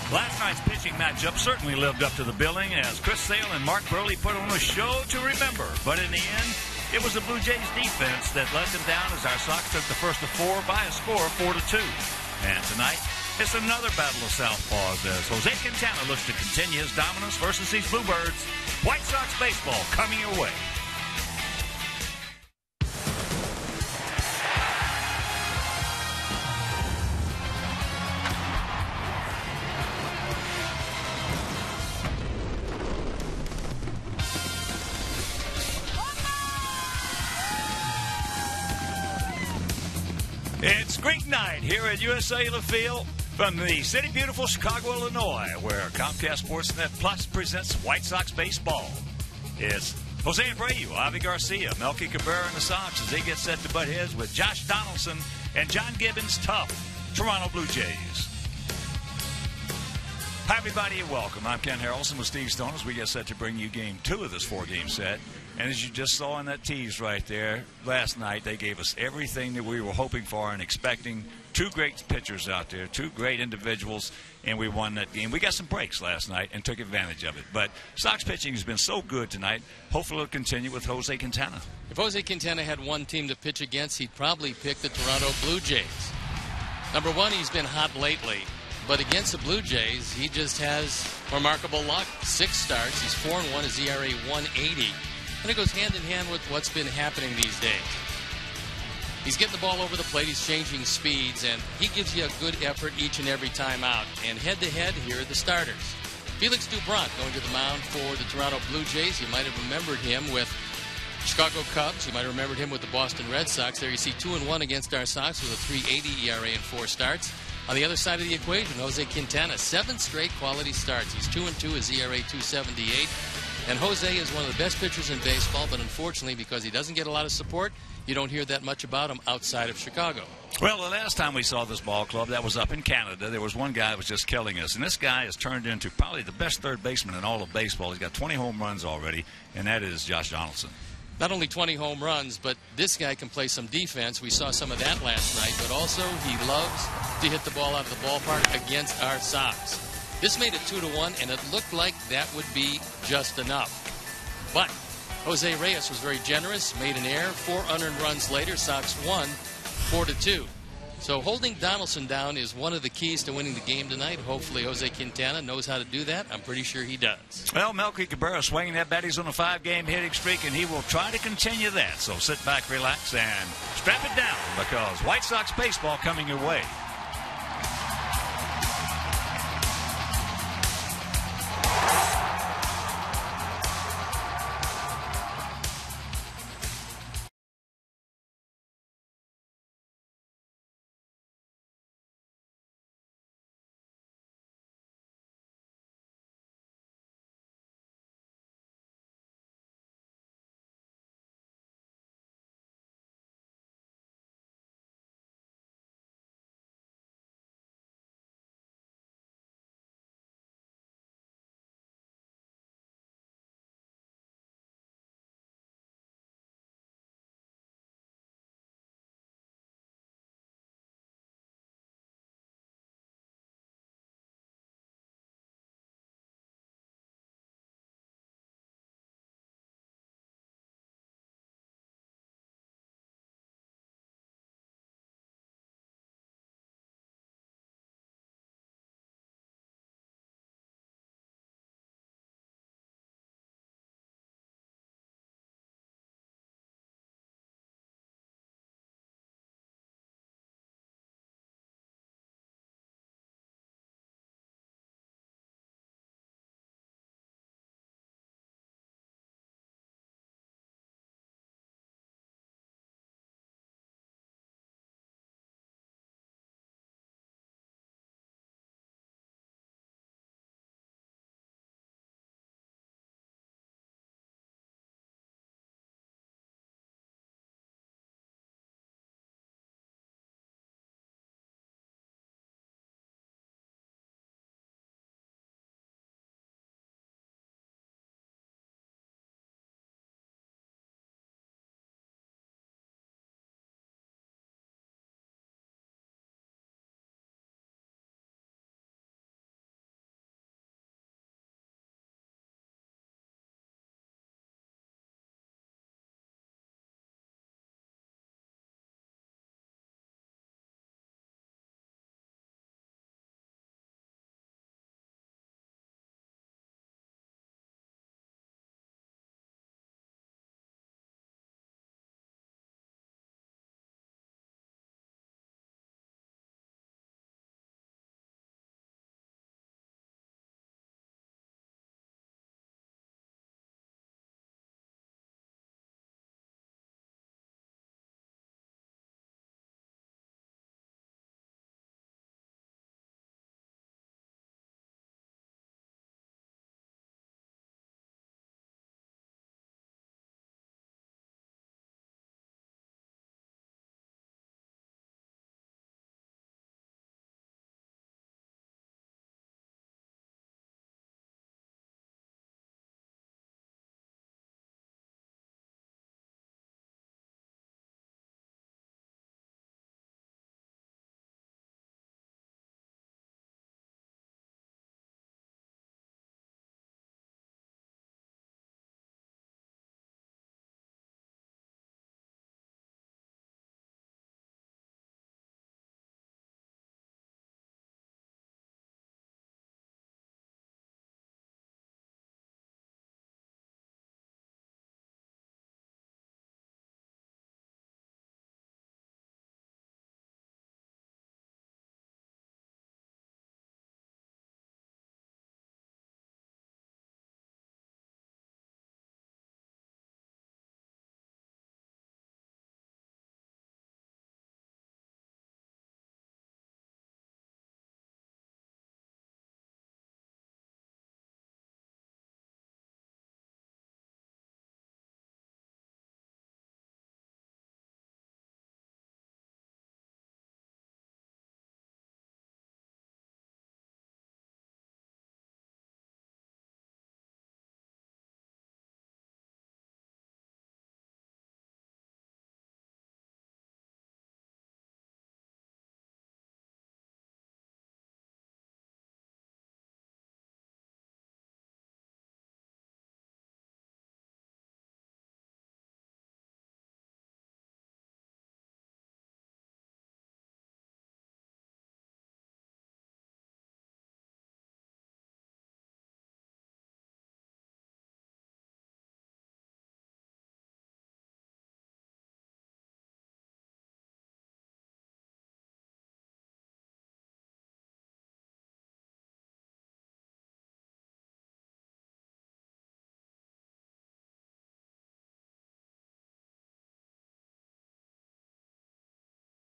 Last night's pitching matchup certainly lived up to the billing as Chris Sale and Mark Burley put on a show to remember. But in the end, it was the Blue Jays defense that let them down as our Sox took the first of four by a score of 4-2. And tonight, it's another battle of southpaws as Jose Quintana looks to continue his dominance versus these Bluebirds. White Sox baseball coming your way. It's Greek night here at USA Field from the city beautiful Chicago, Illinois, where Comcast Sportsnet Plus presents White Sox baseball. It's Jose Abreu, Avi Garcia, Melky Cabrera, and the Sox as they get set to butt heads with Josh Donaldson and John Gibbons' tough Toronto Blue Jays. Hi, everybody, and welcome. I'm Ken Harrelson with Steve Stone as we get set to bring you Game 2 of this four-game set. And as you just saw in that tease right there, last night they gave us everything that we were hoping for and expecting. Two great pitchers out there, two great individuals, and we won that game. We got some breaks last night and took advantage of it. But Sox pitching has been so good tonight. Hopefully it'll continue with Jose Quintana. If Jose Quintana had one team to pitch against, he'd probably pick the Toronto Blue Jays. Number one, he's been hot lately. But against the Blue Jays, he just has remarkable luck. 6 starts. He's 4-1. His ERA 180. And it goes hand in hand with what's been happening these days. He's getting the ball over the plate. He's changing speeds. And he gives you a good effort each and every time out. And head-to-head, here are the starters. Felix Doubront going to the mound for the Toronto Blue Jays. You might have remembered him with Chicago Cubs. You might have remembered him with the Boston Red Sox. There you see 2-1 against our Sox with a 3.80 ERA in 4 starts. On the other side of the equation, Jose Quintana, 7 straight quality starts. He's 2-2, his ERA 2.78. And Jose is one of the best pitchers in baseball, but unfortunately, because he doesn't get a lot of support, you don't hear that much about him outside of Chicago. Well, the last time we saw this ball club, that was up in Canada. There was one guy that was just killing us. And this guy has turned into probably the best third baseman in all of baseball. He's got 20 home runs already, and that is Josh Donaldson. Not only 20 home runs, but this guy can play some defense. We saw some of that last night, but also he loves to hit the ball out of the ballpark against our Sox. This made it 2-1, and it looked like that would be just enough. But Jose Reyes was very generous, made an error. 4 unearned runs later, Sox won 4-2. So holding Donaldson down is one of the keys to winning the game tonight. Hopefully Jose Quintana knows how to do that. I'm pretty sure he does. Well, Melky Cabrera swinging that bat. He's on a 5-game hitting streak, and he will try to continue that. So sit back, relax, and strap it down because White Sox baseball coming your way.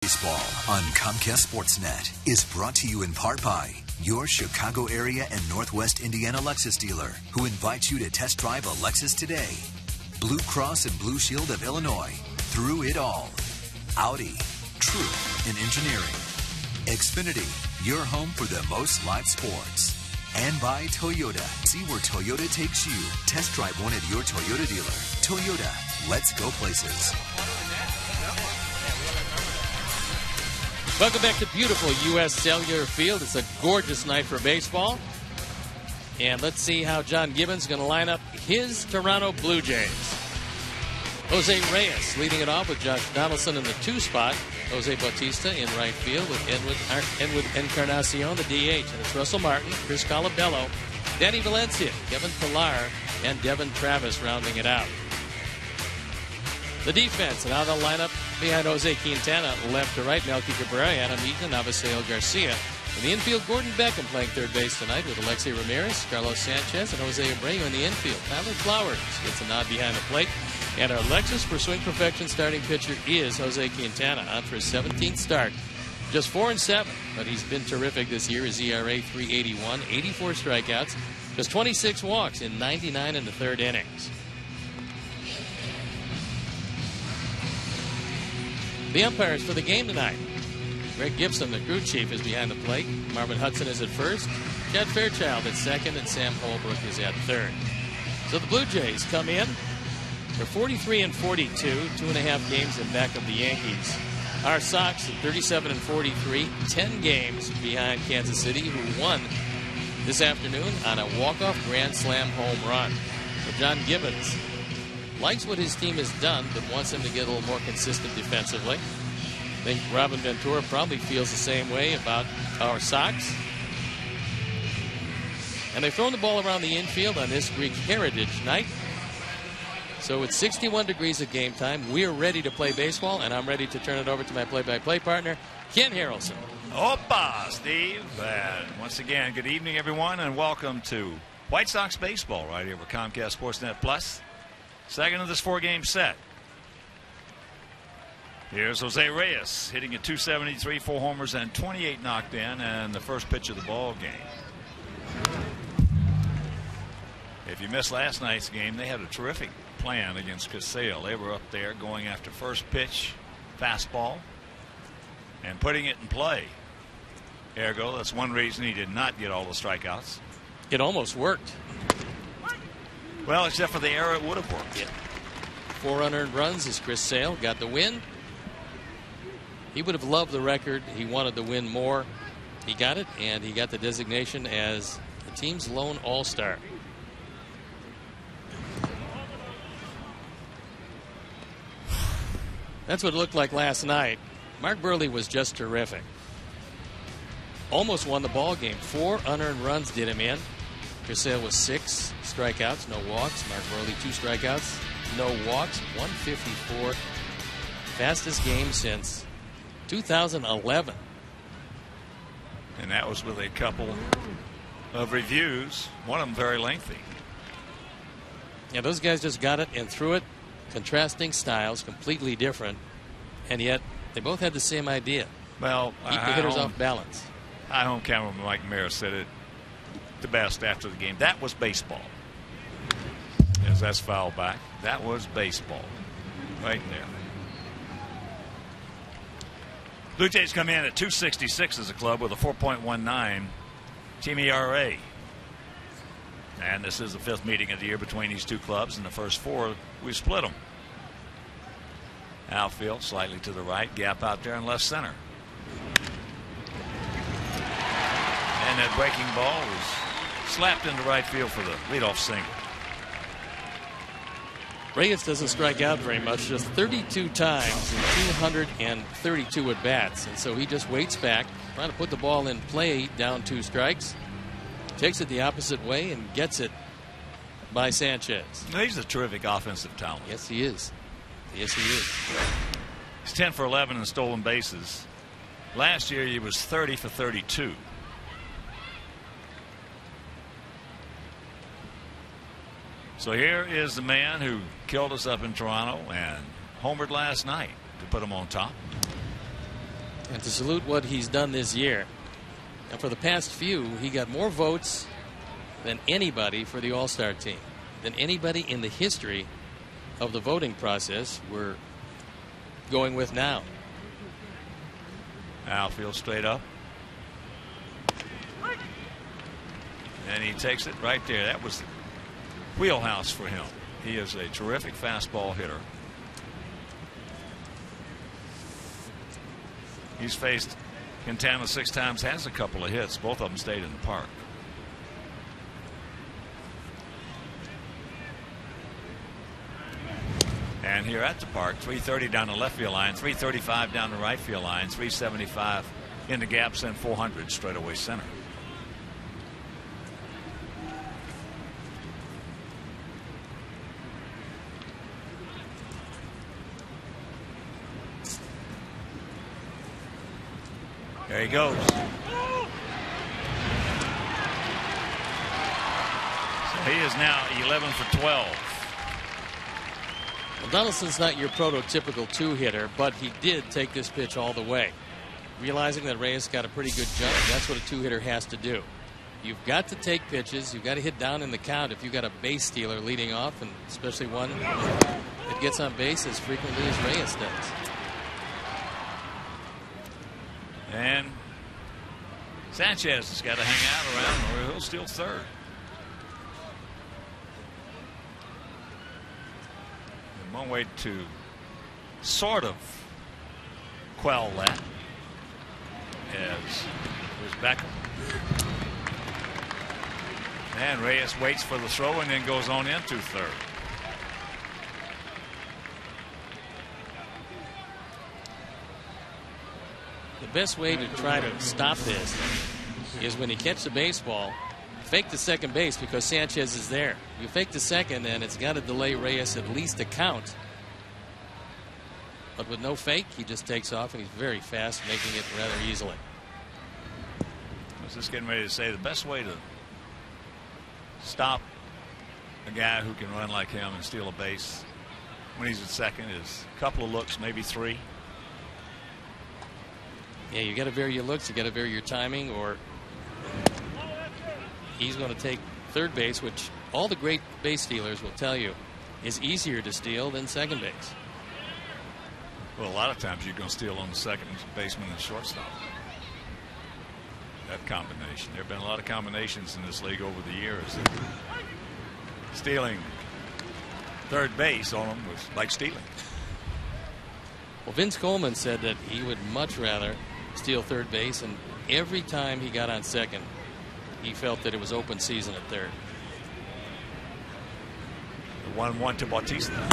Baseball on Comcast Sportsnet is brought to you in part by your Chicago area and Northwest Indiana Lexus dealer, who invites you to test drive a Lexus today. Blue Cross and Blue Shield of Illinois, through it all. Audi, true in engineering. Xfinity, your home for the most live sports. And by Toyota. See where Toyota takes you. Test drive one at your Toyota dealer. Toyota, let's go places. Welcome back to beautiful U.S. Cellular Field. It's a gorgeous night for baseball. And let's see how John Gibbons is going to line up his Toronto Blue Jays. Jose Reyes leading it off with Josh Donaldson in the 2 spot. Jose Bautista in right field with Edwin Encarnacion, the DH. And it's Russell Martin, Chris Colabello, Danny Valencia, Kevin Pillar, and Devin Travis rounding it out. The defense, and how they'll line up behind Jose Quintana, left to right, Melky Cabrera, Adam Eaton, and Avisail Garcia. In the infield, Gordon Beckham playing third base tonight with Alexei Ramirez, Carlos Sanchez, and Jose Abreu in the infield. Tyler Flowers gets a nod behind the plate. And our Lexus for swing perfection starting pitcher is Jose Quintana, on for his 17th start. Just 4-7, but he's been terrific this year. His ERA 3.81, 84 strikeouts, just 26 walks in 99 in the third innings. The umpires for the game tonight. Greg Gibson, the crew chief, is behind the plate. Marvin Hudson is at first. Chad Fairchild at second, and Sam Holbrook is at third. So the Blue Jays come in. They're 43-42, 2.5 games in back of the Yankees. Our Sox at 37-43, 10 games behind Kansas City, who won this afternoon on a walk-off grand slam home run. So John Gibbons likes what his team has done, but wants him to get a little more consistent defensively. I think Robin Ventura probably feels the same way about our Sox. And they've thrown the ball around the infield on this Greek Heritage night. So it's 61 degrees at game time. We're ready to play baseball, and I'm ready to turn it over to my play-by-play partner, Ken Harrelson. Opa, Steve. Once again, good evening, everyone, and welcome to White Sox baseball right here with Comcast Sportsnet Plus. Second of this 4-game set. Here's Jose Reyes hitting at .273, 4 homers and 28 knocked in, and the first pitch of the ball game. If you missed last night's game, they had a terrific plan against Casale. They were up there going after first pitch, fastball, and putting it in play. Ergo, that's one reason he did not get all the strikeouts. It almost worked. Well, except for the error, it would have worked. Yeah. 4 unearned runs as Chris Sale got the win. He would have loved the record. He wanted to win more. He got it, and he got the designation as the team's lone all-star. That's what it looked like last night. Mark Burley was just terrific. Almost won the ball game. 4 unearned runs did him in. Chris Sale was 6 strikeouts, no walks. Mark Burley 2 strikeouts, no walks. 154. Fastest game since 2011. And that was with a couple of reviews, one of them very lengthy. Yeah, those guys just got it and threw it. Contrasting styles, completely different, and yet they both had the same idea. Well, keep the hitters off balance. Home cameraman Mike Mayer said it the best after the game. That was baseball. Yes, that's foul back. That was baseball, right there. Blue Jays come in at .266 as a club with a 4.19 team ERA. And this is the 5th meeting of the year between these two clubs. In the first 4, we split them. Outfield slightly to the right, gap out there in left center. And that breaking ball was slapped into right field for the leadoff single. Reyes doesn't strike out very much, just 32 times in 232 at bats, and so he just waits back, trying to put the ball in play down 2 strikes. Takes it the opposite way and gets it by Sanchez. He's a terrific offensive talent. Yes, he is. Yes, he is. He's 10 for 11 in stolen bases. Last year, he was 30 for 32. So here is the man who killed us up in Toronto and homered last night to put him on top. And to salute what he's done this year. And for the past few, he got more votes than anybody for the All-Star team, than anybody in the history of the voting process we're going with now. Outfield straight up. And he takes it right there. That was wheelhouse for him. He is a terrific fastball hitter. He's faced Quintana 6 times, has a couple of hits. Both of them stayed in the park. And here at the park, 330 down the left field line, 335 down the right field line, 375 in the gaps, and 400 straightaway center. There he goes. So he is now 11 for 12. Well, Donaldson's not your prototypical 2-hitter, but he did take this pitch all the way. Realizing that Reyes got a pretty good jump, that's what a 2-hitter has to do. You've got to take pitches. You've got to hit down in the count if you've got a base stealer leading off, and especially one that gets on base as frequently as Reyes does. And Sanchez has got to hang out around or he'll steal third. And one way to sort of quell that is Beckham. And Reyes waits for the throw and then goes on into third. The best way to try to stop this is when you catch the baseball, fake the second base because Sanchez is there. You fake the second and it's got to delay Reyes at least a count. But with no fake, he just takes off and he's very fast, making it rather easily. I was just getting ready to say the best way to stop a guy who can run like him and steal a base when he's at second is a couple of looks, maybe 3. Yeah, you got to vary your looks, you got to vary your timing, or he's going to take third base, which all the great base stealers will tell you is easier to steal than second base. Well, a lot of times you're going to steal on the second baseman and shortstop. That combination. There have been a lot of combinations in this league over the years. Stealing third base on them was like stealing. Well, Vince Coleman said that he would much rather steal third base, and every time he got on second, he felt that it was open season at third. The 1-1 to Bautista.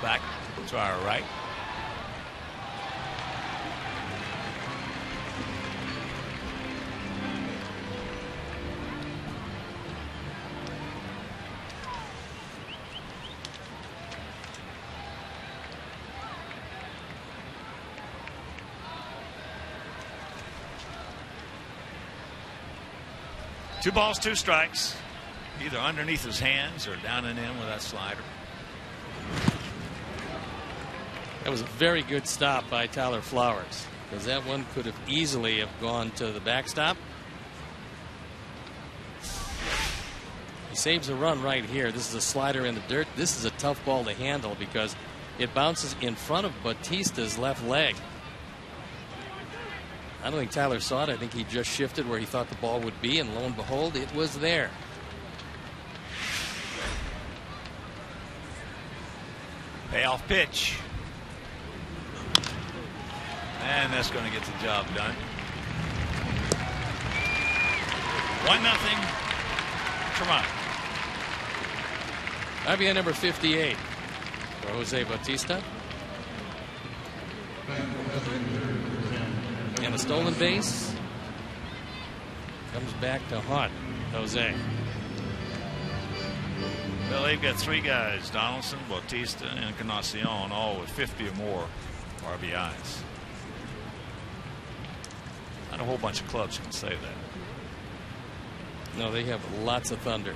Back to our right. Two balls, 2 strikes. Either underneath his hands or down and in with that slider. That was a very good stop by Tyler Flowers, because that one could have easily have gone to the backstop. He saves a run right here. This is a slider in the dirt. This is a tough ball to handle because it bounces in front of Bautista's left leg. I don't think Tyler saw it. I think he just shifted where he thought the ball would be, and lo and behold, it was there. Payoff pitch. And that's going to get the job done. 1-0 Toronto. RBI number 58 for Jose Bautista. And a stolen base comes back to haunt Jose. Well, they've got 3 guys, Donaldson, Bautista, and Encarnacion, all with 50 or more RBIs. Not a whole bunch of clubs can say that. No, they have lots of thunder.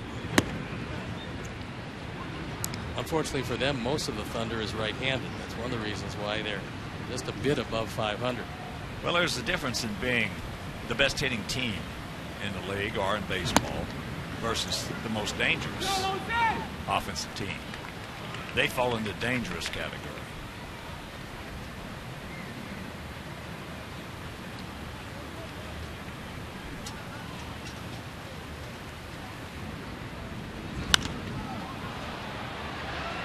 Unfortunately for them, most of the thunder is right-handed. That's one of the reasons why they're just a bit above 500. Well, there's a difference in being the best hitting team in the league or in baseball versus the most dangerous offensive team. They fall into the dangerous category.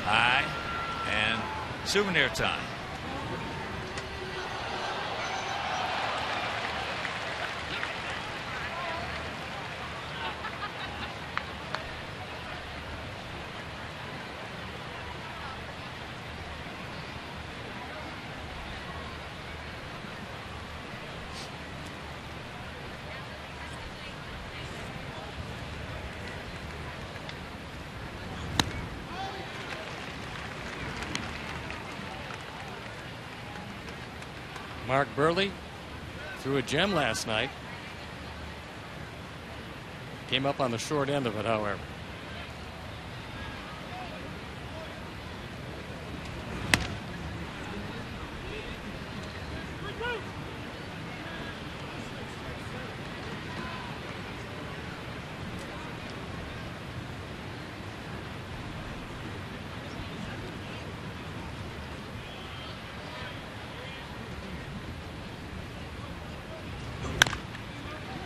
High and souvenir time. Mark Burley threw a gem last night. Came up on the short end of it, however.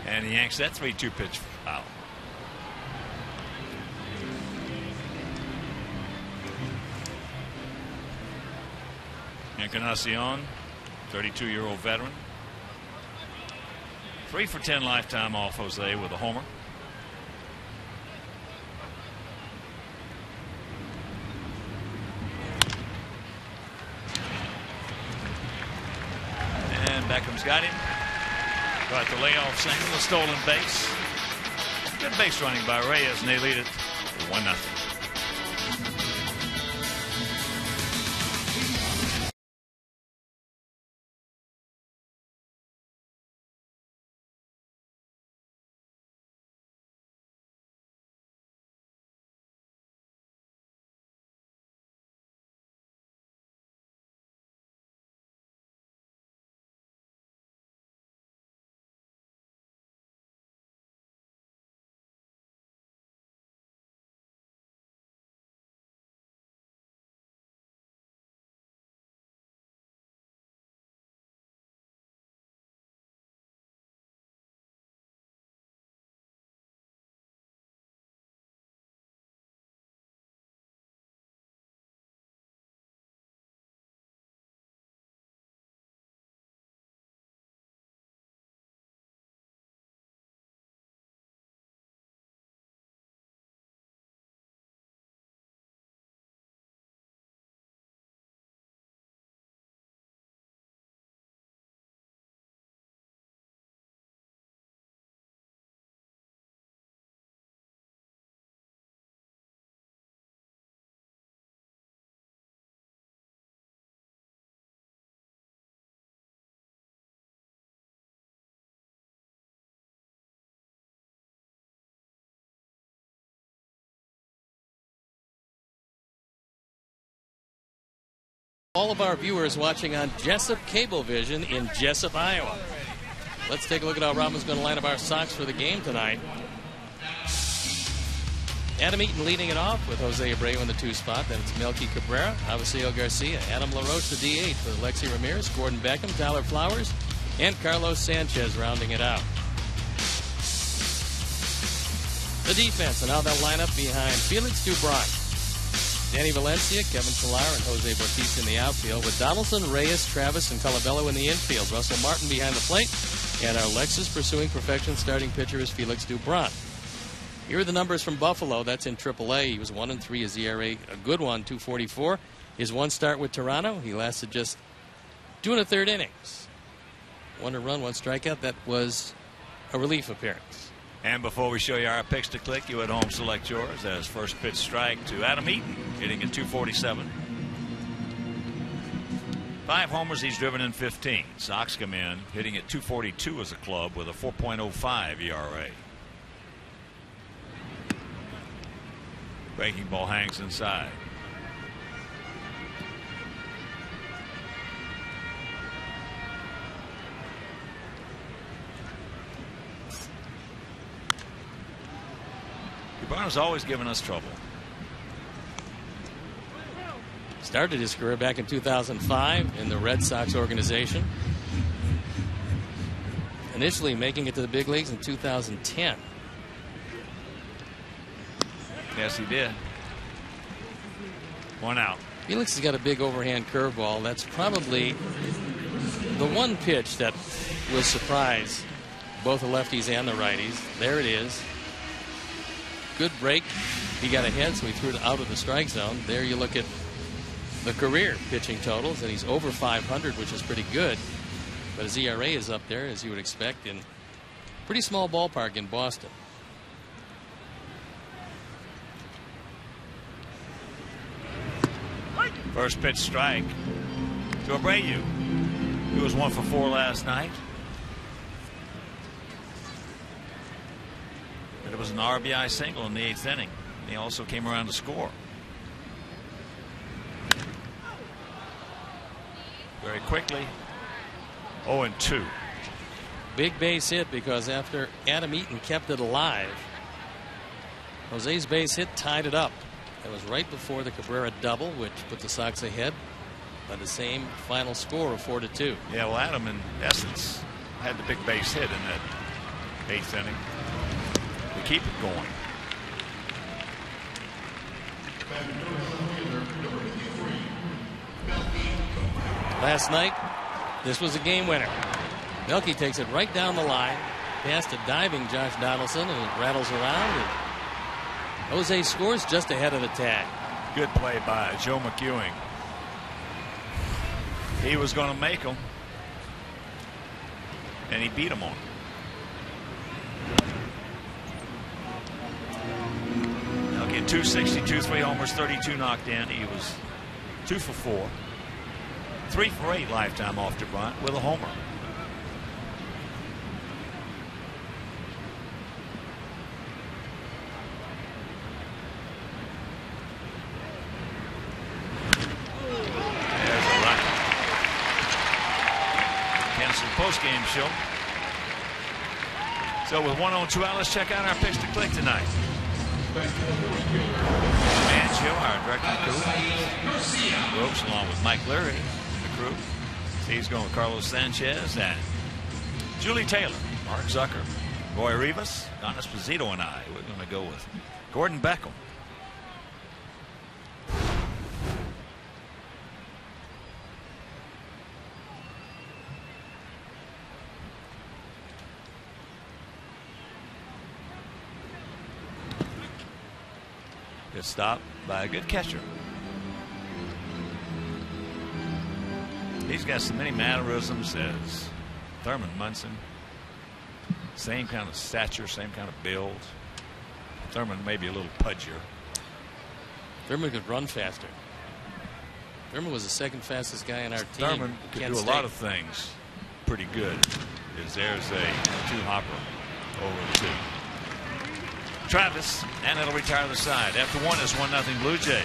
And the Yanks that 3-2 pitch foul. Encarnacion, 32-year-old veteran. 3 for 10 lifetime off Jose with a homer. And Beckham's got him. Got the layoff single, a stolen base. Good base running by Reyes, and they lead it 1-0. All of our viewers watching on Jessup Cablevision in Jessup, Iowa. Let's take a look at how Robin's going to line up our Sox for the game tonight. Adam Eaton leading it off with Jose Abreu in the 2 spot. Then it's Melky Cabrera, Avisail Garcia, Adam LaRoche the DH with Alexi Ramirez, Gordon Beckham, Tyler Flowers, and Carlos Sanchez rounding it out. The defense, and how they'll line up behind Felix Dubron, Danny Valencia, Kevin Pillar, and Jose Bautista in the outfield, with Donaldson, Reyes, Travis, and Colabello in the infield. Russell Martin behind the plate, and our Lexus pursuing perfection starting pitcher is Felix Dubron. Here are the numbers from Buffalo. That's in AAA. He was 1-3. His ERA, a good one, 2.44. His 1 start with Toronto, he lasted just 2 1/3 innings. 1 run, 1 strikeout. That was a relief appearance. And before we show you our picks to click, you at home select yours as first pitch strike to Adam Eaton, hitting at 247. 5 homers, he's driven in 15. Sox come in hitting at 242 as a club with a 4.05 ERA. Breaking ball hangs inside. Barnes always giving us trouble. Started his career back in 2005 in the Red Sox organization. Initially making it to the big leagues in 2010. Yes, he did. 1 out. Felix has got a big overhand curveball. That's probably the one pitch that will surprise both the lefties and the righties. There it is. Good break. He got ahead, so he threw it out of the strike zone. There you look at the career pitching totals, and he's over 500, which is pretty good. But his ERA is up there, as you would expect, in a pretty small ballpark in Boston. First pitch strike to Abreu, who was 1 for 4 last night. But it was an RBI single in the 8th inning. He also came around to score. Very quickly. 0-2. Big base hit, because after Adam Eaton kept it alive, Jose's base hit tied it up. That was right before the Cabrera double, which put the Sox ahead by the same final score of 4-2. Yeah, well, Adam, in essence, had the big base hit in that 8th inning to keep it going. Last night, this was a game winner. Melky takes it right down the line, past a diving Josh Donaldson, and it rattles around. And Jose scores just ahead of the tag. Good play by Joe McEwing. He was going to make him, and he beat him on it. Melky at 262, 3 homers, 32 knocked in. He was 2 for 4. 3 for 8 lifetime off DeBrunt with a homer. There's a run. Cancel post-game show. So with 1 on 2 out, let's check out our picks to click tonight. Manchio, our director of crew. Ropes along with Mike Leary. Crew. Steve's going with Carlos Sanchez and Julie Taylor, Mark Zucker, Roy Rivas, Don Esposito, and I. We're going to go with Gordon Beckham. Good stop by a good catcher. He's got so many mannerisms as Thurman Munson. Same kind of stature, same kind of build. Thurman maybe a little pudgier. Thurman could run faster. Thurman was the second fastest guy on our team. Thurman could do a lot of things pretty good. There's a 2-hopper over 2. Travis, and it'll retire the side. After 1 is 1-0 Blue Jays.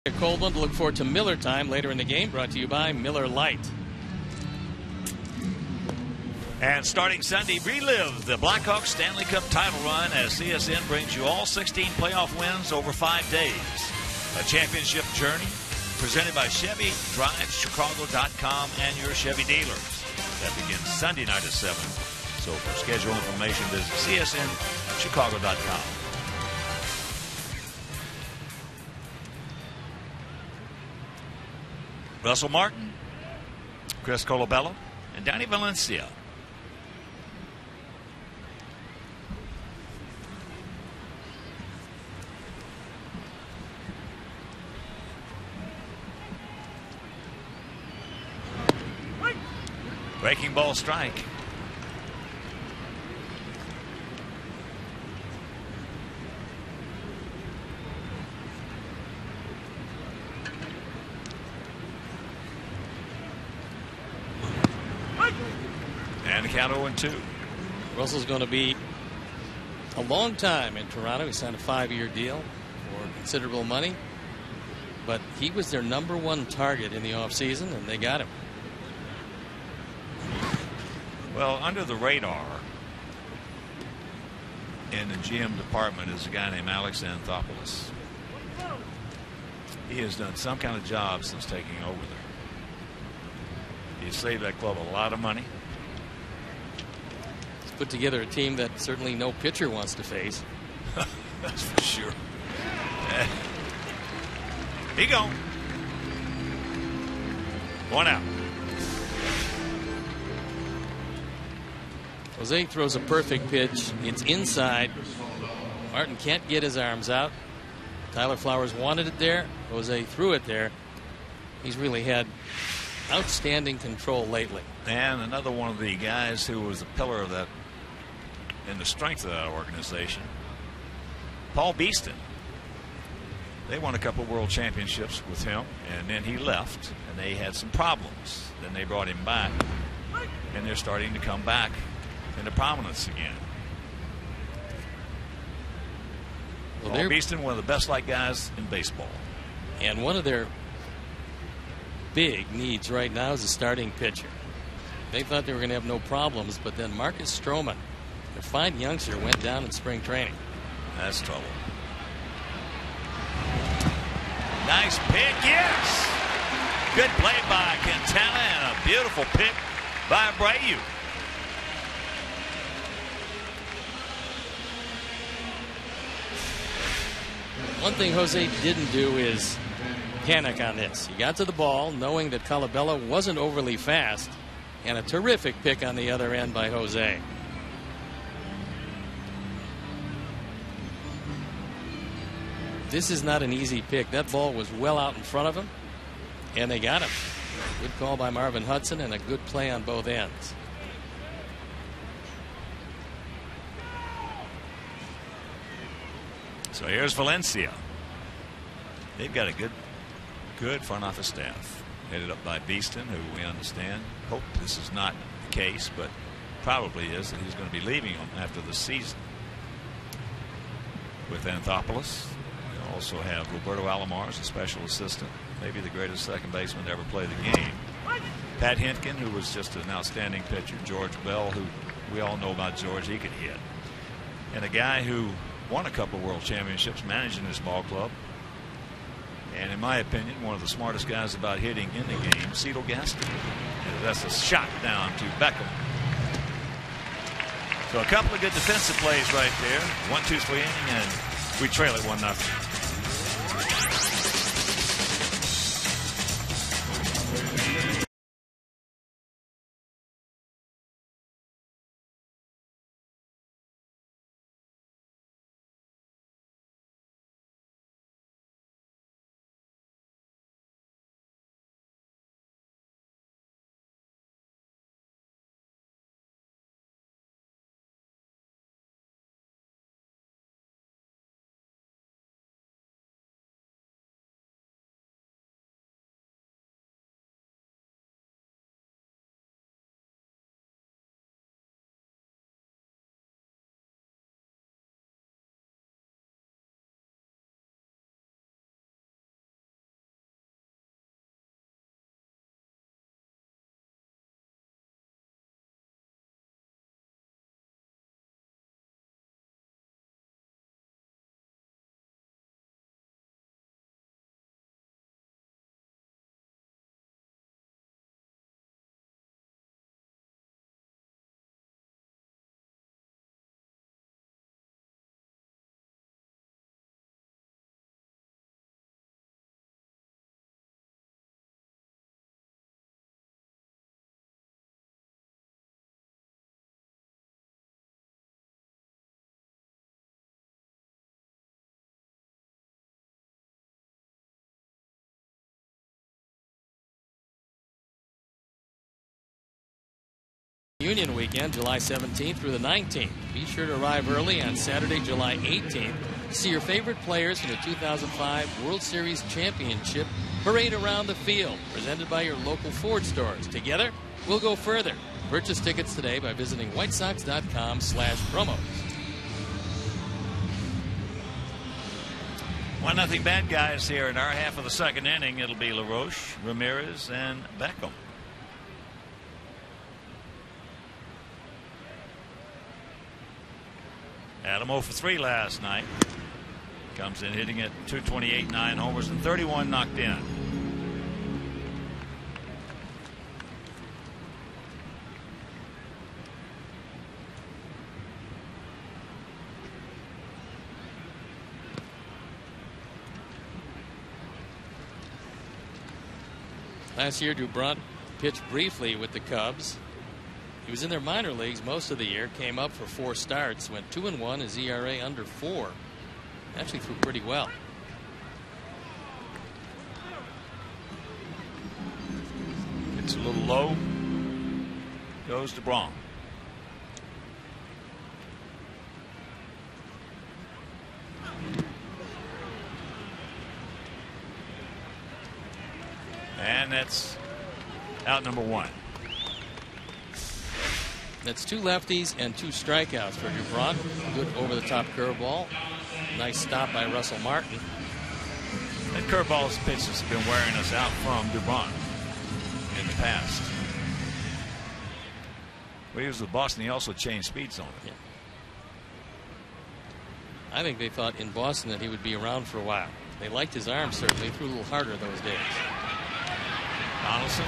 A cold one to look forward to Miller time later in the game, brought to you by Miller Lite. And starting Sunday, relive the Blackhawks Stanley Cup title run as CSN brings you all 16 playoff wins over 5 days. A championship journey presented by Chevy. DriveChicago.com and your Chevy dealers. That begins Sunday night at 7. So for schedule information, visit CSNChicago.com. Russell Martin, Chris Colabello, and Danny Valencia. Breaking ball strike. And the count 0-2. Russell's going to be a long time in Toronto. He signed a 5-year deal for considerable money. But he was their #1 target in the offseason, and they got him. Well, under the radar in the GM department is a guy named Alex Anthopoulos. He has done some kind of job since taking over there. He saved that club a lot of money. He's put together a team that certainly no pitcher wants to face. That's for sure. He gone. 1 out. Jose throws a perfect pitch. It's inside. Martin can't get his arms out. Tyler Flowers wanted it there. Jose threw it there. He's really had outstanding control lately. And another one of the guys who was a pillar of that and the strength of that organization, Paul Beeston. They won a couple of world championships with him, and then he left, and they had some problems. Then they brought him back, and they're starting to come back into prominence again. Well, Paul Beeston, one of the best light guys in baseball. And one of their big needs right now is a starting pitcher. They thought they were going to have no problems, but then Marcus Stroman, their fine youngster, went down in spring training. That's trouble. Nice pick, yes! Good play by Quintana and a beautiful pick by Abreu. One thing Jose didn't do is panic on this. He got to the ball knowing that Colabello wasn't overly fast, and a terrific pick on the other end by Jose. This is not an easy pick. That ball was well out in front of him, and they got him. Good call by Marvin Hudson and a good play on both ends. So here's Valencia. They've got a good front office staff, headed up by Beeston, who we understand. Hope this is not the case, but probably is, that he's going to be leaving them after the season. With Anthopoulos, you also have Roberto Alomar as a special assistant, maybe the greatest second baseman to ever play the game. Pat Hentgen, who was just an outstanding pitcher. George Bell, who we all know about George, he could hit. And a guy who won a couple of world championships managing this ball club. And in my opinion, one of the smartest guys about hitting in the game, Cedal Gaston. And that's a shot down to Beckham. So a couple of good defensive plays right there. 1-2-3 inning, and we trail it 1-0. Union Weekend, July 17th through the 19th. Be sure to arrive early on Saturday, July 18th. See your favorite players in the 2005 World Series Championship parade around the field, presented by your local Ford stores. Together, we'll go further. Purchase tickets today by visiting whitesox.com/promos. 1-0 bad guys here in our half of the second inning. It'll be LaRoche, Ramirez, and Beckham. Adam 0 for 3 last night. Comes in hitting at 228, 9 homers, and 31 knocked in. Last year, Dubrunt pitched briefly with the Cubs. He was in their minor leagues most of the year, came up for 4 starts, went 2-1, his ERA under 4. Actually threw pretty well. It's a little low. Goes to Braun. And that's out number 1. That's 2 lefties and 2 strikeouts for Dubrunt. Good over-the-top curveball. Nice stop by Russell Martin. That curveball's pitch has been wearing us out from Dubrunt in the past. When he was with Boston, he also changed speeds on it. Yeah. I think they thought in Boston that he would be around for a while. They liked his arm, certainly. He threw a little harder those days. Donaldson,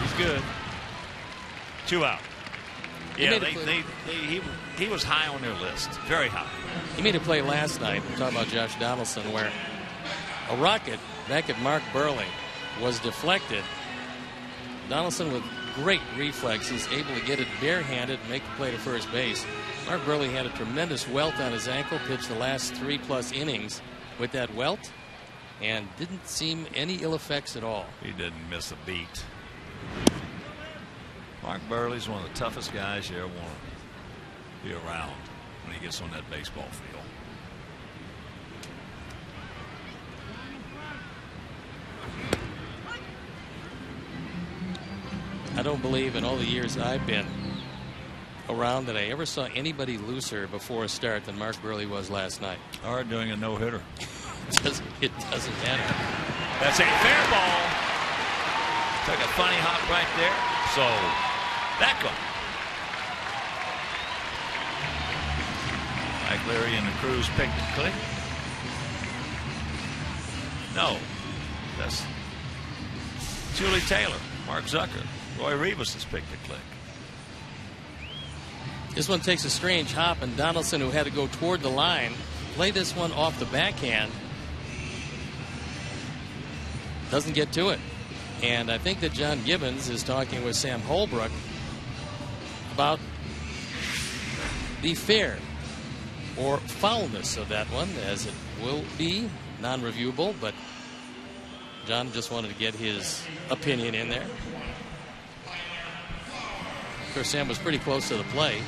he's good. 2 out. Yeah, he was high on their list. Very high. He made a play last night. We're talking about Josh Donaldson, where a rocket back at Mark Burley was deflected. Donaldson, with great reflexes, able to get it barehanded and make the play to first base. Mark Burley had a tremendous welt on his ankle, pitched the last 3+ innings with that welt, and didn't seem any ill effects at all. He didn't miss a beat. Mark Burley's one of the toughest guys you ever want to be around when he gets on that baseball field. I don't believe in all the years I've been around that I ever saw anybody looser before a start than Mark Burley was last night. Or doing a no-hitter. It doesn't matter. That's a fair ball. Took a funny hop right there. So back up. Mike Leary and the Cruz picked and click. No, that's Julie Taylor, Mark Zucker, Roy Rivas has picked and click. This one takes a strange hop, and Donaldson, who had to go toward the line, played this one off the backhand. Doesn't get to it. And I think that John Gibbons is talking with Sam Holbrook about the fair or foulness of that one, as it will be non-reviewable, but John just wanted to get his opinion in there. Of course, Sam was pretty close to the play.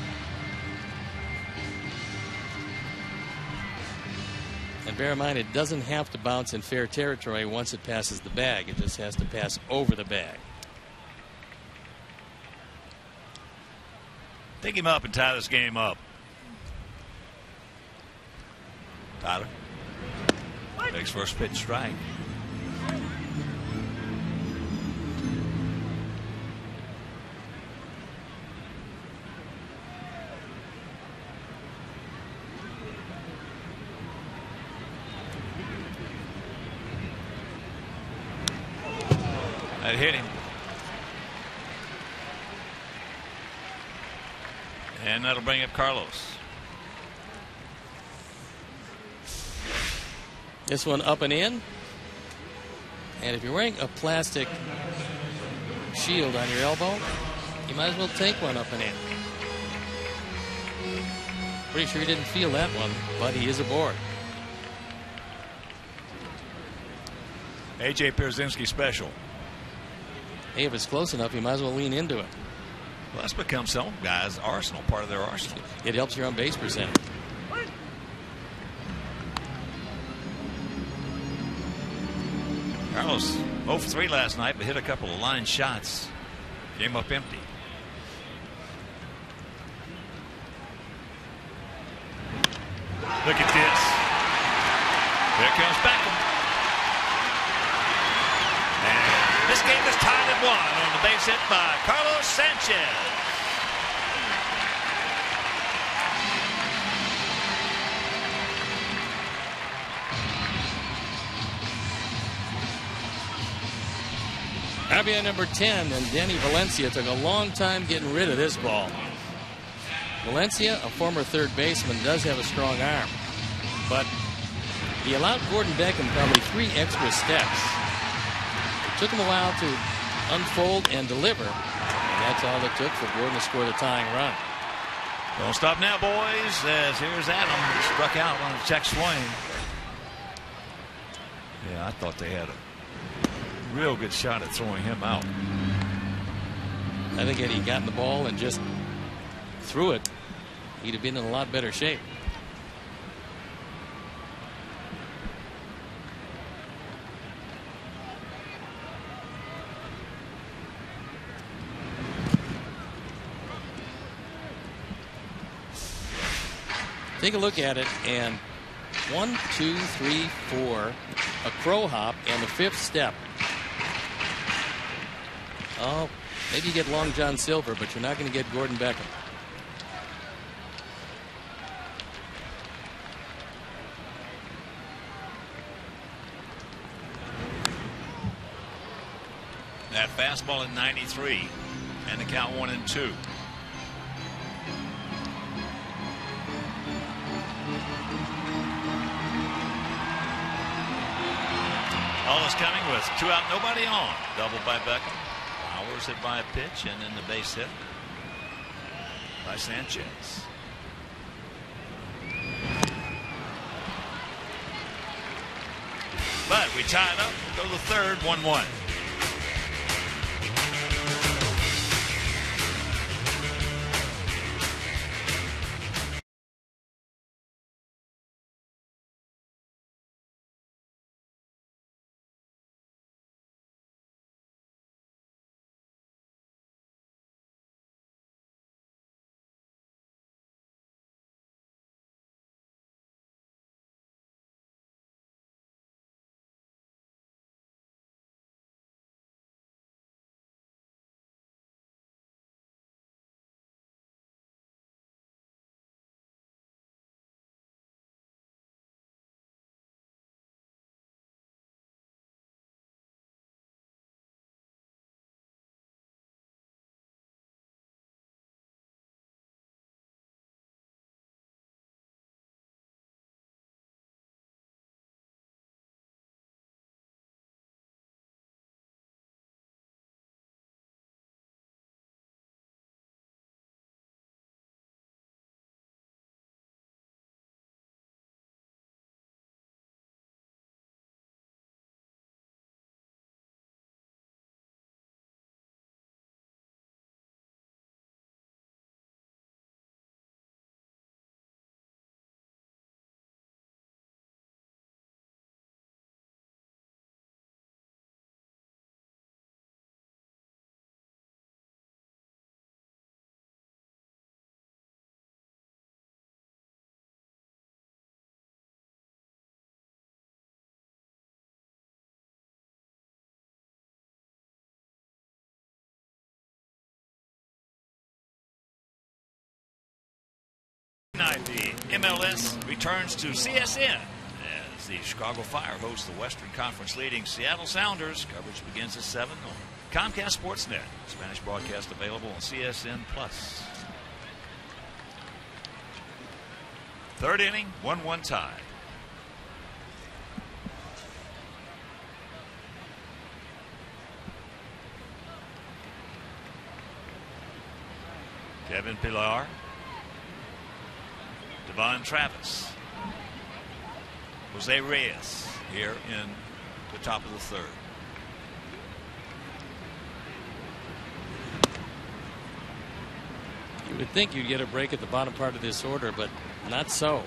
And bear in mind, it doesn't have to bounce in fair territory once it passes the bag. It just has to pass over the bag. Pick him up and tie this game up. Tyler takes first pitch strike. That hit him. And that'll bring up Carlos. This one up and in. And if you're wearing a plastic shield on your elbow, you might as well take one up and in. Pretty sure he didn't feel that one, but he is aboard. A.J. Pierzynski special. Hey, if it's close enough, you might as well lean into it. Well, that's become some guys' arsenal, part of their arsenal. It helps your on base percentage. Carlos 0 for 3 last night, but hit a couple of line shots. Came up empty. Look at this. There comes Beckham. And this game is tied at 1 on the base hit by Carlos Sanchez. RBI number 10, and Danny Valencia took a long time getting rid of this ball. Valencia, a former third baseman, does have a strong arm, but he allowed Gordon Beckham probably 3 extra steps. It took him a while to unfold and deliver, and that's all it took for Gordon to score the tying run. Don't stop now, boys, as here's Adam, struck out on a check swing. Yeah, I thought they had a real good shot at throwing him out. I think had he gotten the ball and just threw it, he'd have been in a lot better shape. Take a look at it, and 1, 2, 3, 4, a crow hop, and the 5th step. Oh, maybe you get Long John Silver, but you're not going to get Gordon Beckham. That fastball at 93, and the count 1-2. All is coming with 2 out, nobody on. Double by Beckham. Powers hit by a pitch, and then the base hit by Sanchez. But we tie it up. Go to the third, 1-1. Tonight, the MLS returns to CSN as the Chicago Fire hosts the Western Conference leading Seattle Sounders. Coverage begins at 7 on Comcast Sportsnet. Spanish broadcast available on CSN+. Third inning, 1-1 tie. Kevin Pillar. Devon Travis. Jose Reyes here in the top of the third. You would think you'd get a break at the bottom part of this order, but not so.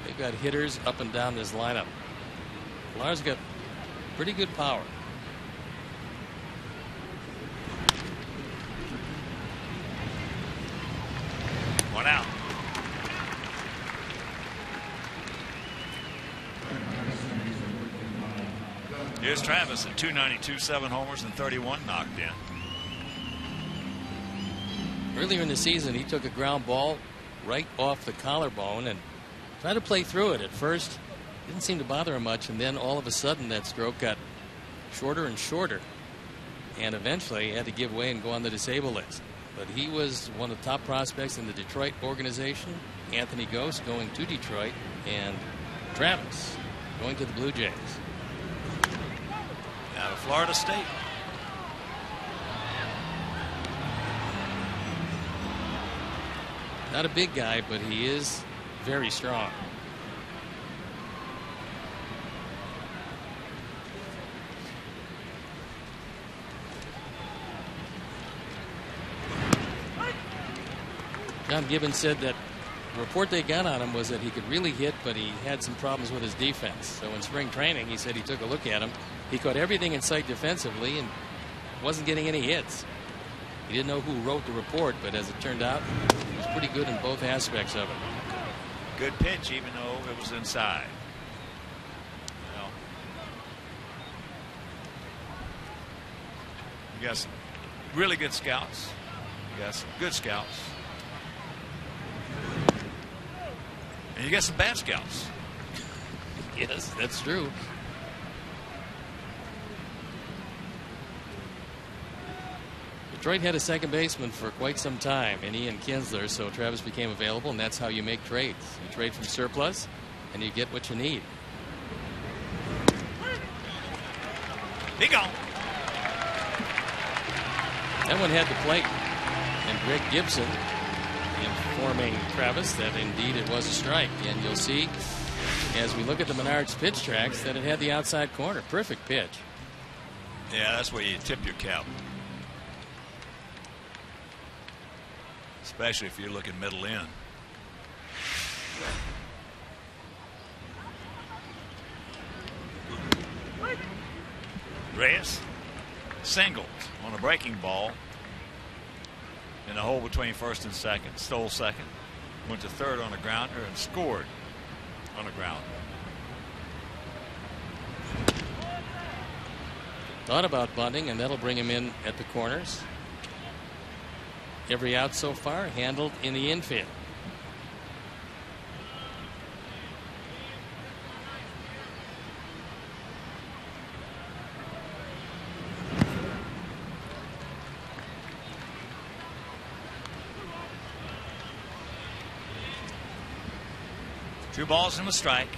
They've got hitters up and down this lineup. Lars got pretty good power. One out. Here's Travis at 292, 7 homers and 31 knocked in. Earlier in the season, he took a ground ball right off the collarbone and tried to play through it. At first, didn't seem to bother him much, and then all of a sudden that stroke got shorter and shorter, and eventually had to give way and go on the disabled list. But he was one of the top prospects in the Detroit organization. Anthony Ghost going to Detroit, and Travis going to the Blue Jays. Out of Florida State. Not a big guy, but he is very strong. John Gibbons said that the report they got on him was that he could really hit, but he had some problems with his defense. So in spring training, he said he took a look at him. He caught everything in sight defensively and wasn't getting any hits. He didn't know who wrote the report, but as it turned out, he was pretty good in both aspects of it. Good pitch, even though it was inside. Well, you got some really good scouts. You got some good scouts. And you got some bad scouts. Yes, that's true. Detroit had a second baseman for quite some time in Ian Kinsler, so Travis became available, and that's how you make trades. You trade from surplus, and you get what you need. He gone. That one had the plate, and Greg Gibson informing Travis that indeed it was a strike. And you'll see as we look at the Menards pitch tracks that it had the outside corner. Perfect pitch. Yeah, that's where you tip your cap. Especially if you're looking middle in. Reyes singled on a breaking ball in the hole between first and second. Stole second, went to third on a grounder, and scored on a grounder. Thought about bunting, and that'll bring him in at the corners. Every out so far handled in the infield. Two balls and a strike.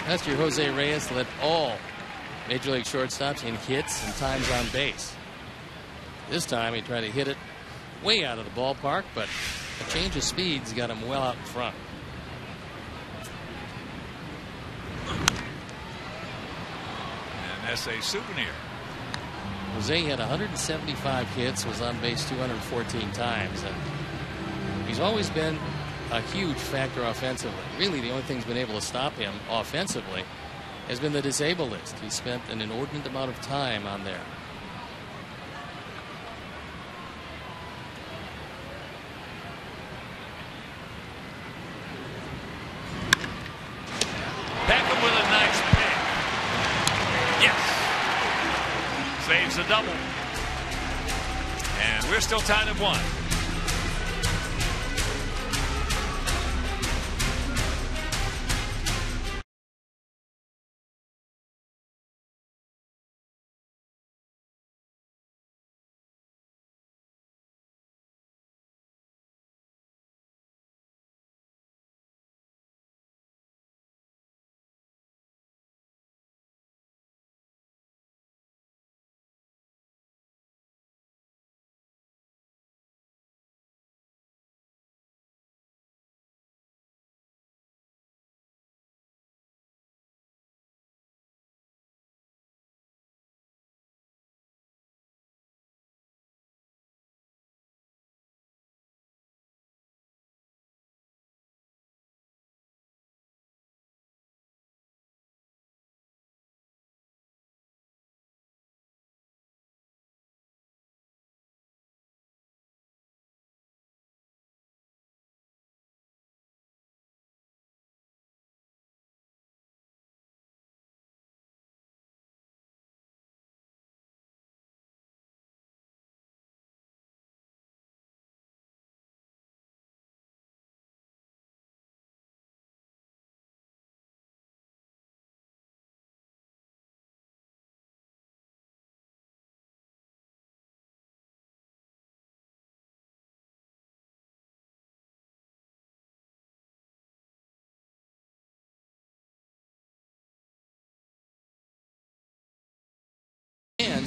Last year, Jose Reyes led all Major League shortstops in hits and times on base. This time, he tried to hit it way out of the ballpark, but a change of speeds got him well out in front. And that's a souvenir. Jose had 175 hits, was on base 214 times, and he's always been a huge factor offensively. Really, the only thing that's been able to stop him offensively has been the disabled list. He spent an inordinate amount of time on there. Beckham with a nice pick. Yes. Saves a double. And we're still tied at 1.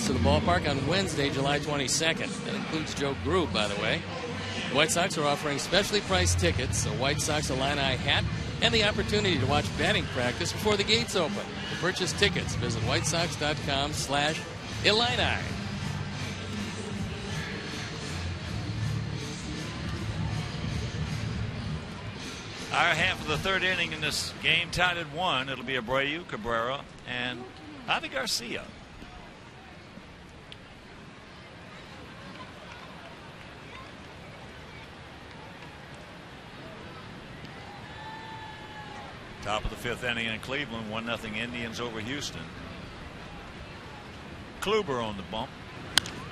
to the ballpark on Wednesday, July 22nd. That includes Joe Grube, by the way. The White Sox are offering specially priced tickets, a White Sox Illini hat, and the opportunity to watch batting practice before the gates open. To purchase tickets, visit whitesox.com/Illini. Our half of the third inning in this game tied at 1. It'll be Abreu, Cabrera, and Javi Garcia. Top of the fifth inning in Cleveland, 1-0 Indians over Houston. Kluber on the bump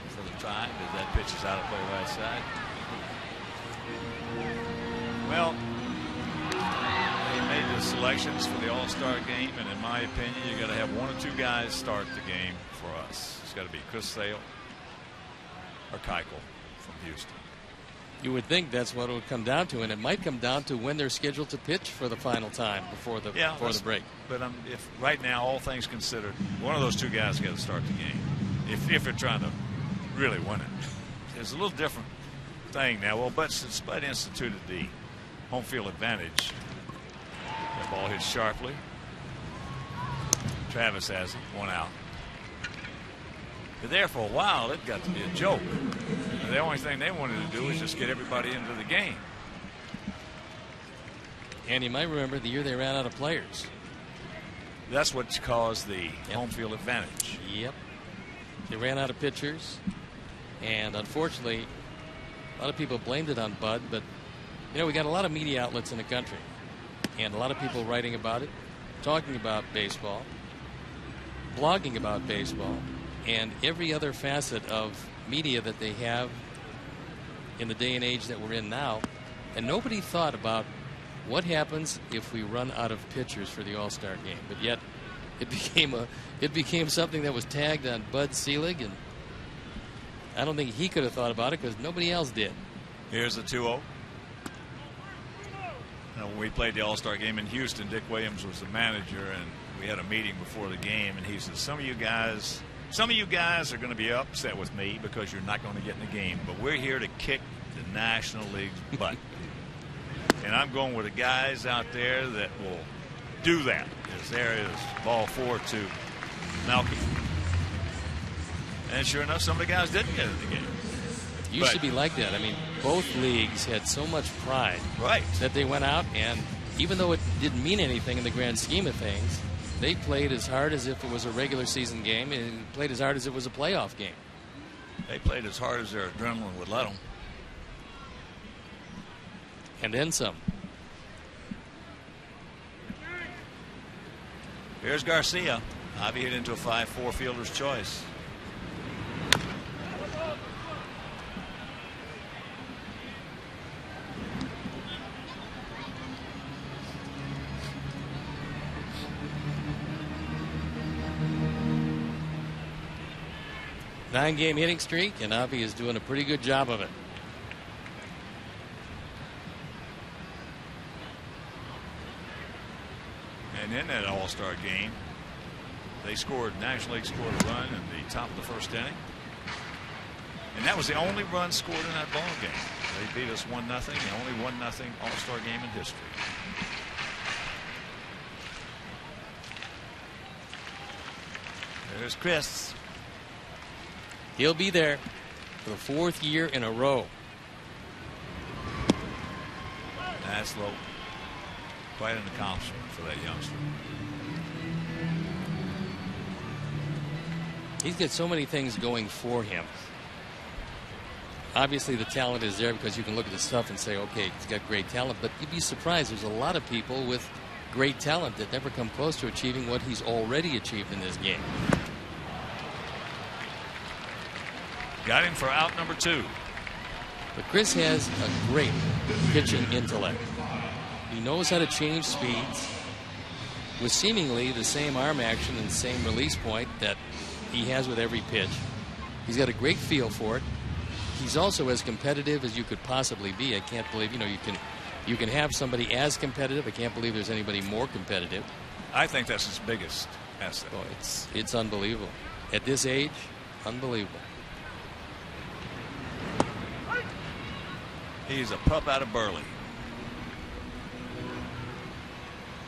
for the tie, as that pitch is out of play right side. Well, they made the selections for the All-Star game, and in my opinion, you got to have one or two guys start the game for us. It's got to be Chris Sale or Keuchel from Houston. You would think that's what it would come down to, and it might come down to when they're scheduled to pitch for the final time before the break. But if right now, all things considered, one of those two guys got to start the game. If you're trying to really win it, there's a little different thing now. Well, but since Bud instituted the home field advantage, the ball hits sharply. Travis has it, 1 out. But there for a while, it got to be a joke. The only thing they wanted to do was just get everybody into the game. And you might remember the year they ran out of players. That's what caused the home field advantage. Yep. They ran out of pitchers. And unfortunately, a lot of people blamed it on Bud. But, you know, we got a lot of media outlets in the country. And a lot of people writing about it, talking about baseball, blogging about baseball, and every other facet of media that they have in the day and age that we're in now. And nobody thought about what happens if we run out of pitchers for the All-Star game. But yet it became something that was tagged on Bud Selig, and I don't think he could have thought about it because nobody else did. Here's the 2-0. Now, when we played the All-Star game in Houston, Dick Williams was the manager, and we had a meeting before the game, and he said, some of you guys are going to be upset with me because you're not going to get in the game, but we're here to kick the National League's butt. And I'm going with the guys out there that will do that. As there is ball 4 to Malcolm. And sure enough, some of the guys didn't get in the game. Used to be like that. I mean, both leagues had so much pride that they went out, and even though it didn't mean anything in the grand scheme of things, they played as hard as if it was a regular season game and played as hard as it was a playoff game. They played as hard as their adrenaline would let them. And then some. Here's Garcia. Javi hit into a 5-4 fielder's choice. Nine-game hitting streak, and Javi is doing a pretty good job of it. And in that All-Star game, National League scored a run in the top of the first inning. And that was the only run scored in that ball game. They beat us 1-0, the only 1-0 All-Star game in history. There's Chris. He'll be there for the 4th year in a row. That's low. Quite an accomplishment for that youngster. He's got so many things going for him. Obviously, the talent is there because you can look at the stuff and say, okay, he's got great talent. But you'd be surprised. There's a lot of people with great talent that never come close to achieving what he's already achieved in this game. Got him for out number 2. But Chris has a great pitching intellect. He knows how to change speeds with seemingly the same arm action and same release point that he has with every pitch. He's got a great feel for it. He's also as competitive as you could possibly be. I can't believe, you can have somebody as competitive. I can't believe there's anybody more competitive. I think that's his biggest asset. Oh, it's unbelievable. At this age, Unbelievable. He's a pup out of Burley.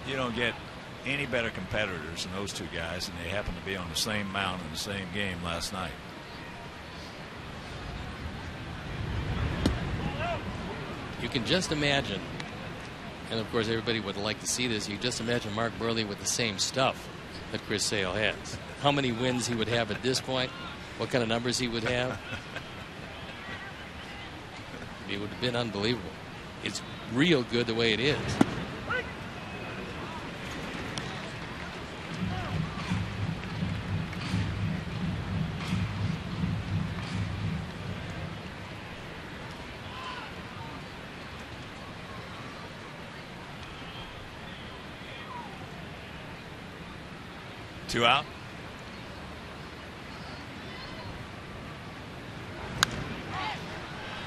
You don't get any better competitors than those two guys, and they happen to be on the same mound in the same game last night. You can just imagine, and of course everybody would like to see this, you just imagine Mark Buehrle with the same stuff that Chris Sale has. How many wins he would have at this point, what kind of numbers he would have. It would have been unbelievable. It's real good the way it is. Two out.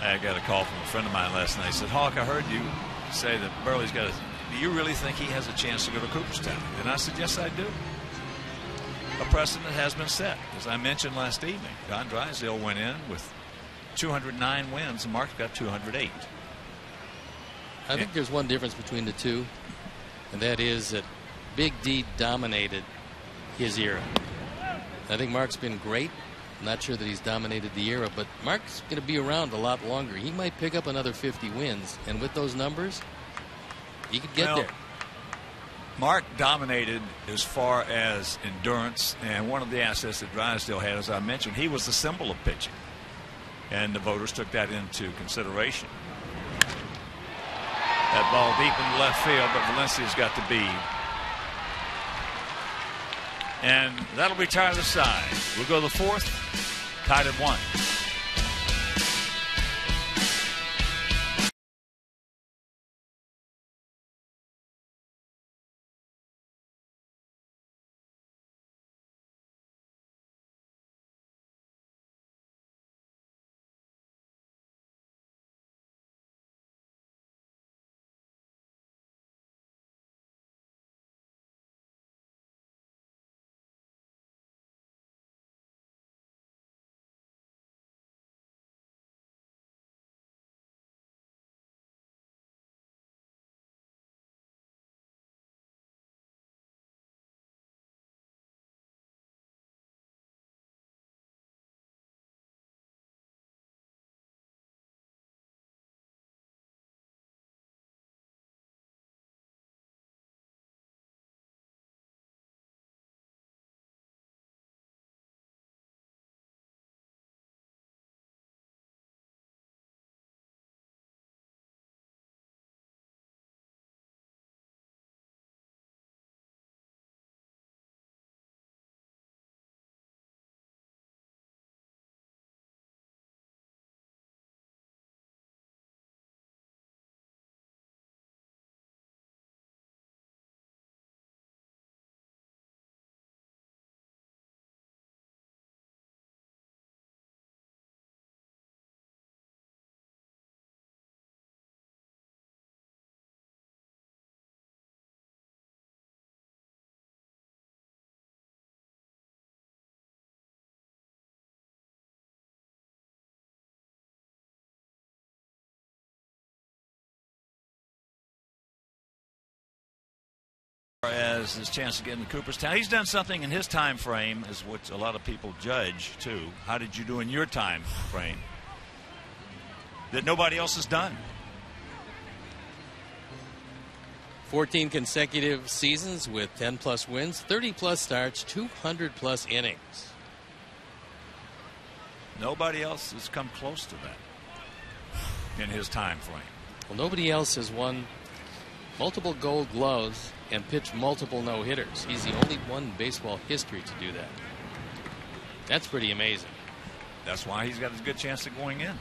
I got a call from a friend of mine last night. He said, Hawk, I heard you say that Burley's got a... Do you really think he has a chance to go to Cooperstown? And I said, yes, I do. A precedent has been set. As I mentioned last evening, Don Drysdale went in with 209 wins, and Mark got 208. I think there's one difference between the two, and that is that Big D dominated his era. I think Mark's been great. I'm not sure that he's dominated the era, but Mark's going to be around a lot longer. He might pick up another 50 wins, and with those numbers, he could get there. Mark dominated as far as endurance, and one of the assets that Drysdale had, as I mentioned, he was the symbol of pitching, and the voters took that into consideration. That ball deep in left field, but Valencia's got the bead. And that'll retire the side. We'll go to the fourth, tied at 1. As his chance to get into Cooperstown, he's done something in his time frame, is what a lot of people judge too. How did you do in your time frame that nobody else has done? 14 consecutive seasons with 10+ wins, 30+ starts, 200+ innings. Nobody else has come close to that in his time frame. Well, nobody else has won multiple Gold Gloves and pitched multiple no-hitters. He's the only one in baseball history to do that. That's pretty amazing. That's why he's got a good chance of going in.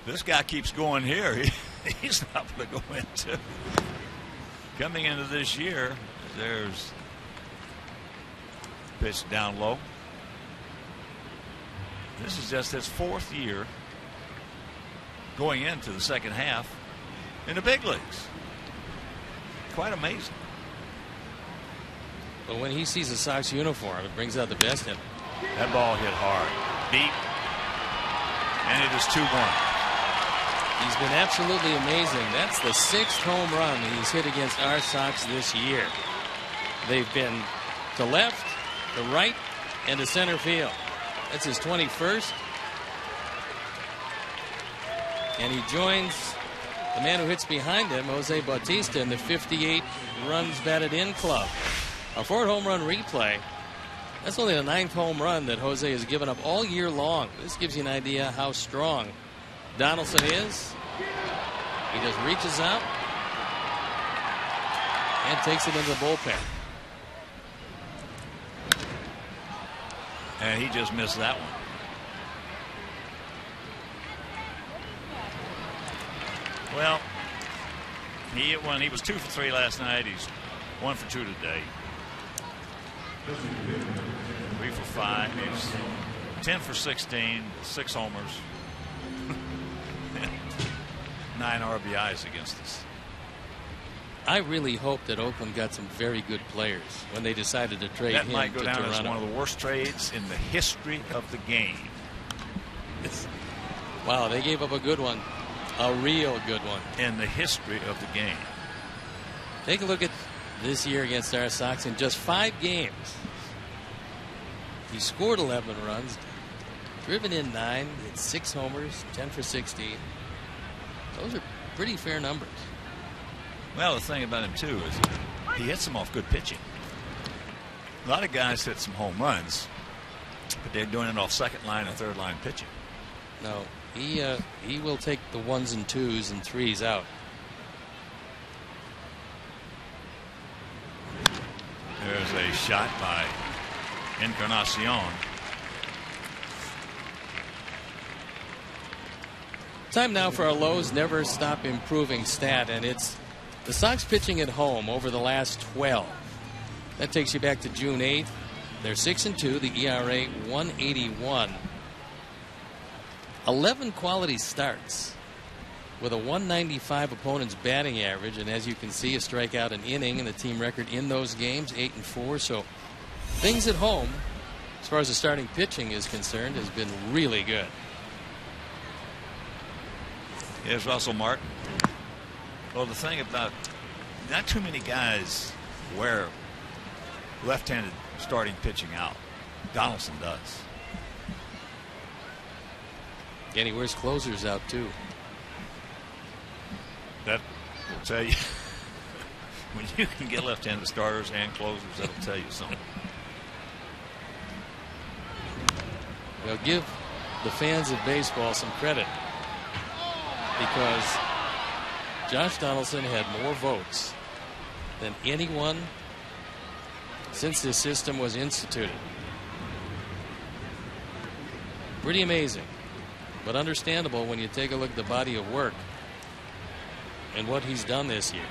This guy keeps going here. He's not going to go in too. Coming into this year, there's pitch down low. This is just his 4th year going into the second half in the big leagues. Quite amazing. But when he sees a Sox uniform, it brings out the best in him. That ball hit hard, deep, and it is 2-1. He's been absolutely amazing. That's the 6th home run he's hit against our Sox this year. They've been to left, to right, and to center field. That's his 21st. And he joins the man who hits behind him, Jose Bautista, in the 58 runs batted in club. A Ford home run replay. That's only the 9th home run that Jose has given up all year long. This gives you an idea how strong Donaldson is. He just reaches out and takes it into the bullpen. And he just missed that one. Well, he was 2 for 3 last night. He's 1 for 2 today. 3 for 5. He's 10 for 16, 6 homers, 9 RBIs against us. I really hope that Oakland got some very good players when they decided to trade him to Toronto. That might go down as one of the worst trades in the history of the game. Wow, they gave up a good one. A real good one. In the history of the game. Take a look at this year against our Sox. In just 5 games, he scored 11 runs, driven in 9, hit 6 homers, 10 for 16. Those are pretty fair numbers. Well, the thing about him, too, is he hits them off good pitching. A lot of guys hit some home runs, but they're doing it off second line and third line pitching. No, he will take the 1s and 2s and 3s out. There's a shot by Encarnacion. Time now for our Lowe's Never Stop Improving stat, and it's the Sox pitching at home over the last 12. That takes you back to June 8th. They're 6-2, the ERA 181. 11 quality starts with a 195 opponent's batting average, and as you can see, a strikeout an inning, and the team record in those games 8-4. So things at home, as far as the starting pitching is concerned, has been really good. Here's Russell Martin. Well, the thing about not too many guys wear left-handed starting pitching out. Donaldson does. And he wears closers out too. That will tell you. When you can get left-handed starters and closers, that'll tell you something. Well, give the fans of baseball some credit, because Josh Donaldson had more votes than anyone since this system was instituted. Pretty amazing, but understandable when you take a look at the body of work and what he's done this year.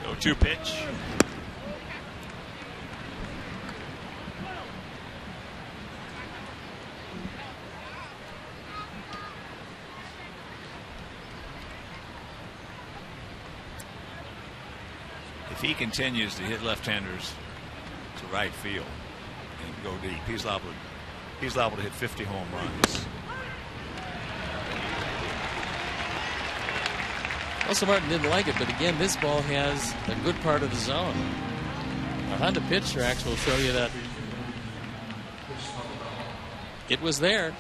Go-to pitch. If he continues to hit left-handers to right field and go deep, he's liable to hit 50 home runs. Russell Martin didn't like it, but again, this ball has a good part of the zone. Our Honda pitch tracks will show you that it was there.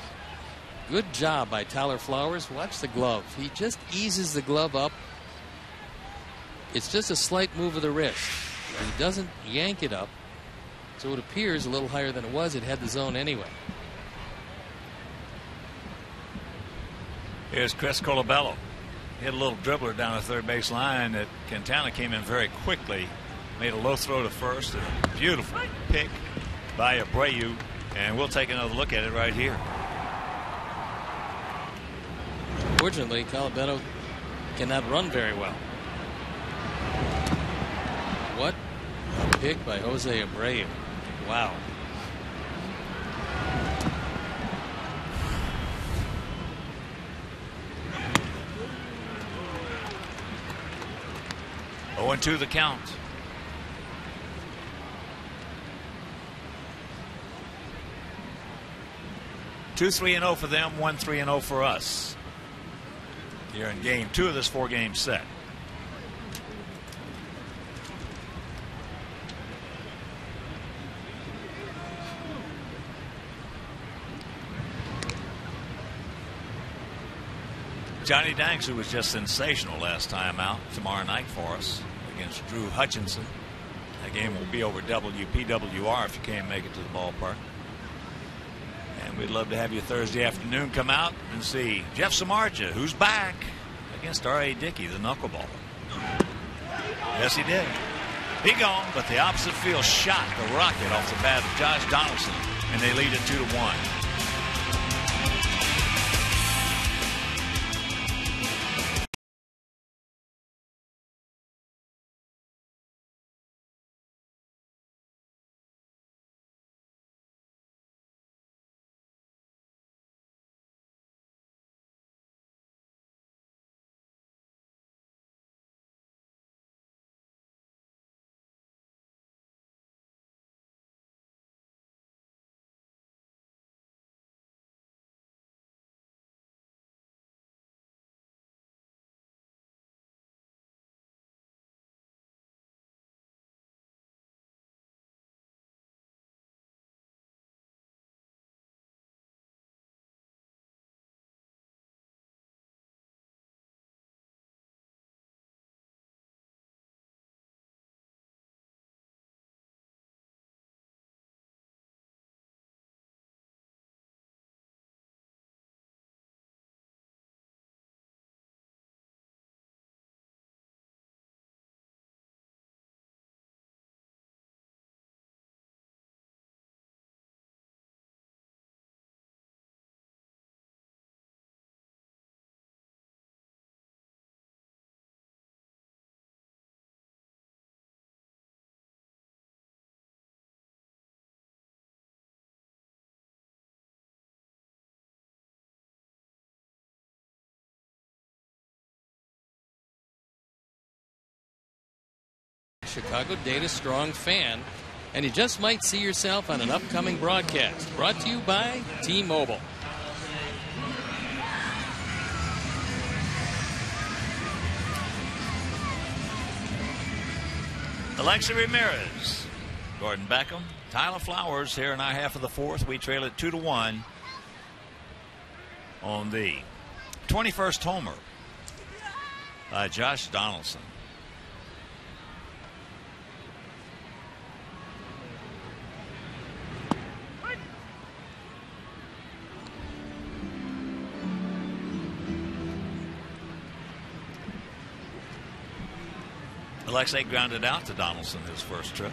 Good job by Tyler Flowers. Watch the glove. He just eases the glove up. It's just a slight move of the wrist. He doesn't yank it up, so it appears a little higher than it was. It had the zone anyway. Here's Chris Colabello. Hit a little dribbler down the third base line that Quintana came in very quickly. Made a low throw to first. And a beautiful pick by Abreu. And we'll take another look at it right here. Fortunately, Colabello cannot run very well. What a pick by Jose Abreu. Wow. 0-2 the count. 2-3-0 for them, 1-3-0 for us. Here in game 2 of this 4-game set. Johnny Danks, who was just sensational last time out, tomorrow night for us against Drew Hutchinson. That game will be over WPWR if you can't make it to the ballpark. And we'd love to have you Thursday afternoon come out and see Jeff Samardzija, who's back against R.A. Dickey, the knuckleballer. Yes, he did. He gone, but the opposite field shot the rocket off the bat of Josh Donaldson, and they lead it 2-1. Chicago data strong fan, and you just might see yourself on an upcoming broadcast. Brought to you by T-Mobile. Alexi Ramirez, Gordon Beckham, Tyler Flowers here in our half of the 4th. We trail it 2-1 on the 21st homer by Josh Donaldson. Alexei grounded out to Donaldson his first trip.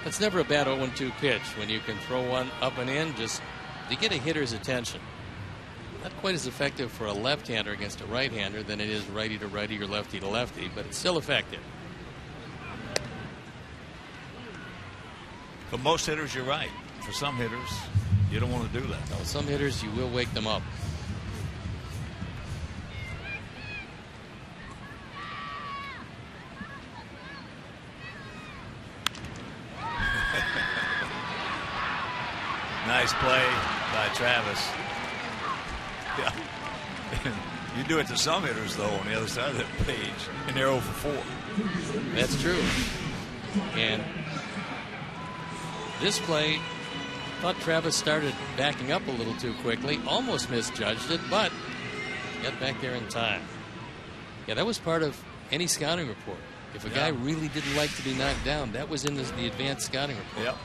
It's never a bad 0-2 pitch when you can throw one up and in just to get a hitter's attention. Not quite as effective for a left-hander against a right-hander than it is righty to righty or lefty to lefty, but it's still effective. For most hitters, you're right. For some hitters, you don't want to do that. No, some hitters, you will wake them up. Nice play by Travis. Yeah. You do it to some hitters, though, on the other side of that page, and they're 0 for 4. That's true. And this play, thought Travis started backing up a little too quickly, almost misjudged it, but got back there in time. Yeah, that was part of any scouting report. If a guy really didn't like to be knocked down, that was in the advanced scouting report. Yep.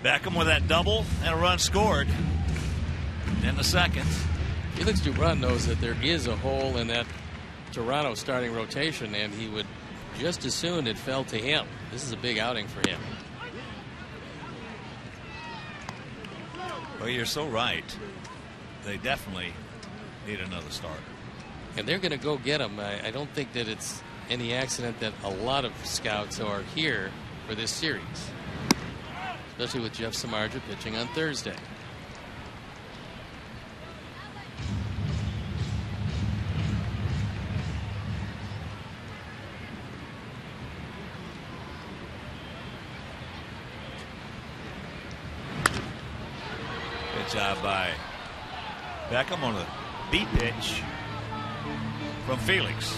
Beckham with that double and a run scored in the second. Felix Dubron knows that there is a hole in that Toronto starting rotation, and he would just as soon it fell to him. This is a big outing for him. Well, you're so right. They definitely need another starter. And they're going to go get him. I don't think that it's any accident that a lot of scouts are here for this series, especially with Jeff Samardzija pitching on Thursday. Good job by Beckham on a beat pitch from Felix.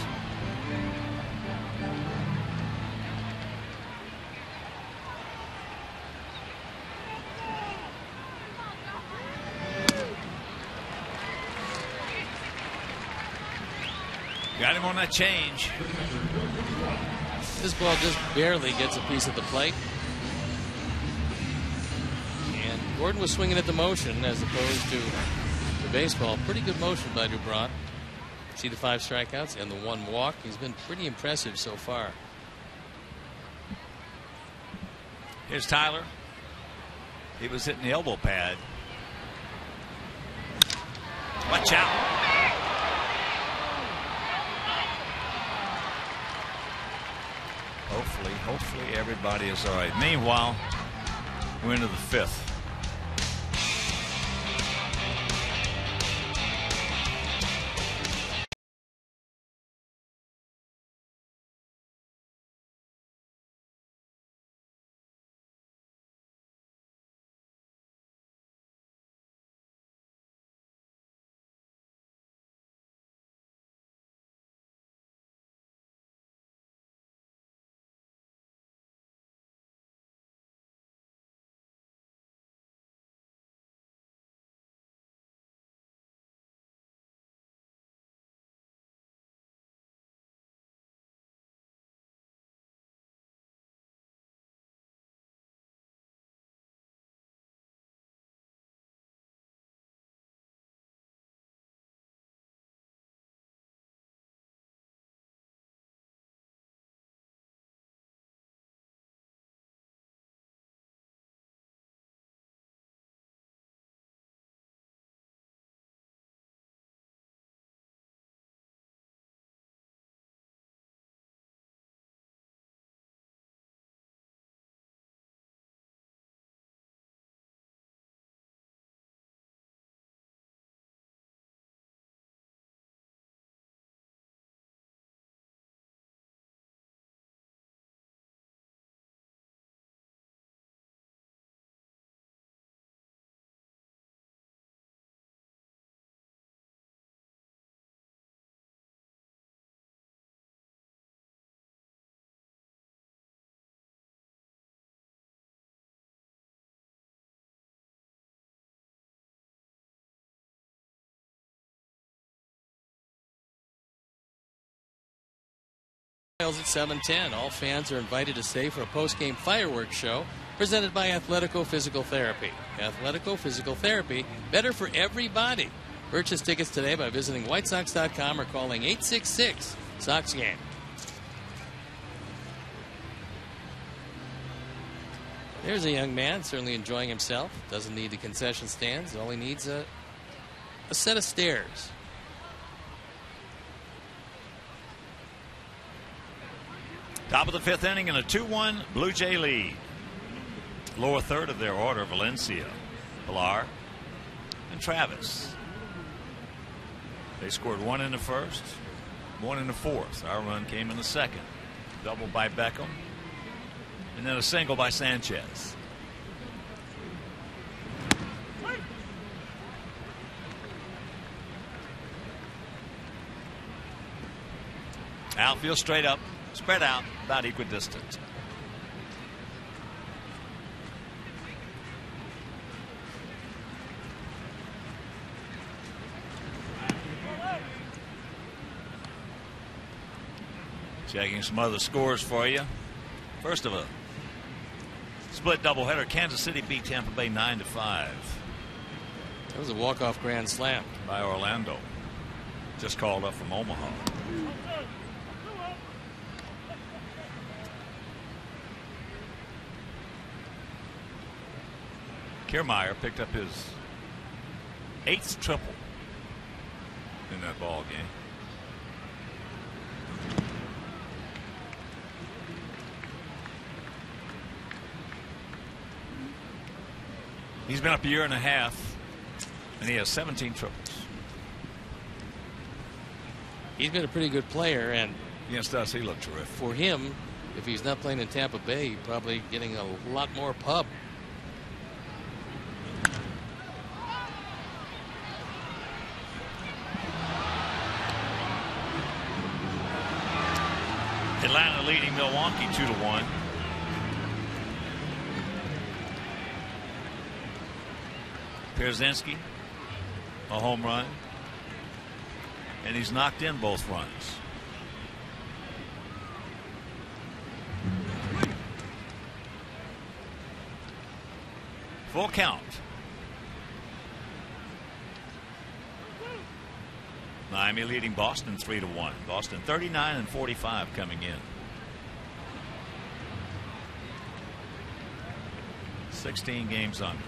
Got him on that change. This ball just barely gets a piece of the plate. And Gordon was swinging at the motion as opposed to the baseball. Pretty good motion by Dubron. See the 5 strikeouts and the 1 walk. He's been pretty impressive so far. Here's Tyler. He was hitting the elbow pad. Watch out. Hopefully everybody is all right. Meanwhile, we're into the 5th. At 7:10, all fans are invited to stay for a post-game fireworks show presented by Athletico Physical Therapy. Athletico Physical Therapy, better for everybody. Purchase tickets today by visiting whitesox.com or calling 866-SOX-GAME. There's a young man certainly enjoying himself. Doesn't need the concession stands. All he needs a set of stairs. Top of the 5th inning and a 2-1 Blue Jay lead. Lower third of their order: Valencia, Pilar, and Travis. They scored 1 in the 1st, 1 in the 4th. Our run came in the 2nd. Double by Beckham, and then a single by Sanchez. Outfield straight up, spread out, about equidistant. Checking some other scores for you. First of a split doubleheader, Kansas City beat Tampa Bay 9-5. That was a walk-off grand slam by Orlando. Just called up from Omaha. Kiermaier picked up his 8th triple in that ball game. He's been up a year and a half, and he has 17 triples. He's been a pretty good player, and against us, he looked terrific. For him, if he's not playing in Tampa Bay, he's probably getting a lot more pub. Atlanta leading Milwaukee 2-1. Pierzynski, a home run, and he's knocked in both runs. Full count. Miami leading Boston 3-1. Boston 39-45 coming in. 16 games under.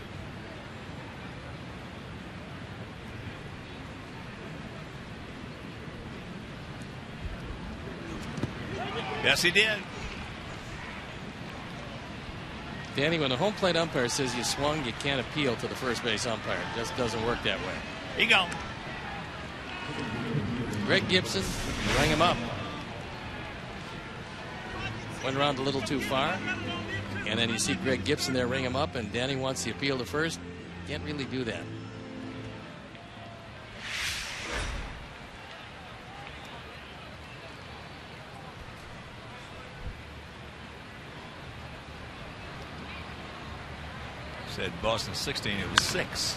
Yes, he did. Danny, when the home plate umpire says you swung, you can't appeal to the first base umpire. It just doesn't work that way. He gone. Greg Gibson rang him up. Went around a little too far. And then you see Greg Gibson there ring him up, and Danny wants the appeal to first. Can't really do that. Said Boston 16, it was 6.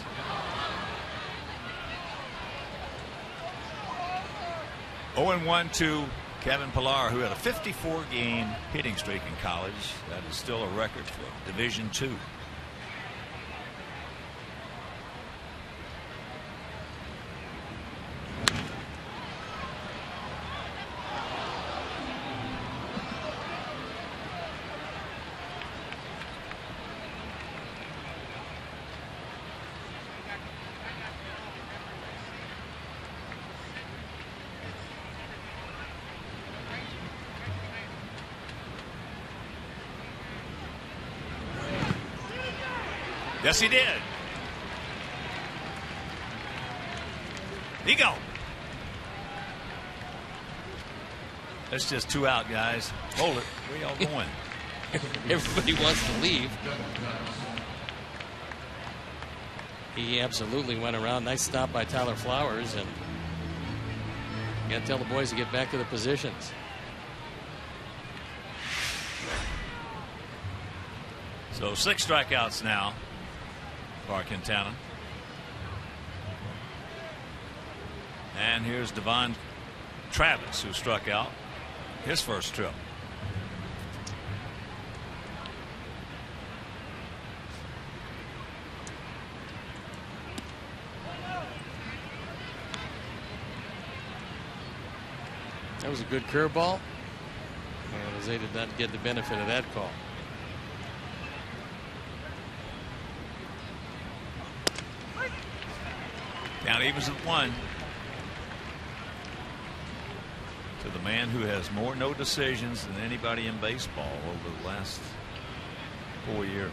Oh, 1 to Kevin Pillar, who had a 54-game hitting streak in college. That is still a record for Division II. Yes, he did. He go. That's just 2 out, guys. Hold it. Where y'all going? Everybody wants to leave. He absolutely went around. Nice stop by Tyler Flowers, and you got to tell the boys to get back to the positions. So 6 strikeouts now for Quintana. And here's Devon Travis, who struck out his first trip. That was a good curveball, as they did not get the benefit of that call. Down evens at 1 to the man who has more no decisions than anybody in baseball over the last 4 years.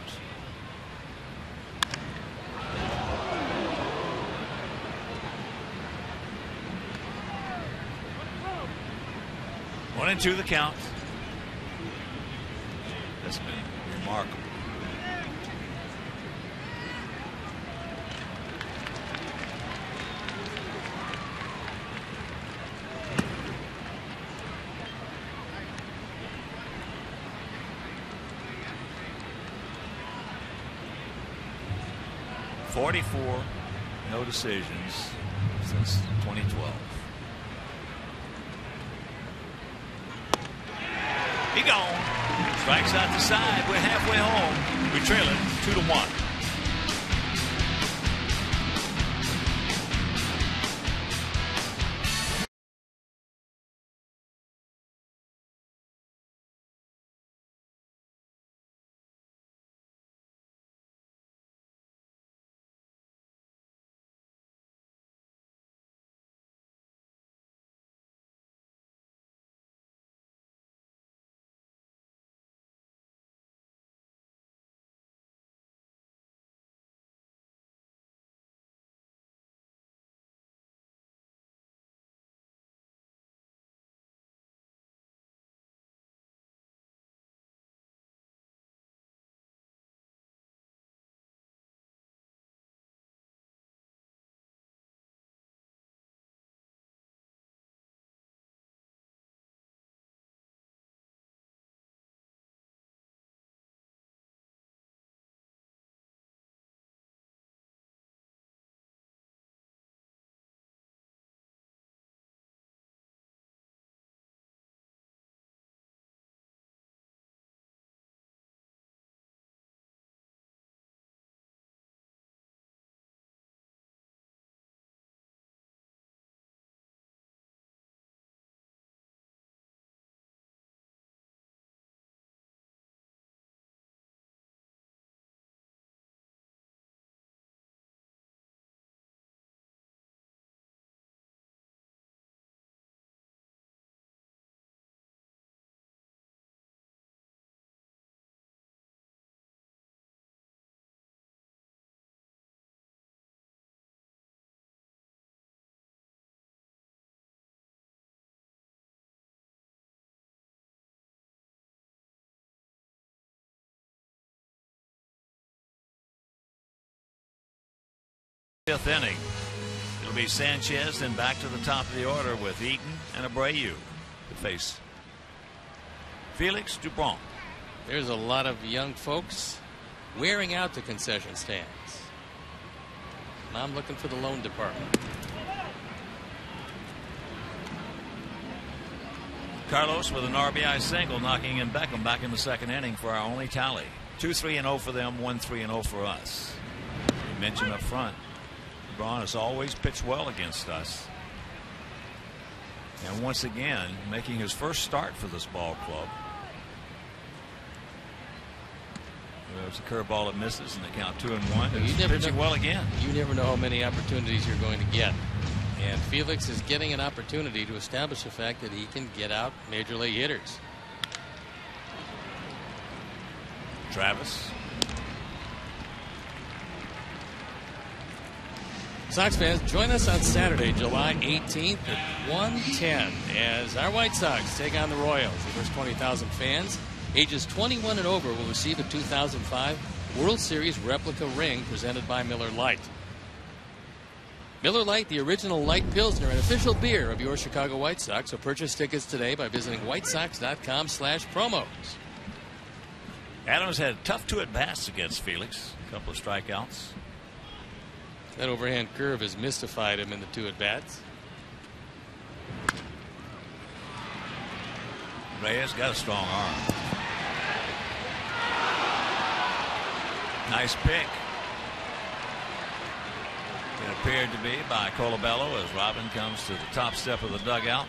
One and 2 the count. That's been remarkable. .44 no decisions since 2012. He gone. Strikes out the side. We're halfway home. We trail it 2-1. Fifth inning. It'll be Sanchez, then back to the top of the order with Eaton and Abreu to face Felix Dubron. There's a lot of young folks wearing out the concession stands. And I'm looking for the loan department. Carlos with an RBI single, knocking in Beckham back in the second inning for our only tally. 2-3-0 for them, 1-3-0 for us. We mentioned up front, Braun has always pitched well against us. And once again, making his first start for this ball club. There's a curveball that misses, and they count 2-1. He's pitching well again. You never know how many opportunities you're going to get. And Felix is getting an opportunity to establish the fact that he can get out major league hitters. Travis. Sox fans, join us on Saturday, July 18th at 1:10 as our White Sox take on the Royals. The first 20,000 fans ages 21 and over will receive a 2005 World Series replica ring presented by Miller Lite. Miller Lite, the original light Pilsner, an official beer of your Chicago White Sox. So purchase tickets today by visiting whitesox.com/promos. Adams had tough 2 at-bats against Felix. A couple of strikeouts. That overhand curve has mystified him in the 2 at-bats. Reyes got a strong arm. Nice pick. It appeared to be by Colabello as Robin comes to the top step of the dugout.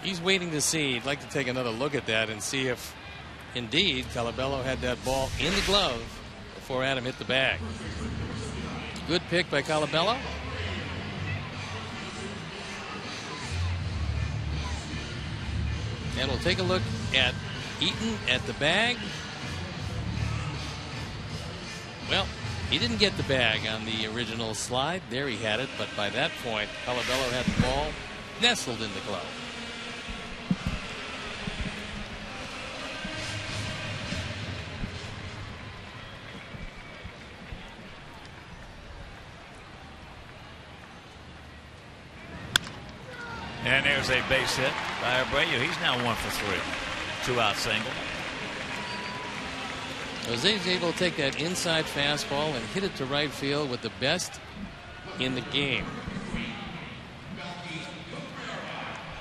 He's waiting to see. He'd like to take another look at that and see if indeed Colabello had that ball in the glove before Adam hit the bag. Good pick by Colabello. And we'll take a look at Eaton at the bag. Well, he didn't get the bag on the original slide. There he had it, but by that point, Colabello had the ball nestled in the glove. And there's a base hit by Abreu. He's now 1 for 3. 2-out single. Jose's able to take that inside fastball and hit it to right field with the best in the game.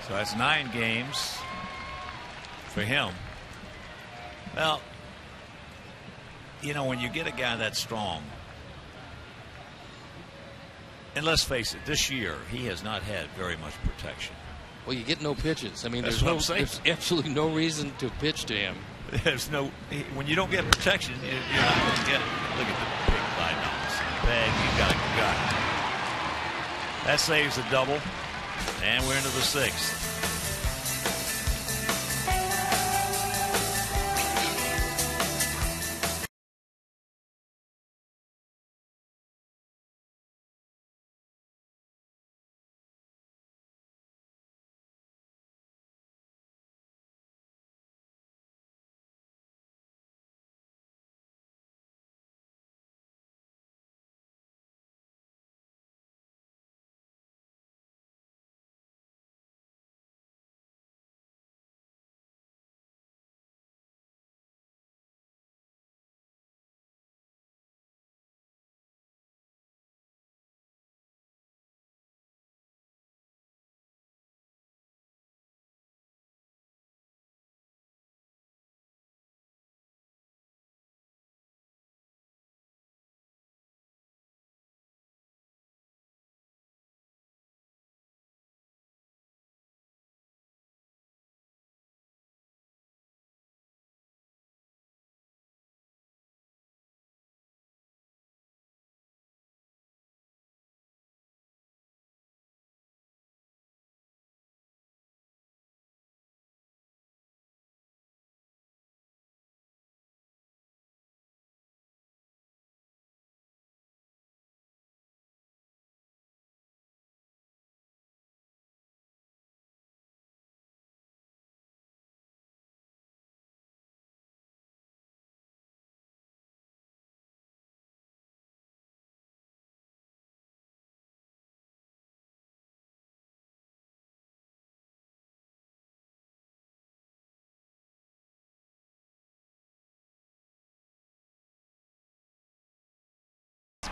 So that's 9 games for him. Well, you know, when you get a guy that strong, and let's face it, this year he has not had very much protection. Well, you get no pitches. I mean, That's there's absolutely no reason to pitch to him. There's no, when you don't get protection, you're not going to get it. Look at the pick by Donaldson. Bag, you got it. That saves a double, and we're into the 6th.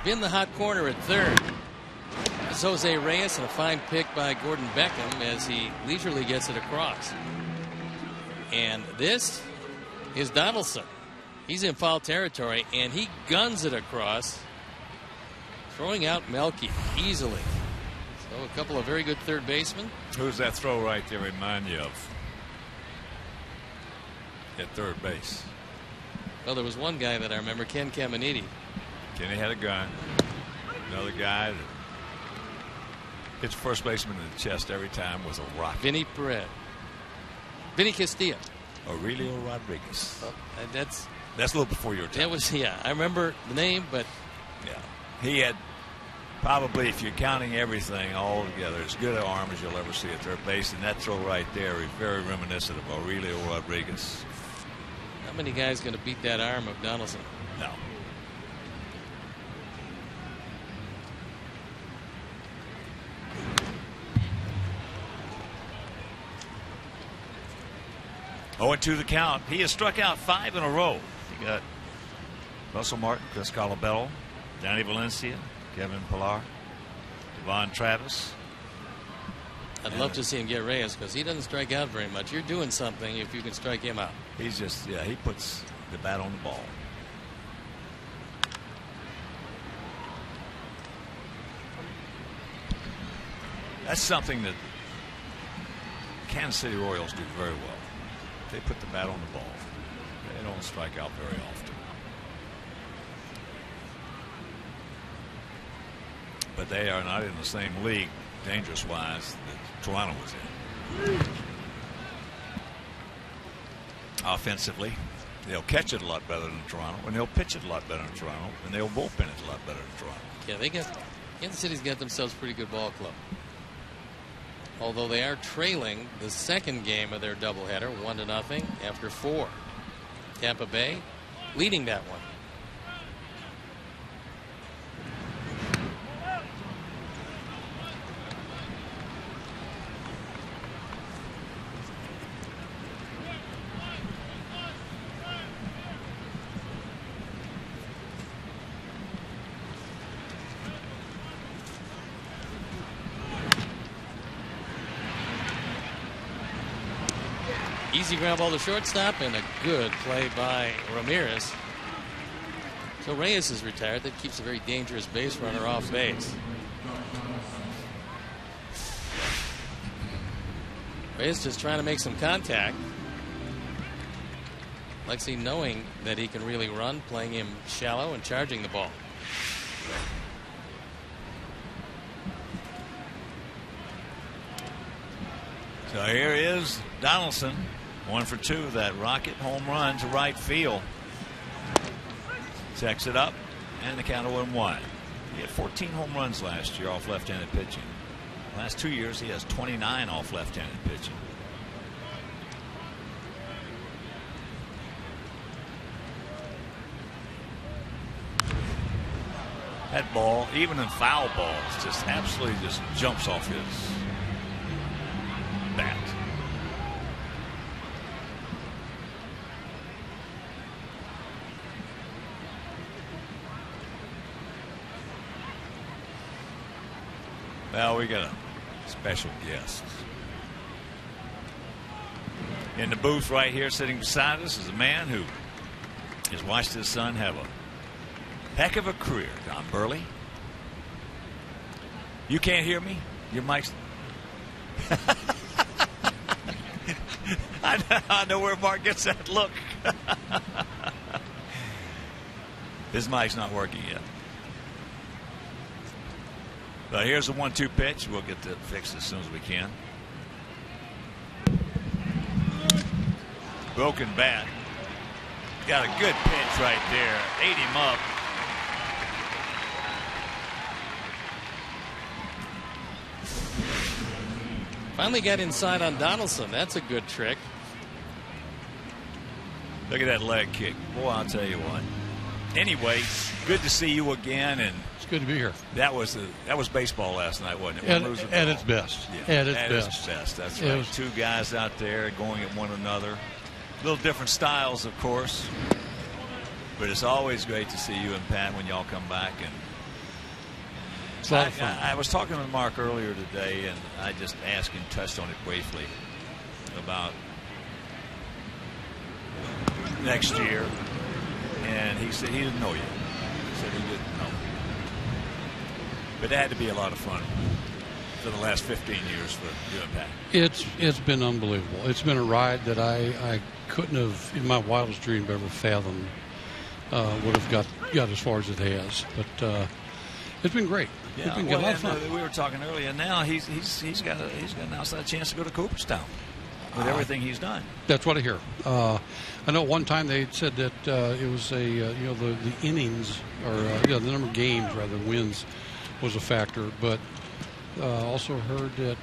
been the hot corner at third. It's Jose Reyes, and a fine pick by Gordon Beckham as he leisurely gets it across. And this is Donaldson. He's in foul territory, and he guns it across, throwing out Melky easily. So a couple of very good third basemen. Who's that throw right there remind you of at third base? Well, there was one guy that I remember, Ken Caminiti. Kenny had a gun. Another guy that hits first baseman in the chest every time was a rocket. Vinny Castillo. Aurelio Rodriguez. Oh, that's a little before your time. That was, yeah, I remember the name, but yeah, he had probably, if you're counting everything all together, as good an arm as you'll ever see at third base, and that throw right there is very reminiscent of Aurelio Rodriguez. How many guys going to beat that arm of Donaldson? No. Oh, and to the count. He has struck out 5 in a row. He got Russell Martin, Chris Colabello, Danny Valencia, Kevin Pillar, Devon Travis. I'd love to see him get Reyes because he doesn't strike out very much. You're doing something if you can strike him out. He's just, yeah, he puts the bat on the ball. That's something that Kansas City Royals do very well. They put the bat on the ball. They don't strike out very often. But they are not in the same league, dangerous-wise, that Toronto was in. Offensively, they'll catch it a lot better than Toronto, and they'll pitch it a lot better than Toronto, and they'll bullpen it a lot better than Toronto. Yeah, Kansas City's got themselves a pretty good ball club. Although they are trailing the second game of their doubleheader 1-0 after 4. Tampa Bay leading that one. Easy ground ball to shortstop and a good play by Ramirez. So Reyes is retired. That keeps a very dangerous base runner off base. Reyes just trying to make some contact. Lexi knowing that he can really run, playing him shallow and charging the ball. So here is Donaldson. 1 for 2, that rocket home run to right field. Checks it up, and the count of 1-1. He had 14 home runs last year off left-handed pitching. Last 2 years, he has 29 off left-handed pitching. That ball, even in foul balls, just absolutely just jumps off his bat. Well, we got a special guest. In the booth right here sitting beside us is a man who has watched his son have a heck of a career, Don Burley. You can't hear me? Your mic's... I know where Mark gets that look. His mic's not working yet. But here's the 1-2 pitch. We'll get that fixed as soon as we can. Broken bat. Got a good pitch right there. Ate him up. Finally got inside on Donaldson. That's a good trick. Look at that leg kick. Boy, I'll tell you what. Anyway, good to see you again, and it's good to be here. That was baseball last night, wasn't it? At its best. Yeah, at its best. That's right. Two guys out there going at one another. Little different styles, of course. But it's always great to see you and Pat when y'all come back. And It's a lot of fun. I was talking with Mark earlier today, and I just asked him, touched on it briefly, about next year, and he said he didn't know yet. He said he didn't know. But it had to be a lot of fun for the last 15 years for you and Pat. It's been unbelievable. It's been a ride that I couldn't have, in my wildest dream, ever fathomed would have got as far as it has. But it's been great. Yeah, it's been a lot of fun. We were talking earlier. Now he's got an outside chance to go to Cooperstown with everything he's done. That's what I hear. I know one time they said that it was the innings or the number of games rather than wins was a factor, but also heard that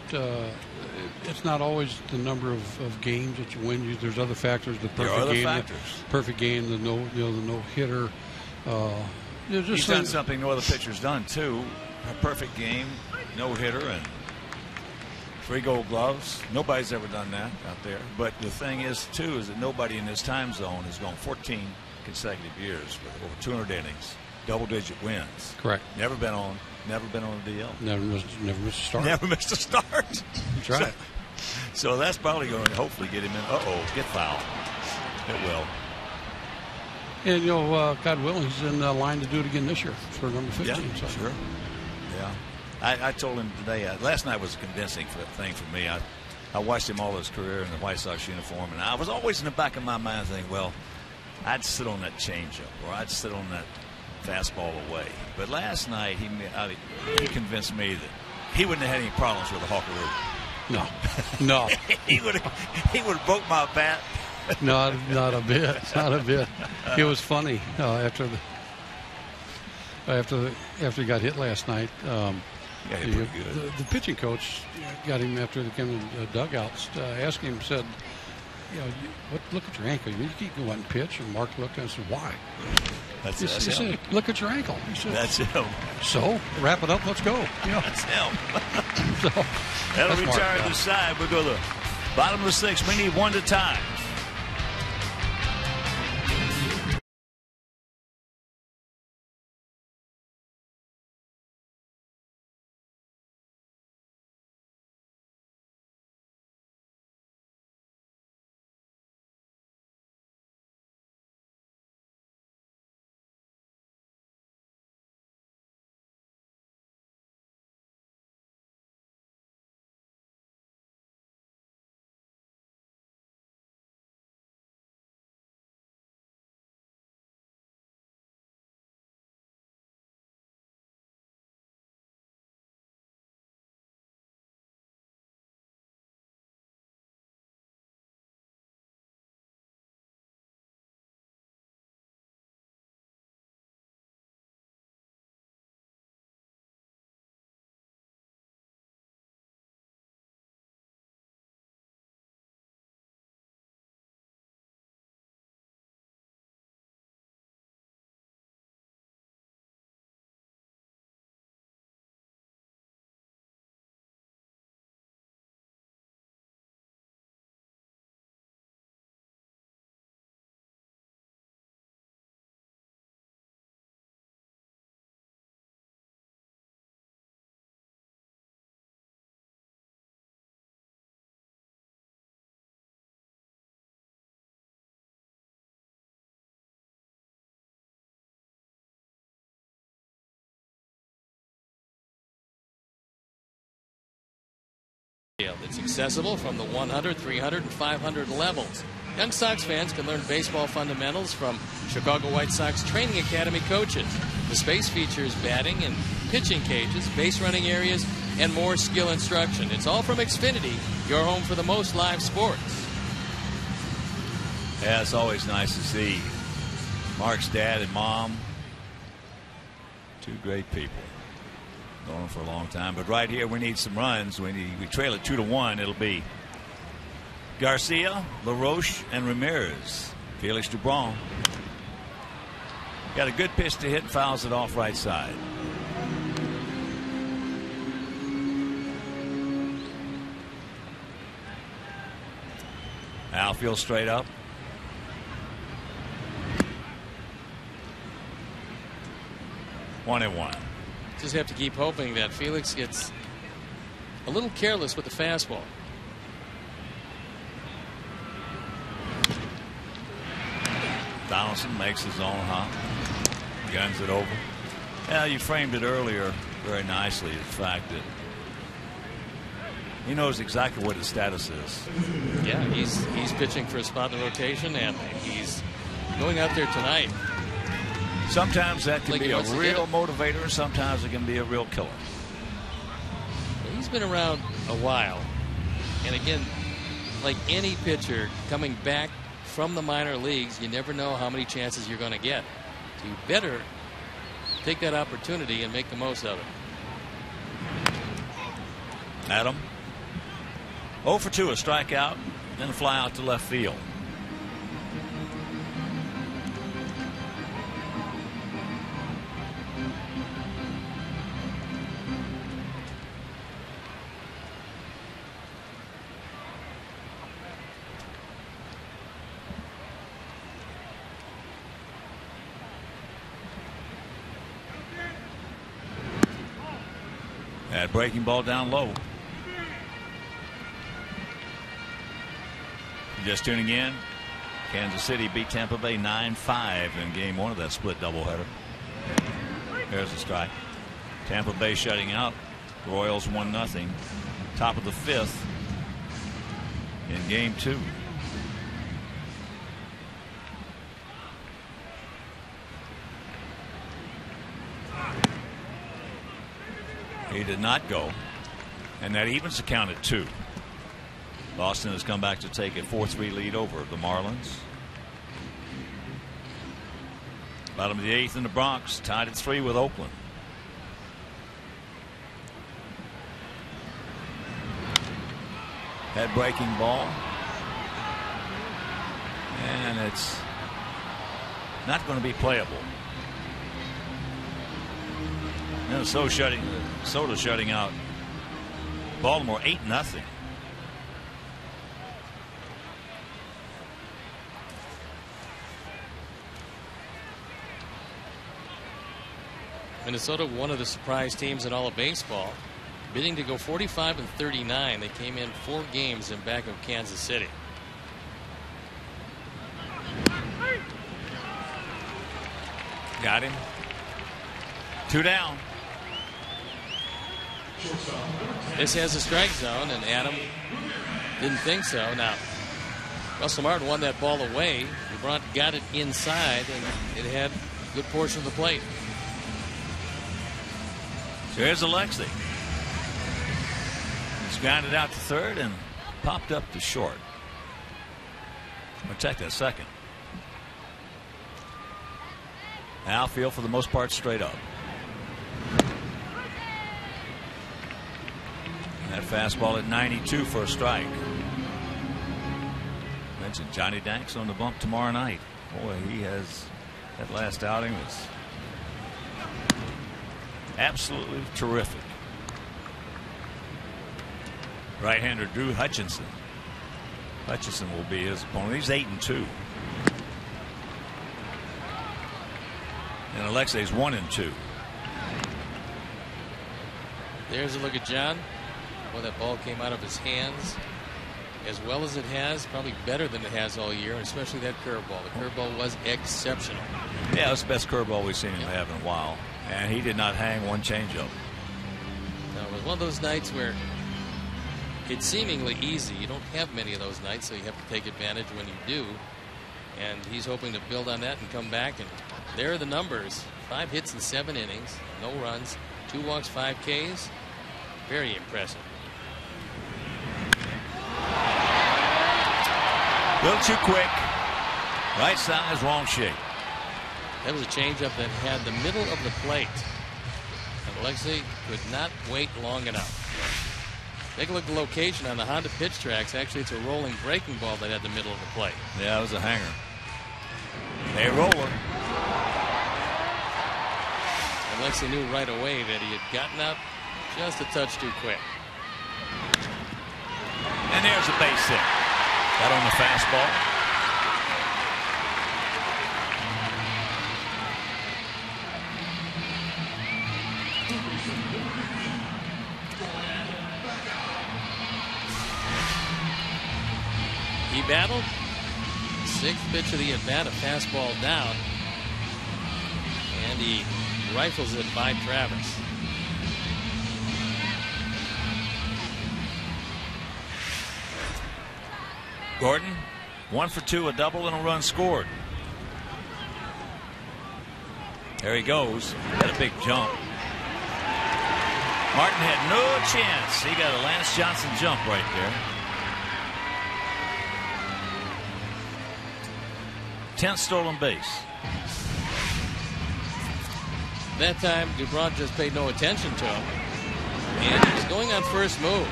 it's not always the number of games that you win. There's other factors. The perfect game, the no hitter. He's done something no other pitcher's done too. A perfect game, no hitter, and 3 Gold Gloves. Nobody's ever done that out there. But the thing is too is that nobody in this time zone has gone 14 consecutive years with over 200 innings, double-digit wins. Correct. Never been on a DL. Never missed a start. Never missed a start. That's right. So that's probably going to hopefully get him in. Get fouled. It will. And, God willing, he's in line to do it again this year for number 15. Yeah, so. Sure. Yeah. I told him today, last night was a convincing thing for me. I watched him all his career in the White Sox uniform, and I was always in the back of my mind thinking, well, I'd sit on that changeup or I'd sit on that fastball away. But last night, he convinced me that he wouldn't have had any problems with a Hawkeroo. No. he would have broke my bat. Not a bit. It was funny after he got hit last night. The pitching coach got him after they came in the dugouts. Asked him, said, look at your ankle. You keep going and pitch. And Mark looked and said, why? He said, look at your ankle. He said, that's him. So wrap it up. Let's go. That's him. So, that'll retire this side. We'll go to the bottom of the 6th. We need 1 to tie. It's accessible from the 100, 300, and 500 levels. Young Sox fans can learn baseball fundamentals from Chicago White Sox Training Academy coaches. The space features batting and pitching cages, base running areas, and more skill instruction. It's all from Xfinity, your home for the most live sports. Yeah, it's always nice to see Mark's dad and mom. 2 great people. Known for a long time, but right here we need some runs. We trail it 2-1. It'll be Garcia, LaRoche, and Ramirez. Felix Dubron got a good pitch to hit and fouls it off right side. Outfield straight up. One and one. Just have to keep hoping that Felix gets a little careless with the fastball. Donaldson makes his own hop. Guns it over. Yeah, you framed it earlier very nicely. The fact that he knows exactly what his status is. Yeah, he's pitching for a spot in the rotation, and he's going out there tonight. Sometimes that can be a real motivator, and sometimes it can be a real killer. He's been around a while, and again, like any pitcher coming back from the minor leagues, you never know how many chances you're going to get. So you better take that opportunity and make the most of it. Adam 0 for 2, a strikeout, then a fly out to left field. That breaking ball down low. Just tuning in, Kansas City beat Tampa Bay 9-5 in game 1 of that split doubleheader. There's a strike. Tampa Bay shutting out. Royals 1-0. Top of the 5th in game 2. He did not go, and that evens the count at 2. Boston has come back to take a 4-3 lead over the Marlins. Bottom of the 8th in the Bronx, tied at 3 with Oakland. That breaking ball, and it's not going to be playable. Minnesota shutting out Baltimore 8-0. Minnesota, one of the surprise teams in all of baseball, bidding to go 45-39. They came in 4 games in back of Kansas City. Got him. 2 down. This has a strike zone, and Adam didn't think so. Now, Russell Martin won that ball away. LeBron got it inside, and it had a good portion of the plate. So here's Alexei. He's grounded out to third and popped up to short. Protect that second. Outfield for the most part straight up. That fastball at 92 for a strike. Mentioned Johnny Danks on the bump tomorrow night. Boy, he has, that last outing was absolutely terrific. Right-hander Drew Hutchinson. Hutchinson will be his opponent. He's 8-2. And Alexei's 1-2. There's a look at John. Well, that ball came out of his hands as well as it has, probably better than it has all year, especially that curveball. The curveball was exceptional. Yeah, it's the best curveball we've seen him have in a while. And he did not hang one changeup. No, it was one of those nights where it's seemingly easy. You don't have many of those nights, so you have to take advantage when you do. And he's hoping to build on that and come back. And there are the numbers. 5 hits in 7 innings, no runs, 2 walks, 5 Ks. Very impressive. A little too quick. Right size, wrong shape. That was a changeup that had the middle of the plate. And Alexei could not wait long enough. Take a look at the location on the Honda pitch tracks. Actually, it's a rolling breaking ball that had the middle of the plate. Yeah, it was a hanger. A roller. Alexei knew right away that he had gotten up just a touch too quick. And there's a base hit. Got on the fastball. He battled. Sixth pitch of the at-bat, a fastball down. And he rifles it by Travis. Gordon, 1 for 2, a double and a run scored. There he goes. Got a big jump. Martin had no chance. He got a Lance Johnson jump right there. 10th stolen base. That time, Dubron just paid no attention to him. And he was going on first move.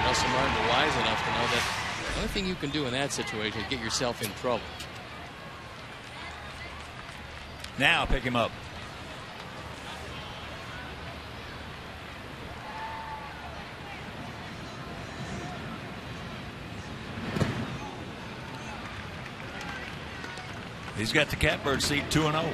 Russell Martin was wise enough to know that the only thing you can do in that situation is get yourself in trouble. Now pick him up. He's got the catbird seat 2-0.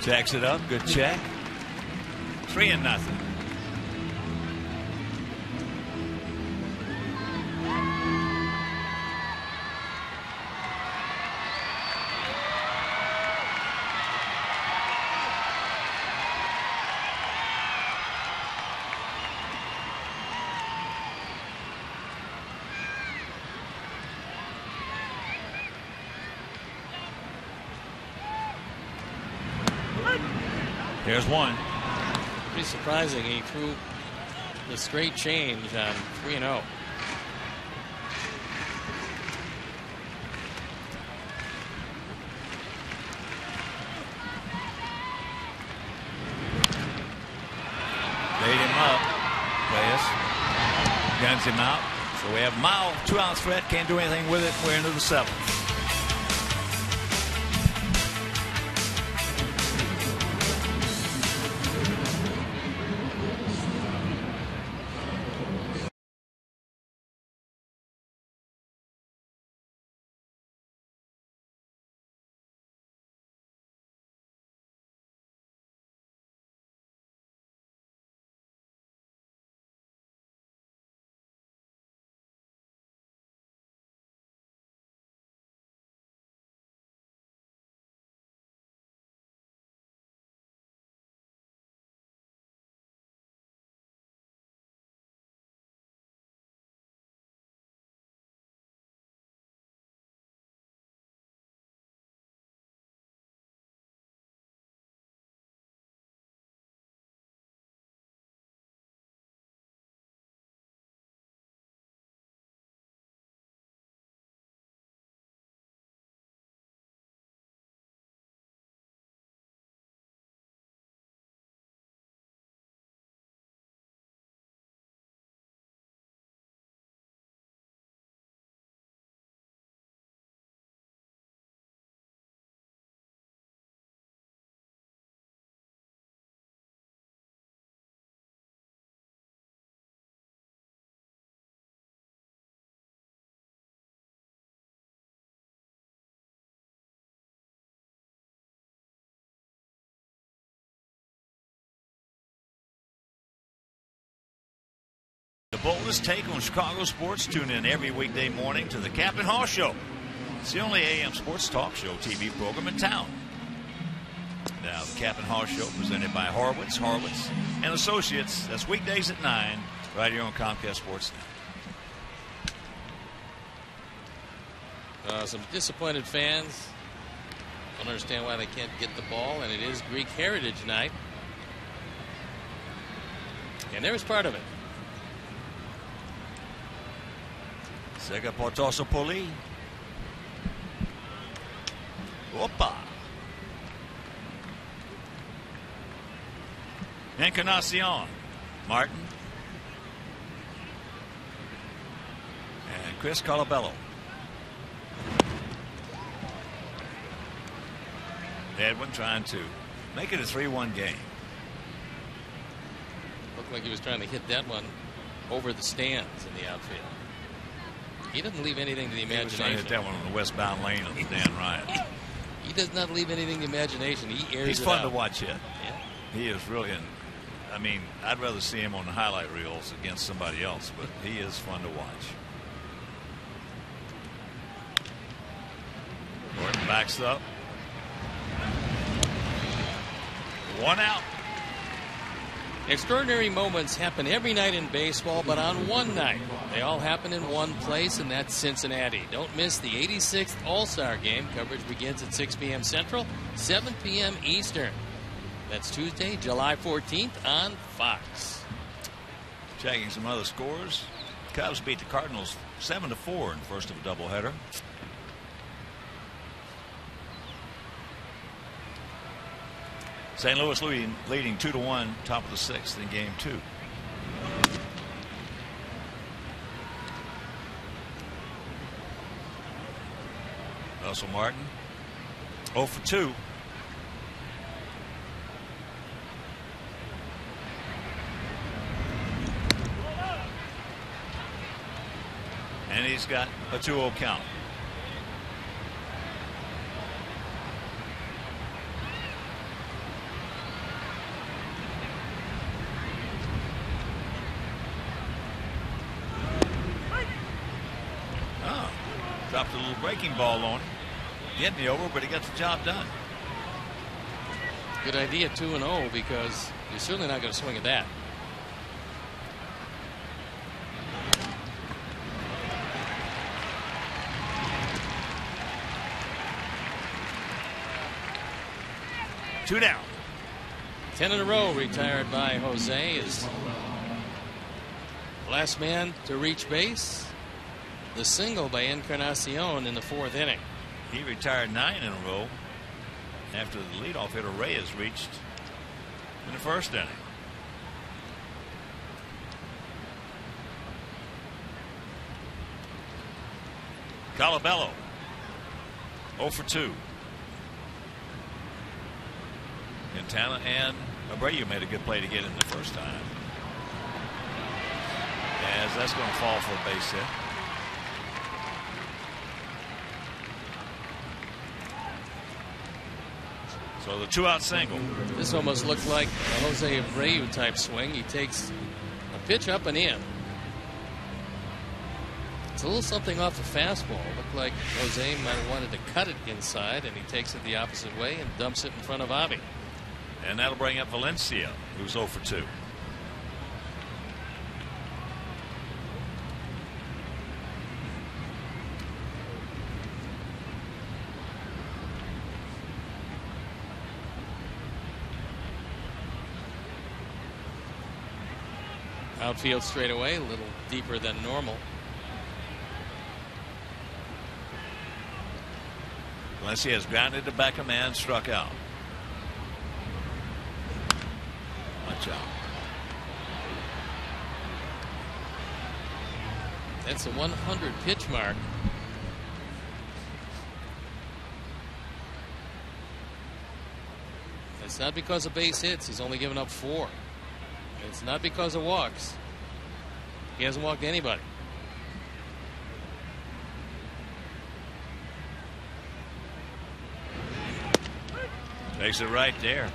Jacks it up. Good check. 3-0. There's one. Pretty surprising. He threw the straight change on 3-0. Laid him up. Reyes guns him out. So we have Mile, 2-out threat. Can't do anything with it. We're into the 7th. The boldest take on Chicago sports. Tune in every weekday morning to the Captain Hall Show. It's the only AM sports talk show TV program in town. Now, the Captain Hall Show presented by Horowitz and Associates. That's weekdays at 9 right here on Comcast Sportsnet. Some disappointed fans don't understand why they can't get the ball, and it is Greek Heritage Night. And there's part of it. Sega Portoso Poli. Opa. Encarnacion. Martin. And Chris Colabello. Edwin trying to make it a 3-1 game. Looked like he was trying to hit that one over the stands in the outfield. He doesn't leave anything to the imagination. He was trying to hit that one on the westbound lane of Dan Ryan. He does not leave anything to the imagination. He airs He's it fun out. to watch hit. Yeah. He is really. I mean, I'd rather see him on the highlight reels against somebody else, but he is fun to watch. Gordon backs up. 1 out. Extraordinary moments happen every night in baseball, but on one night, they all happen in one place, and that's Cincinnati. Don't miss the 86th All-Star Game. Coverage begins at 6 p.m. Central, 7 p.m. Eastern. That's Tuesday, July 14th on Fox. Checking some other scores. Cubs beat the Cardinals 7-4 in the first of a doubleheader. St. Louis leading 2-1, top of the 6th in game 2. Russell Martin 0 for 2. And he's got a 2-0 count. Dropped a little breaking ball on him. Getting the over, but he got the job done. Good idea, 2-0, because you're certainly not going to swing at that. Two down. 10 in a row retired by Jose. Is last man to reach base. The single by Encarnacion in the 4th inning. He retired 9 in a row after the leadoff hitter Reyes reached in the 1st inning. Colabello 0 for 2. Quintana and Abreu made a good play to get in the first time. As that's going to fall for a base hit. So the 2-out single. This almost looked like a Jose Abreu type swing. He takes a pitch up and in. It's a little something off the fastball. Looked like Jose might have wanted to cut it inside, and he takes it the opposite way and dumps it in front of Avi. And that'll bring up Valencia, who's 0 for 2. Outfield straightaway, a little deeper than normal. Valencia has grounded to back a man, struck out. Watch out. That's a 100 pitch mark. It's not because of base hits. He's only given up 4. It's not because of walks. He hasn't walked anybody. Takes it right there.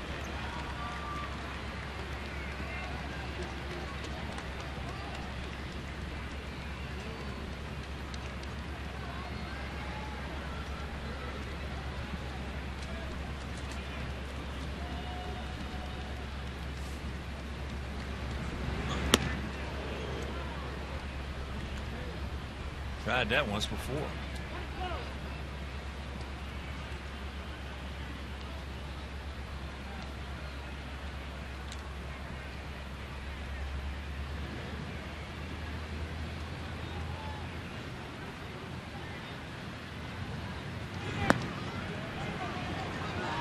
Tried that once before.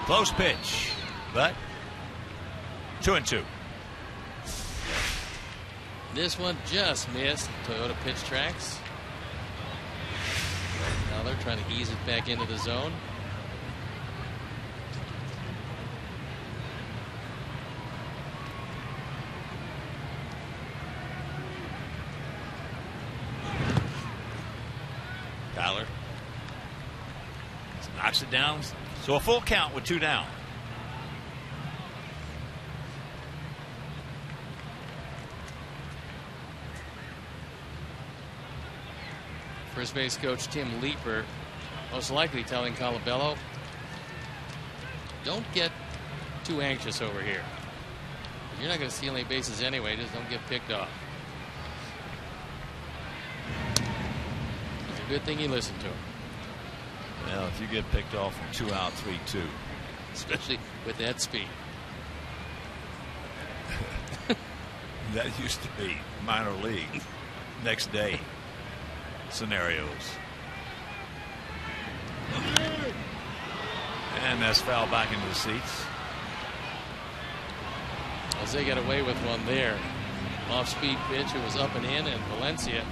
Close pitch, but 2-2. This one just missed Toyota pitch tracks. Now they're trying to ease it back into the zone. knocks it down. So a full count with 2 down. First base coach Tim Leeper most likely telling Colabello, don't get too anxious over here. You're not going to steal any bases anyway. Just don't get picked off. It's a good thing he listened to him. Well, if you get picked off from 2 out, 3-2. Especially with that speed. That used to be minor league next day scenarios. And that's foul back into the seats. Jose got away with one there. Off-speed pitch. It was up and in, and Valencia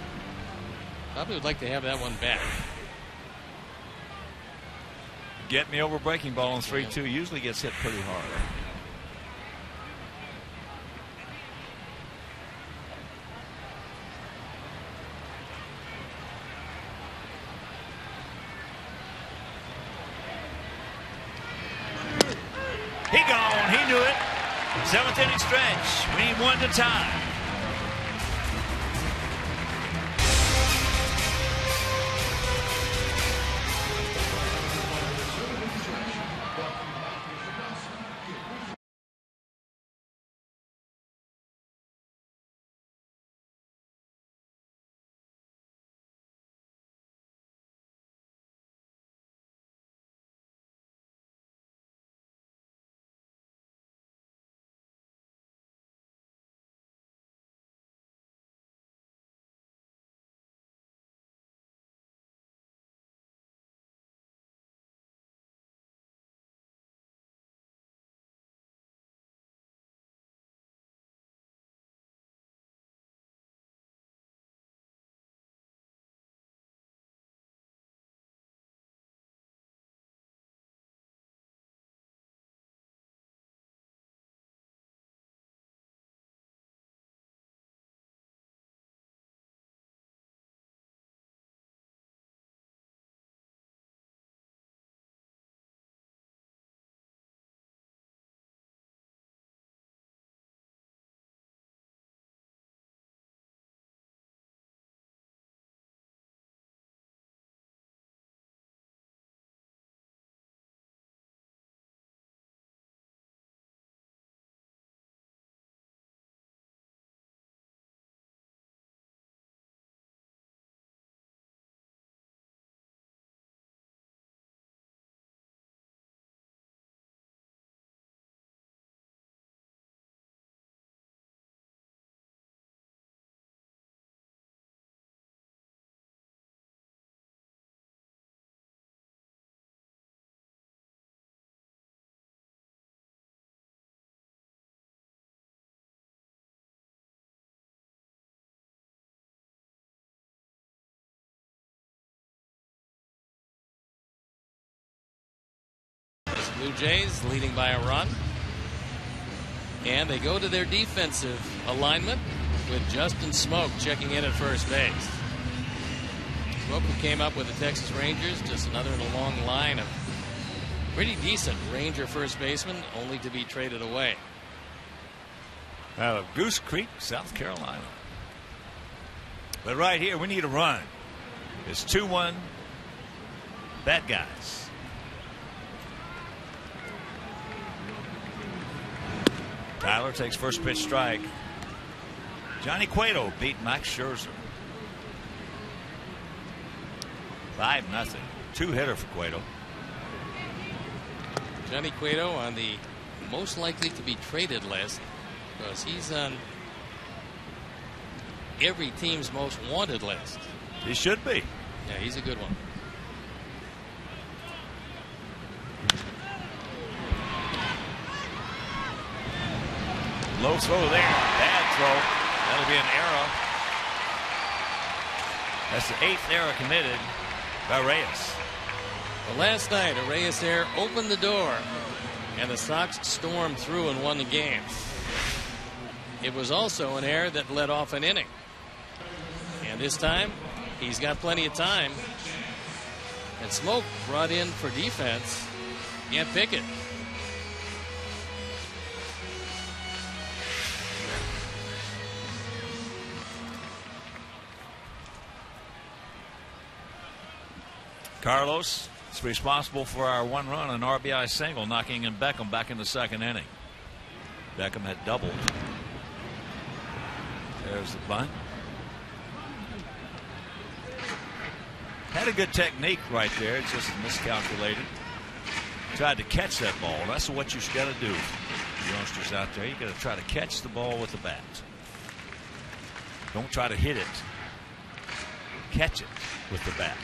probably would like to have that one back. Get me over breaking ball on 3-2 usually gets hit pretty hard. He gone. He knew it. 7th inning stretch. We need 1 to tie. Blue Jays leading by a run. And they go to their defensive alignment with Justin Smoke checking in at first base. Smoke, who came up with the Texas Rangers, just another in a long line of pretty decent Ranger first basemen, only to be traded away. Out of Goose Creek, South Carolina. But right here, we need a run. It's 2-1. Bad guys. Tyler takes first pitch strike. Johnny Cueto beat Max Scherzer. 5-0. 2-hitter for Cueto. Johnny Cueto on the most likely to be traded list because he's on every team's most wanted list. He should be. Yeah, he's a good one. Low throw there. Bad throw. That'll be an error. That's the 8th error committed by Reyes. Well, last night, a Reyes error opened the door, and the Sox stormed through and won the game. It was also an error that led off an inning. And this time, he's got plenty of time And Smoke brought in for defense. Can't pick it. Carlos is responsible for our 1 run, an RBI single, knocking in Beckham back in the 2nd inning. Beckham had doubled. There's the bunt. Had a good technique right there. It's just miscalculated. Tried to catch that ball. That's what you got to do. Youngsters out there, you got to try to catch the ball with the bat. Don't try to hit it. Catch it with the bat.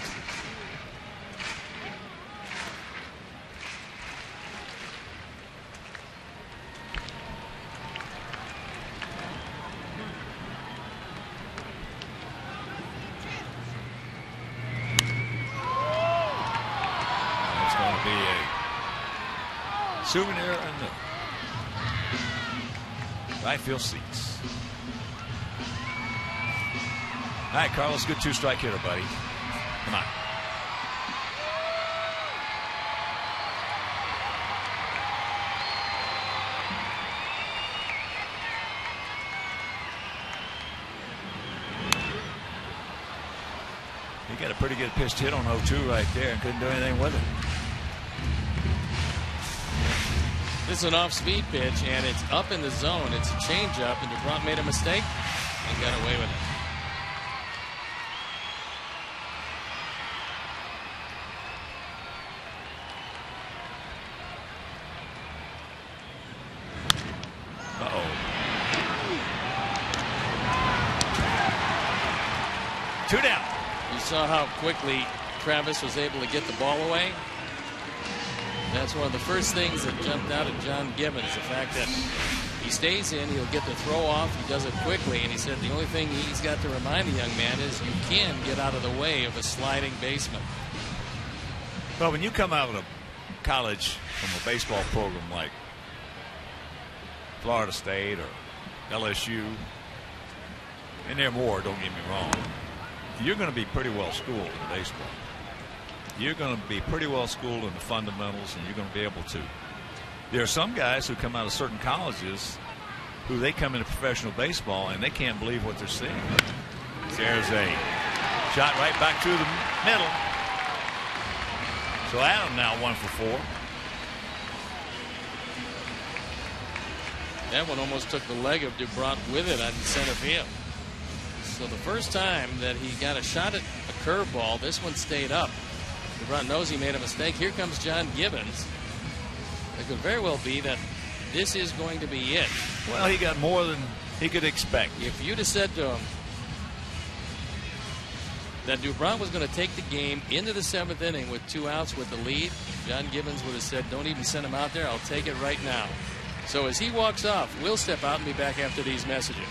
Souvenir in the right field seats. All right, Carlos, good 2-strike hitter, buddy. Come on. He got a pretty good pitch hit on 0-2 right there and couldn't do anything with it. This is an off-speed pitch, and it's up in the zone. It's a changeup, and DuBrant made a mistake and got away with it. Uh-oh. 2 down. You saw how quickly Travis was able to get the ball away. That's one of the first things that jumped out at John Gibbons, the fact that he stays in, he'll get the throw off, he does it quickly, and he said the only thing he's got to remind the young man is you can get out of the way of a sliding baseman. Well, when you come out of a college from a baseball program like Florida State or LSU, and there are more, don't get me wrong, you're going to be pretty well schooled in baseball. You're going to be pretty well schooled in the fundamentals, and you're going to be able to. There are some guys who come out of certain colleges who they come into professional baseball and they can't believe what they're seeing. There's a shot right back through the middle. So Adam now 1 for 4. That one almost took the leg of DuBrant with it on center field. So the first time that he got a shot at a curveball, this one stayed up. DuBrant knows he made a mistake. Here comes John Gibbons. It could very well be that this is going to be it. Well, he got more than he could expect. If you'd have said to him that DuBrant was going to take the game into the 7th inning with 2 outs with the lead, John Gibbons would have said, don't even send him out there. I'll take it right now. So as he walks off, we'll step out and be back after these messages.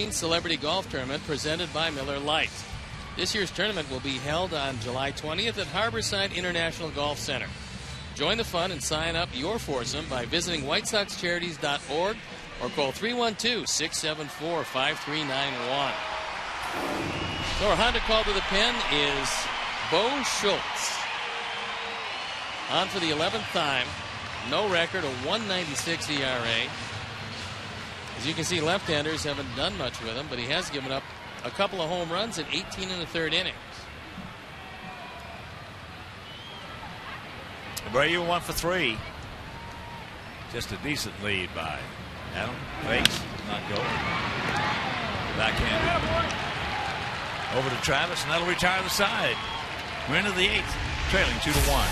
Celebrity Golf Tournament presented by Miller Lite. This year's tournament will be held on July 20th at Harborside International Golf Center. Join the fun and sign up your foursome by visiting WhiteSoxCharities.org or call 312-674-5391. So our Honda call to the pen is Bo Schultz. On for the 11th time. No record, a 1.96 ERA. As you can see, left-handers haven't done much with him, but he has given up a couple of home runs in 18 and a third innings. Abreu 1 for 3. Just a decent lead by Adam. Fakes, not go. Backhanded. Over to Travis, and that'll retire the side. We're into the 8th, trailing 2-1.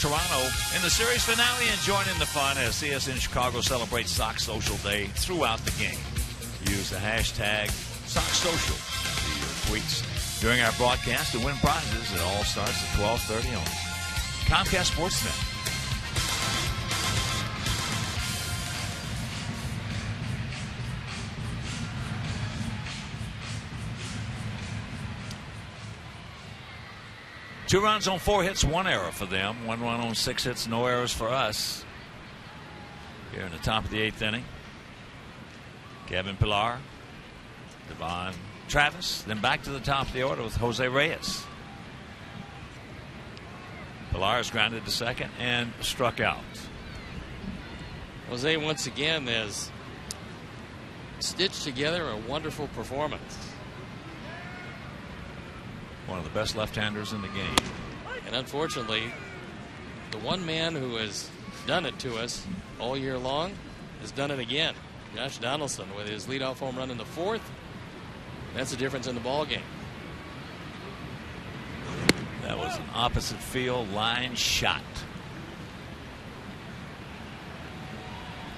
Toronto in the series finale and join in the fun as CSN Chicago celebrates Sox Social Day throughout the game. Use the hashtag SoxSocial to your tweets during our broadcast to win prizes. It all starts at 12:30 on Comcast Sportsnet. Two runs on 4 hits, 1 error for them. 1 run on 6 hits, no errors for us. Here in the top of the 8th inning. Kevin Pillar, Devon Travis, then back to the top of the order with Jose Reyes. Pillar is grounded to second and struck out. Jose once again has stitched together a wonderful performance. One of the best left-handers in the game. And unfortunately, the one man who has done it to us all year long has done it again. Josh Donaldson with his leadoff home run in the 4th. That's the difference in the ball game. That was an opposite field line shot.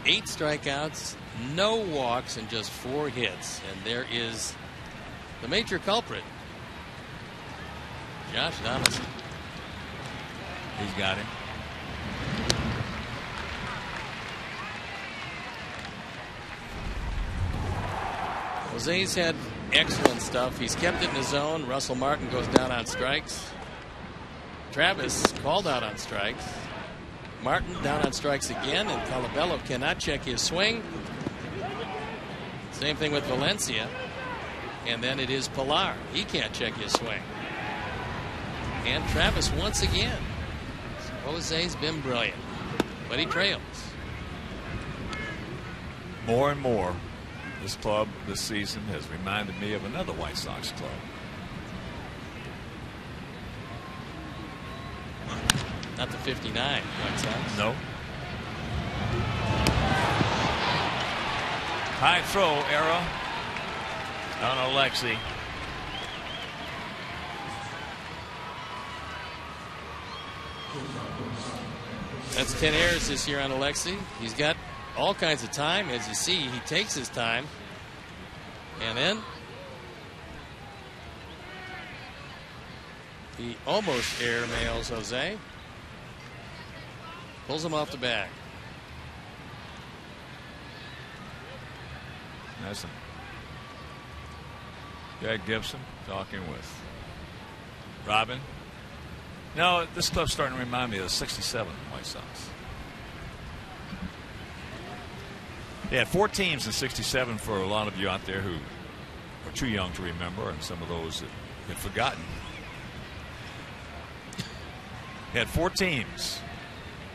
8 strikeouts, no walks, and just 4 hits. And there is the major culprit, Josh Donaldson. He's got him. Jose's had excellent stuff. He's kept it in his zone. Russell Martin goes down on strikes. Travis called out on strikes. Martin down on strikes again, and Colabello cannot check his swing. Same thing with Valencia. And then it is Pillar. He can't check his swing. And Travis once again. Jose's been brilliant, but he trails. More and more, this club this season has reminded me of another White Sox club. Not the 59 White Sox. No. High throw, error on Alexi. That's 10 errors this year on Alexi. He's got all kinds of time. As you see, he takes his time. And then he almost air mails Jose. Pulls him off the bag. That's Jack Gibson talking with Robin. No, this stuff's starting to remind me of the '67 White Sox. They had 4 teams in '67 for a lot of you out there who are too young to remember, and some of those that have forgotten. They had 4 teams.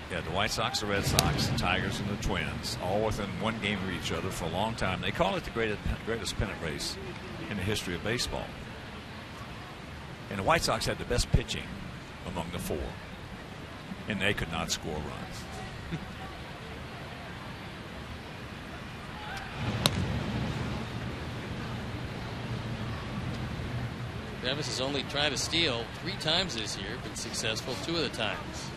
You had the White Sox, the Red Sox, the Tigers, and the Twins, all within 1 game of each other for a long time. They call it the greatest pennant race in the history of baseball. And the White Sox had the best pitching among the 4, and they could not score runs. Davis has only tried to steal 3 times this year, been successful 2 of the times.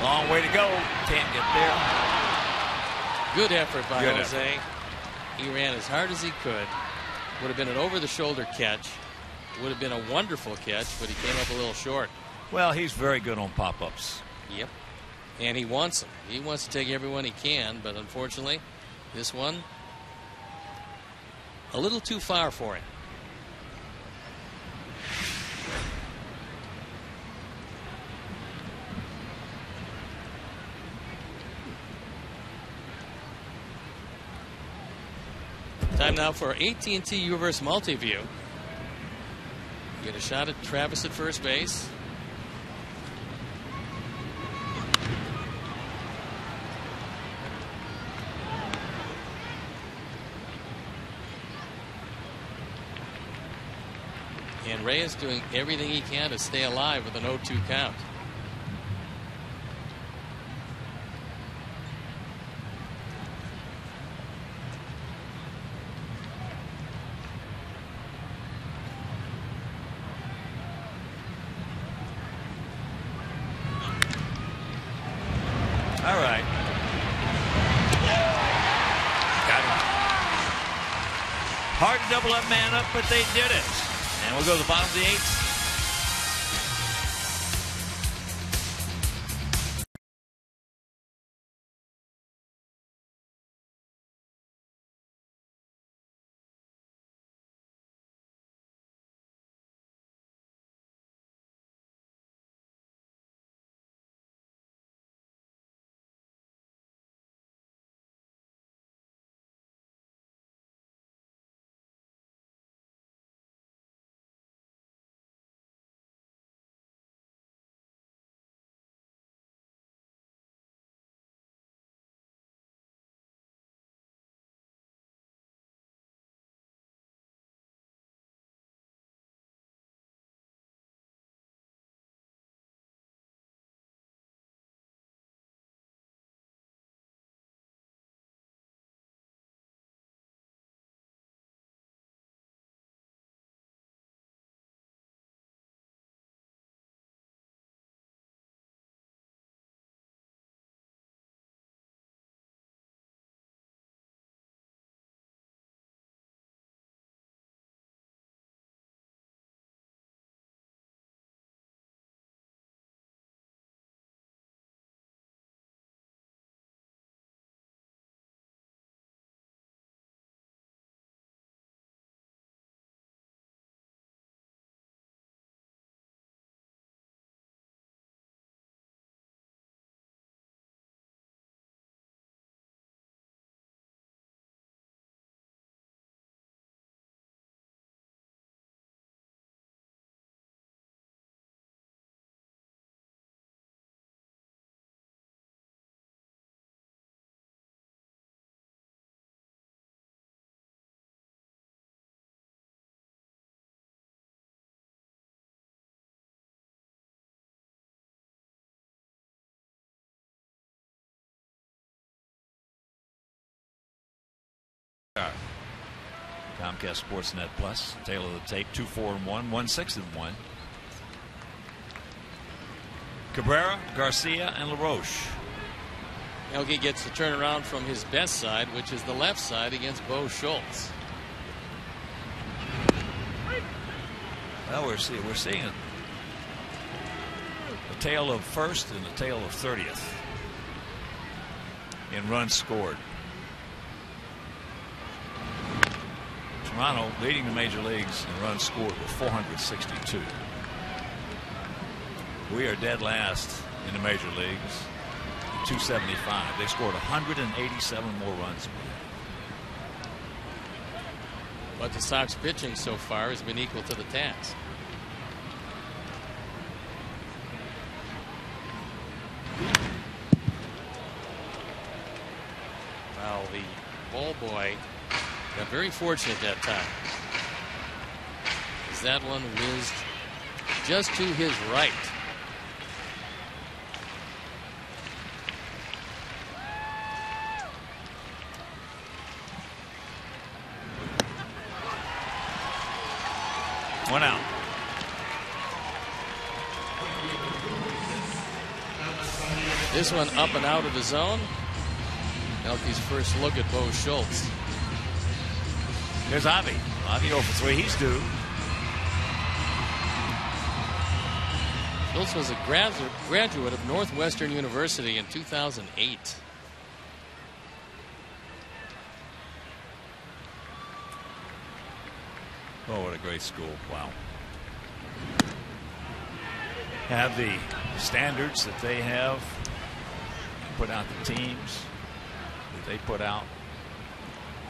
Long way to go. Can't get there. Good effort by Good Jose. effort. He ran as hard as he could. Would have been an over-the-shoulder catch. Would have been a wonderful catch, but he came up a little short. Well, he's very good on pop-ups. Yep. And he wants them. He wants to take everyone he can, but unfortunately, this one, a little too far for him. Time now for AT&T Uverse Multiview. Get a shot at Travis at first base. And Reyes doing everything he can to stay alive with an 0-2 count. All right. Got him. Hard to double that man up, but they did it. And we'll go to the bottom of the 8th. Comcast Sportsnet Plus. Tail of the tape, 2-4-1, 1-6-1. Cabrera, Garcia, and LaRoche. Elke gets the turnaround from his best side, which is the left side against Bo Schultz. Well, we're seeing a tail of first and a tail of 30th in runs scored. Toronto leading the major leagues in runs scored with 462. We are dead last in the major leagues, 275. They scored 187 more runs. But the Sox pitching so far has been equal to the task. Well, the ball boy got very fortunate that time, as that one whizzed just to his right. One out. This one up and out of the zone. Elke's first look at Bo Schultz. There's Avi. Avi 0 for 3. He's due. Schultz was a graduate of Northwestern University in 2008. Oh, what a great school. Wow. Have the standards that they have, put out the teams that they put out.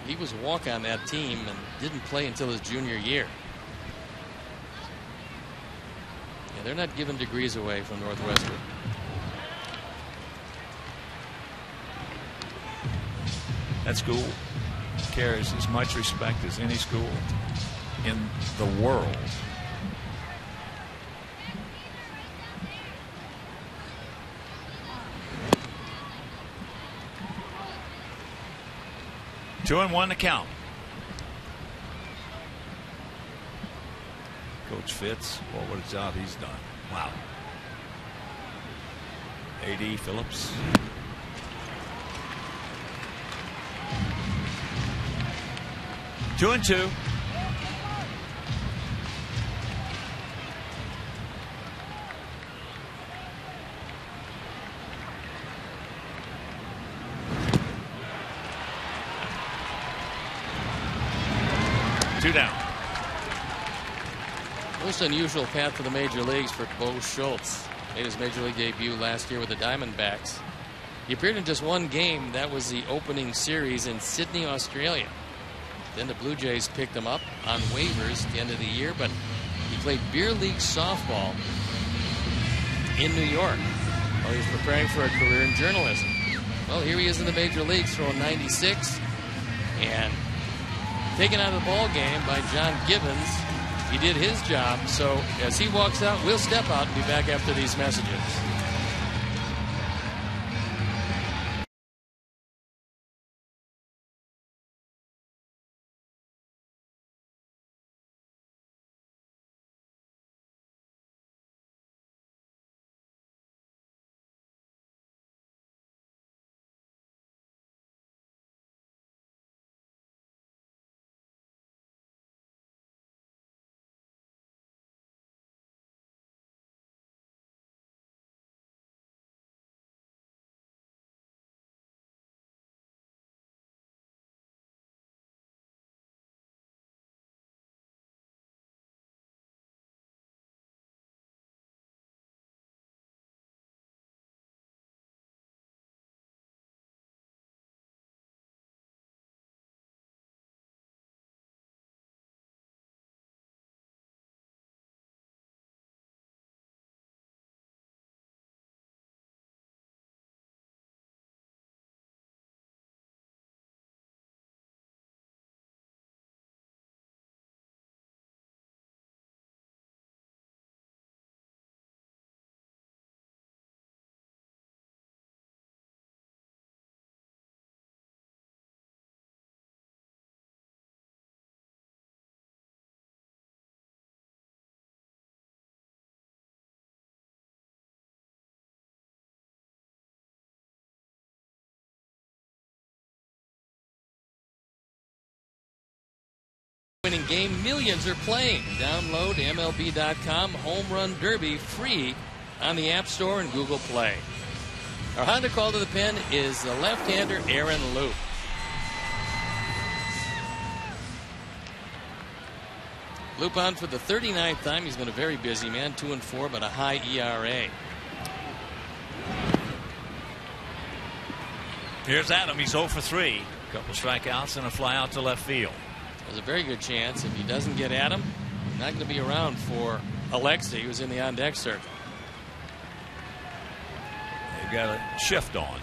He was a walk on that team and didn't play until his junior year. Yeah, they're not giving degrees away from Northwestern. That school carries as much respect as any school in the world. Two and one to count. Coach Fitz, well, what a job he's done. Wow. A.D. Phillips. Two and two. Two down. Most unusual path to the major leagues for Bo Schultz. Made his major league debut last year with the Diamondbacks. He appeared in just one game. That was the opening series in Sydney, Australia. Then the Blue Jays picked him up on waivers at the end of the year, but he played beer league softball in New York while he was preparing for a career in journalism. Well, here he is in the major leagues throwing 96 and taken out of the ball game by John Gibbons. He did his job, so as he walks out, we'll step out and be back after these messages. Winning game millions are playing. Download MLB.com Home Run Derby free on the App Store and Google Play. Our Honda call to the pen is the left-hander Aaron Loup. Loup on for the 39th time. He's been a very busy man, 2-4, but a high ERA. Here's Adam. He's 0 for 3. A couple strikeouts and a fly out to left field. There's a very good chance if he doesn't get Adam, not going to be around for Alexei, who's in the on-deck circle. They've got a shift on.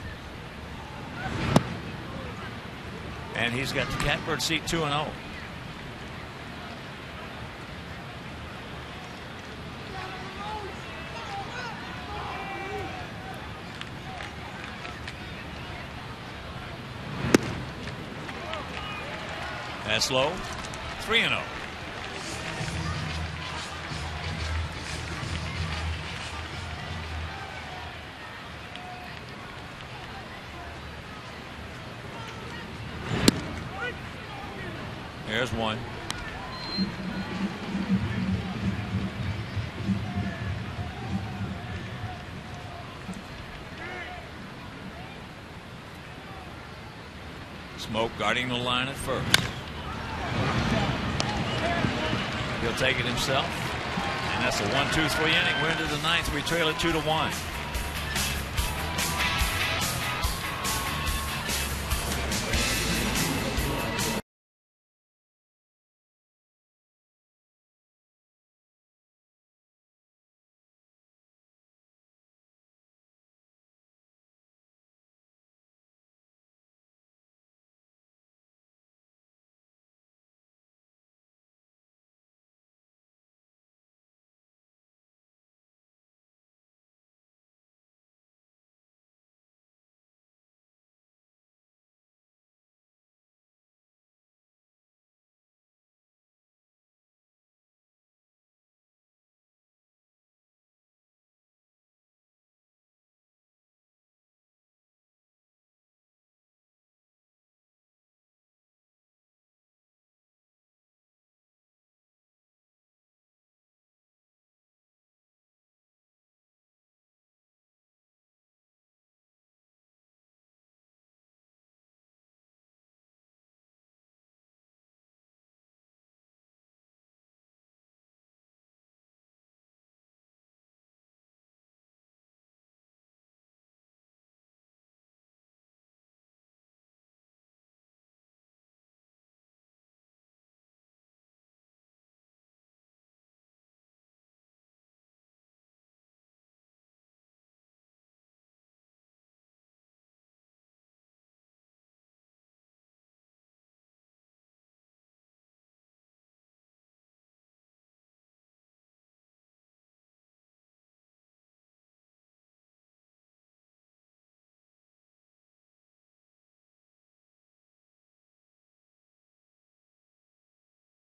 And he's got the catbird seat 2-0. That's low. 3-0. There's one. Smoke guarding the line at first. He'll take it himself. And that's a 1-2-3 inning. We're into the 9th. We trail it 2-1.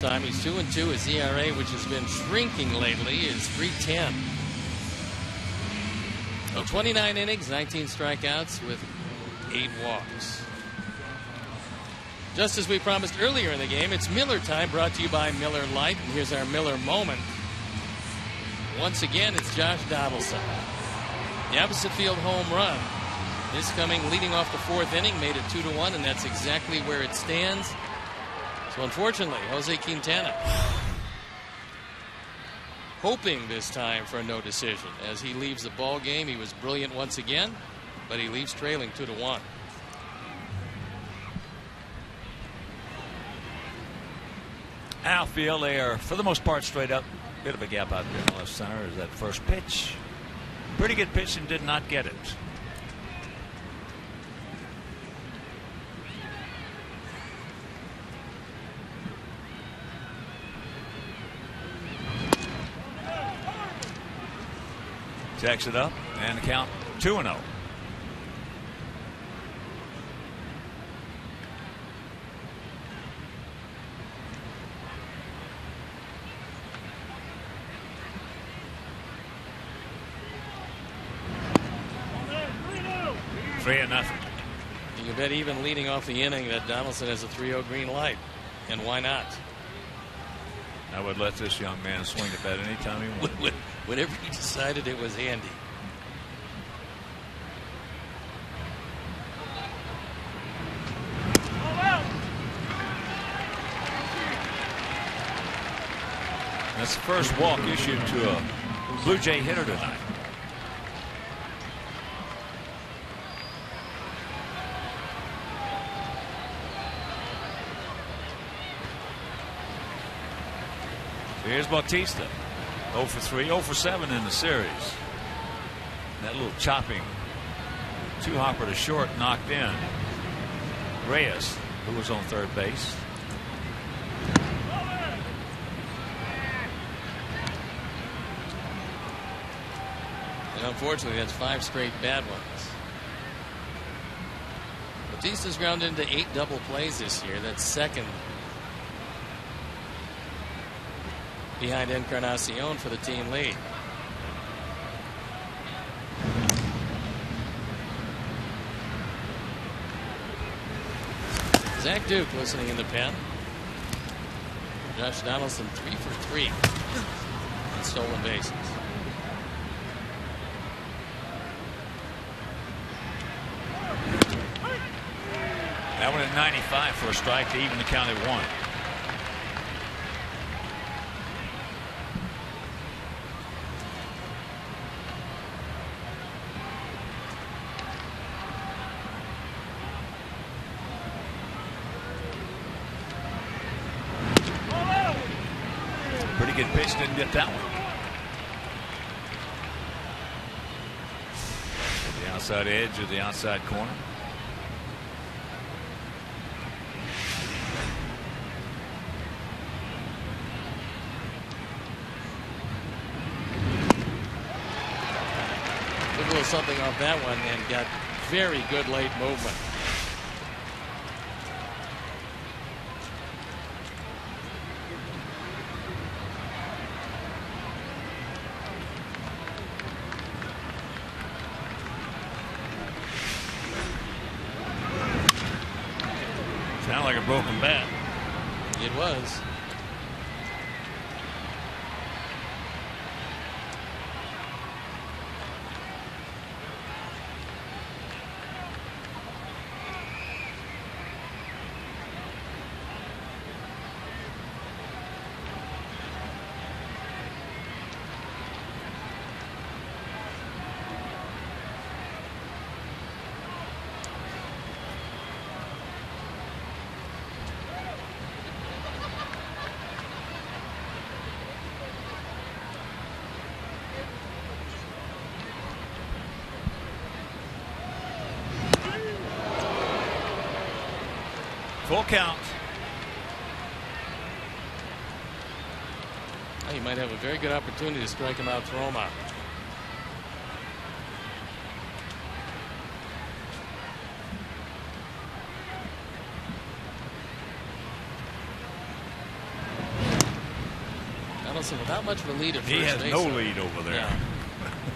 Time he's 2-2. His ERA, which has been shrinking lately, is 3.10. So 29 innings, 19 strikeouts with 8 walks. Just as we promised earlier in the game, it's Miller time, brought to you by Miller Lite. And here's our Miller moment. Once again, it's Josh Donaldson. The opposite field home run. This coming leading off the 4th inning, made it 2-1, and that's exactly where it stands. So unfortunately, Jose Quintana hoping this time for a no decision. As he leaves the ball game, he was brilliant once again, but he leaves trailing 2-1. Outfield, they are for the most part straight up. Bit of a gap out there in left center is that first pitch. Pretty good pitch and did not get it. Checks it up and the count 2-0. Three and nothing. You can bet even leading off the inning that Donaldson has a 3-0 green light. And why not? I would let this young man swing the bat anytime he wanted. Whenever he decided it was handy. That's the first walk issued to a Blue Jay hitter tonight. Here's Bautista. 0 for 3, 0 for 7 in the series. That little chopping two-hopper to short knocked in Reyes, who was on third base. And unfortunately, that's 5 straight bad ones. Bautista's grounded into 8 double plays this year. That's second behind Encarnacion for the team lead. Zach Duke listening in the pen. Josh Donaldson 3 for 3 on stolen bases. That one at 95 for a strike to even the count at 1. Pretty good pitch, didn't get that one. The outside edge of the outside corner. Took a little something off that one and got very good late movement. Sound like a broken bat. It was. Full count. He might have a very good opportunity to strike him out, throw him out. Donaldson without much of a lead at first base. He has no lead over there.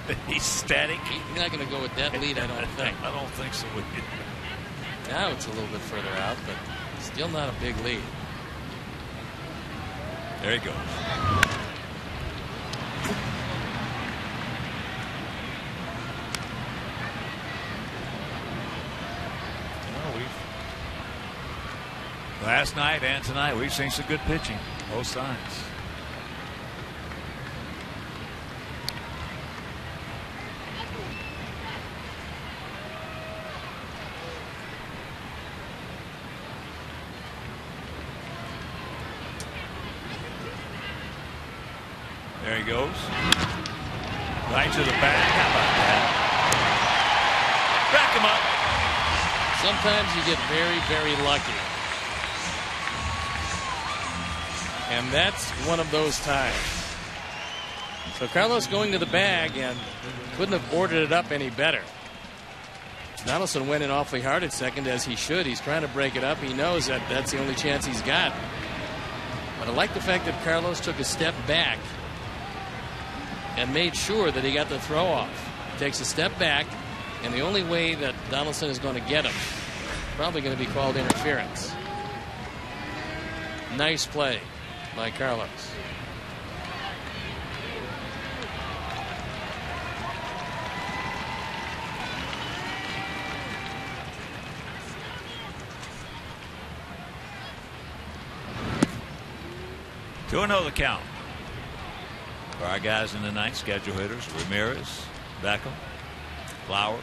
Yeah. He's static. He's not going to go with that lead, I don't think. I don't think so. Now it's a little bit further out, but still not a big lead. There he goes. Well, last night and tonight we've seen some good pitching, both sides. There he goes. Right to the back. How about that? Back him up. Sometimes you get very, very lucky. And that's one of those times. So Carlos going to the bag and couldn't have ordered it up any better. Donaldson went in awfully hard at second, as he should. He's trying to break it up. He knows that that's the only chance he's got. But I like the fact that Carlos took a step back and made sure that he got the throw off. Takes a step back, and the only way that Donaldson is going to get him, probably going to be called interference. Nice play by Carlos. 2-0 the count. For our guys in the ninth, schedule hitters, Ramirez, Beckham, Flowers,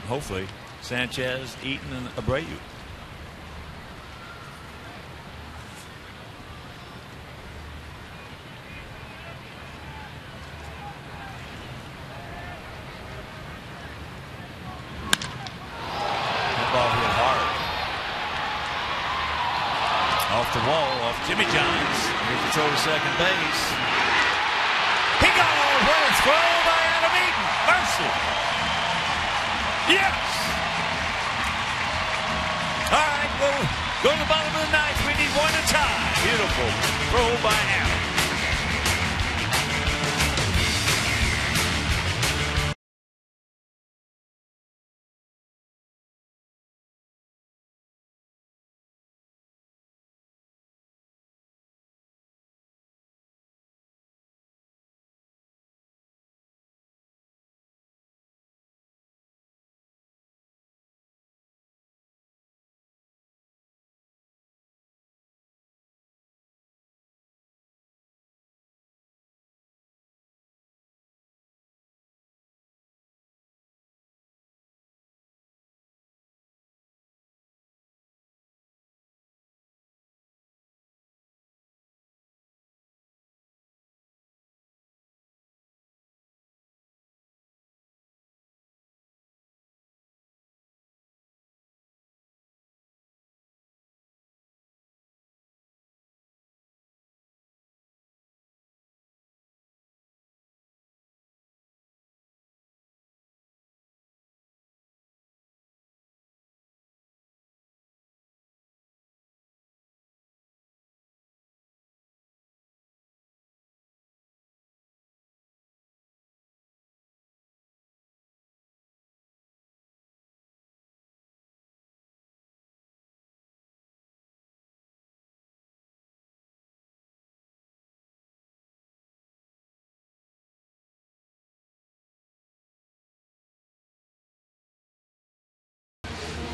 hopefully Sanchez, Eaton, and Abreu. That ball hit hard. Off the wall, off Jimmy Johns. Here's the throw to second base. He goes! What a throw by Adam Eaton! Mercy! Yes! All right, we'll go to the bottom of the ninth. We need one to tie. Beautiful throw by Adam.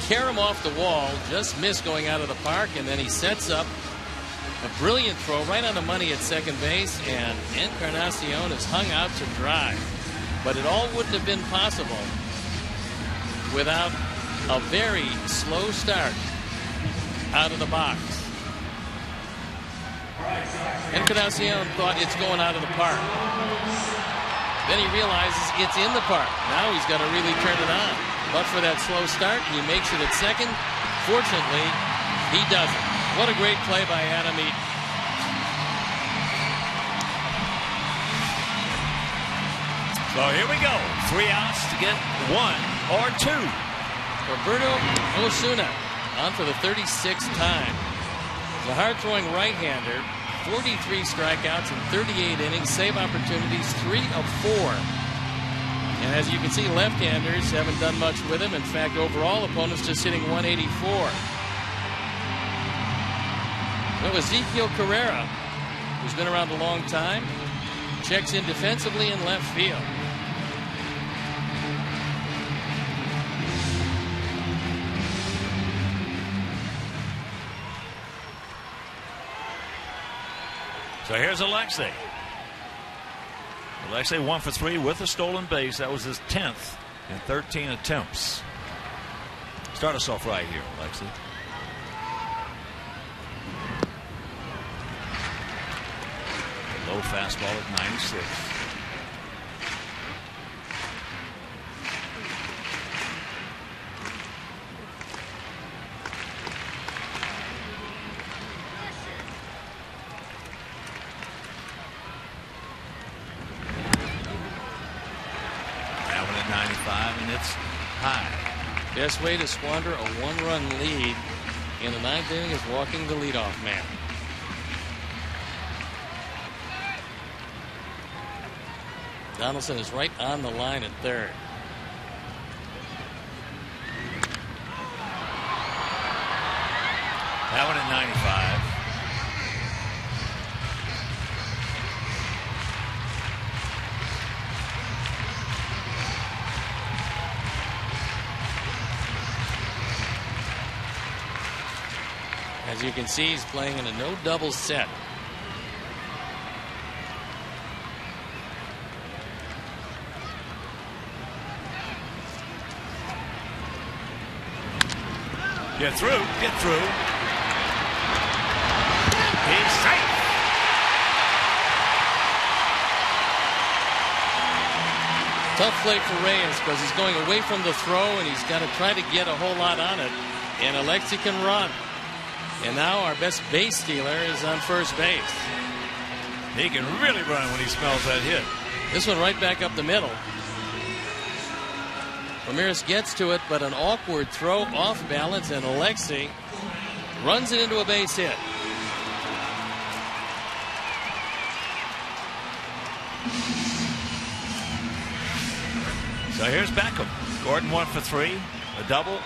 Carom off the wall, just missed going out of the park, and then he sets up a brilliant throw right on the money at second base, and Encarnacion is hung out to dry. But it all wouldn't have been possible without a very slow start out of the box. Encarnacion thought it's going out of the park. Then he realizes it's in the park. Now he's got to really turn it on. But for that slow start, he makes it at second. Fortunately, he doesn't. What a great play by Adam Eaton. So here we go. 3 outs to get 1 or 2. Roberto Osuna on for the 36th time. The hard-throwing right-hander, 43 strikeouts in 38 innings, save opportunities 3 of 4. And as you can see, left-handers haven't done much with him. In fact, overall, opponents just hitting 184. Well, Ezekiel Carrera, who's been around a long time, checks in defensively in left field. So here's Alexei. Alexei 1 for 3 with a stolen base. That was his 10th in 13 attempts. Start us off right here, Alexei. Low fastball at 96. Best way to squander a 1-run lead in the 9th inning is walking the leadoff man. Donaldson is right on the line at third. That one at 95. As you can see, he's playing in a no double set. Get through. He's safe. Tough play for Reyes because he's going away from the throw and he's got to try to get a whole lot on it. And Alexi can run. And now our best base stealer is on first base. He can really run when he smells that hit. This one right back up the middle. Ramirez gets to it, but an awkward throw off balance, and Alexi runs it into a base hit. So here's Beckham. Gordon 1 for 3, a double,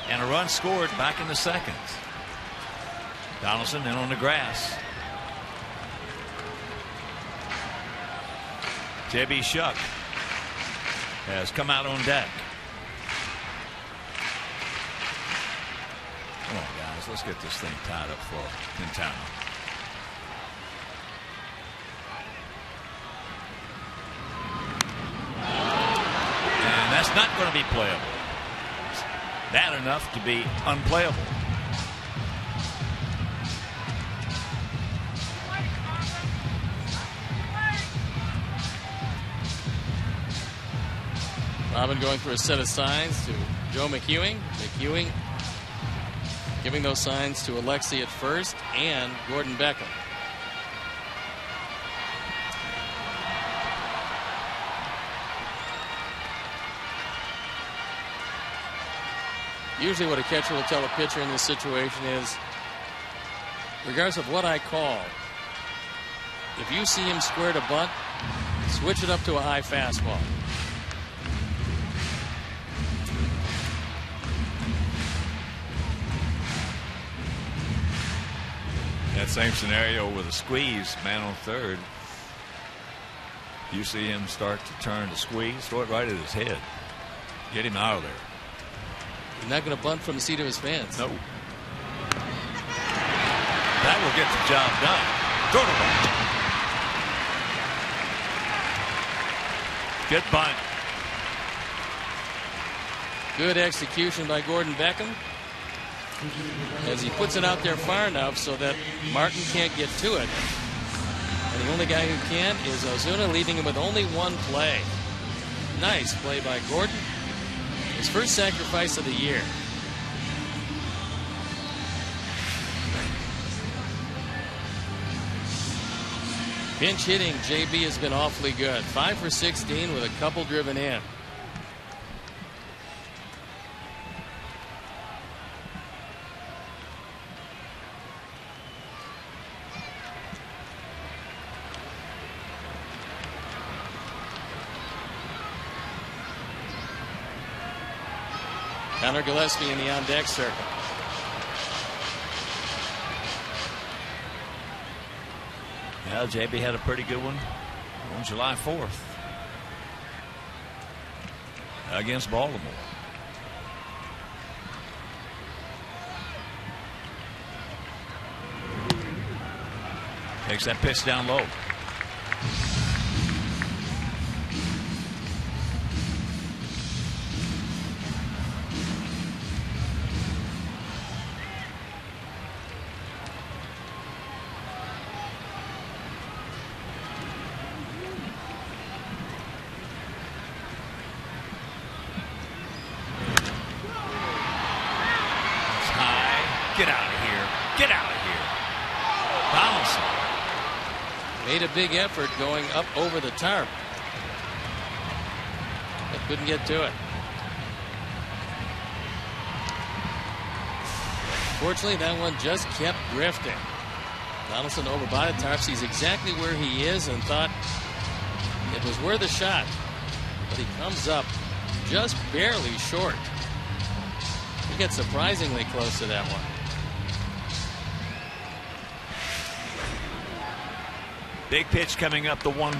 and a run scored back in the second. Donaldson in on the grass. J.B. Shuck has come out on deck. Come on, guys, let's get this thing tied up for Quintana. And that's not going to be playable. It's bad enough to be unplayable. Robin going for a set of signs to Joe McEwing. McEwing giving those signs to Alexi at first and Gordon Beckham. Usually what a catcher will tell a pitcher in this situation is, regardless of what I call, if you see him square to bunt, switch it up to a high fastball. That same scenario with a squeeze, man on third. You see him start to turn to squeeze, throw it right at his head. Get him out of there. He's not going to bunt from the seat of his pants. No. That will get the job done. Throw the ball. Good bunt. Good execution by Gordon Beckham, as he puts it out there far enough so that Martin can't get to it. And the only guy who can is Ozuna, leaving him with only one play. Nice play by Gordon. His first sacrifice of the year. Pinch hitting, JB has been awfully good. 5 for 16 with a couple driven in. Connor Gillespie in the on-deck circle. Well, JB had a pretty good one on July 4th against Baltimore. Takes that pitch down low. Made a big effort going up over the tarp, but couldn't get to it. Fortunately, that one just kept drifting. Donaldson over by the tarp, sees exactly where he is and thought it was worth a shot, but he comes up just barely short. He gets surprisingly close to that one. Big pitch coming up, the 1-1.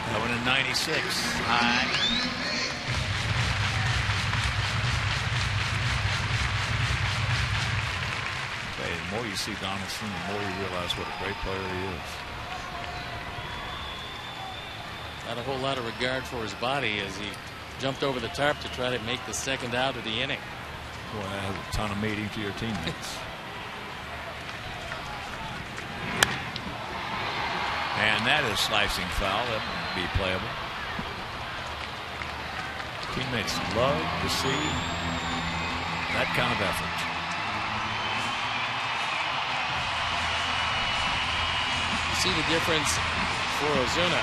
That one in 96. High. The more you see Donaldson, the more you realize what a great player he is. Not a whole lot of regard for his body as he jumped over the tarp to try to make the second out of the inning. Boy, that has a ton of meaning to your teammates. And that is slicing foul. That would be playable. Teammates love to see that kind of effort. You see the difference for Ozuna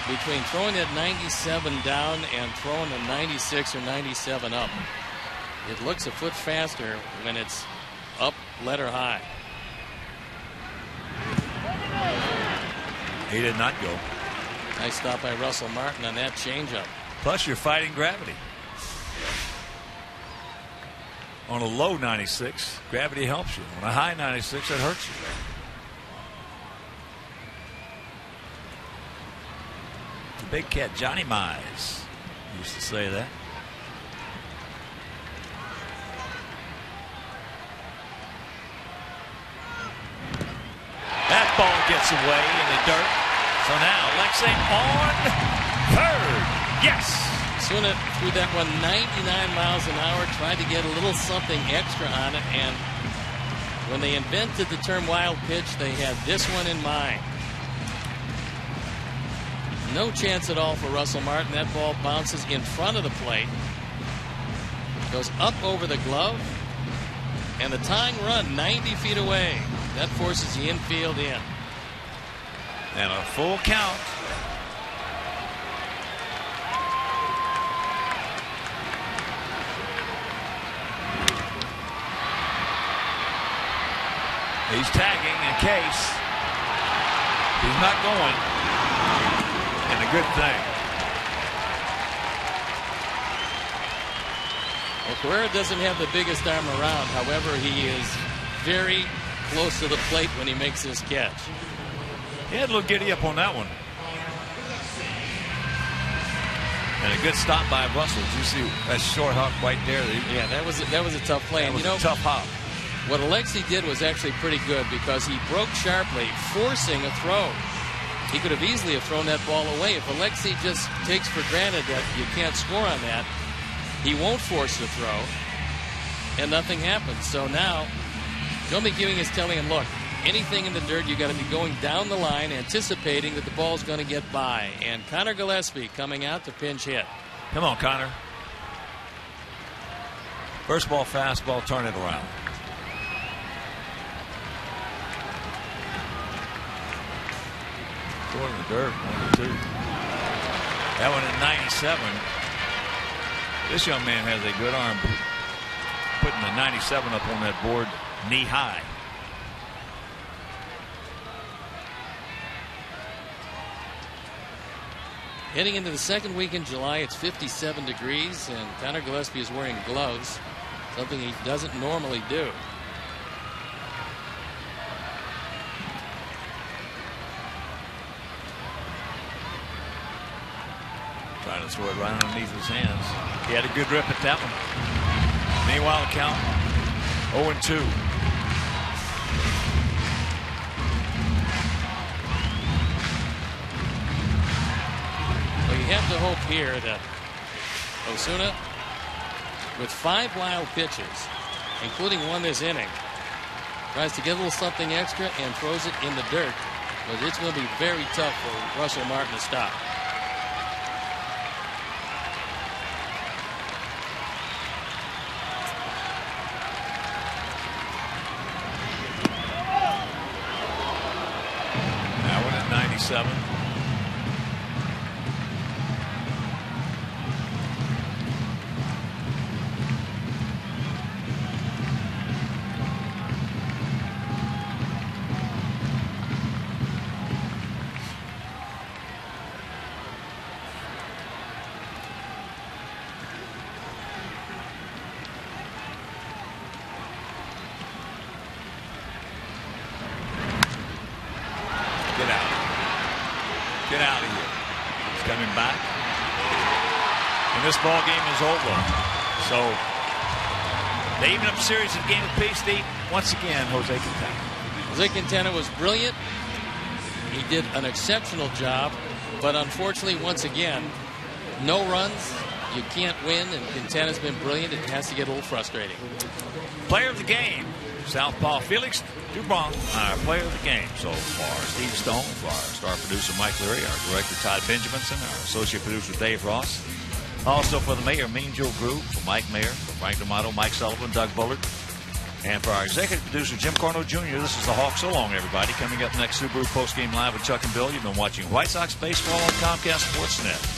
between throwing that 97 down and throwing a 96 or 97 up. It looks a foot faster when it's up, letter high. He did not go. Nice stop by Russell Martin on that changeup. Plus, you're fighting gravity. On a low 96, gravity helps you. On a high 96, it hurts you. The big cat, Johnny Mize, used to say that. That ball gets away in the dirt. So now Alexei on third. Yes. Ozuna threw that one 99 miles an hour, tried to get a little something extra on it, and when they invented the term wild pitch, they had this one in mind. No chance at all for Russell Martin. That ball bounces in front of the plate, goes up over the glove, and the tying run 90 feet away. That forces the infield in. And a full count. He's tagging in case. He's not going. And a good thing. Well, Correa doesn't have the biggest arm around. However, he is very close to the plate when he makes his catch. He had a little giddy up on that one. And a good stop by Russell. Did you see that short hop right there? Yeah, that was a tough play. That was a tough hop. What Alexei did was actually pretty good because he broke sharply, forcing a throw. He could have easily have thrown that ball away. If Alexei just takes for granted that you can't score on that, he won't force the throw, and nothing happens. So now, Joe McEwing is telling him, look, anything in the dirt, you got to be going down the line, anticipating that the ball's going to get by. And Connor Gillespie coming out to pinch hit. Come on, Connor. First ball, fastball, turn it around. Going in the dirt, 1-2. That one at 97. This young man has a good arm, putting the 97 up on that board knee high. Heading into the second week in July, it's 57 degrees, and Connor Gillespie is wearing gloves, something he doesn't normally do. Trying to throw it right underneath his hands. He had a good rip at that one. Meanwhile, the count 0-2. Well, you have to hope here that Ozuna, with 5 wild pitches, including one this inning, tries to get a little something extra and throws it in the dirt, but it's going to be very tough for Russell Martin to stop. That one at 97. Get out of here. He's coming back. And this ball game is over. So they even up series of game apiece. Once again, Jose Quintana. Jose Quintana was brilliant. He did an exceptional job, but unfortunately, once again, no runs. You can't win, and Quintana has been brilliant. It has to get a little frustrating. Player of the game, Southpaw Felix Dubron, our player of the game so far. Steve Stone, for our star producer Mike Leary, our director Todd Benjaminson, our associate producer Dave Ross. Also for the mayor, Mean Joe Group, for Mike Mayer, for Frank D'Amato, Mike Sullivan, Doug Bullard. And for our executive producer, Jim Corno Jr., this is the Hawk. So long, everybody. Coming up next, Subaru Postgame Live with Chuck and Bill. You've been watching White Sox Baseball on Comcast Sportsnet.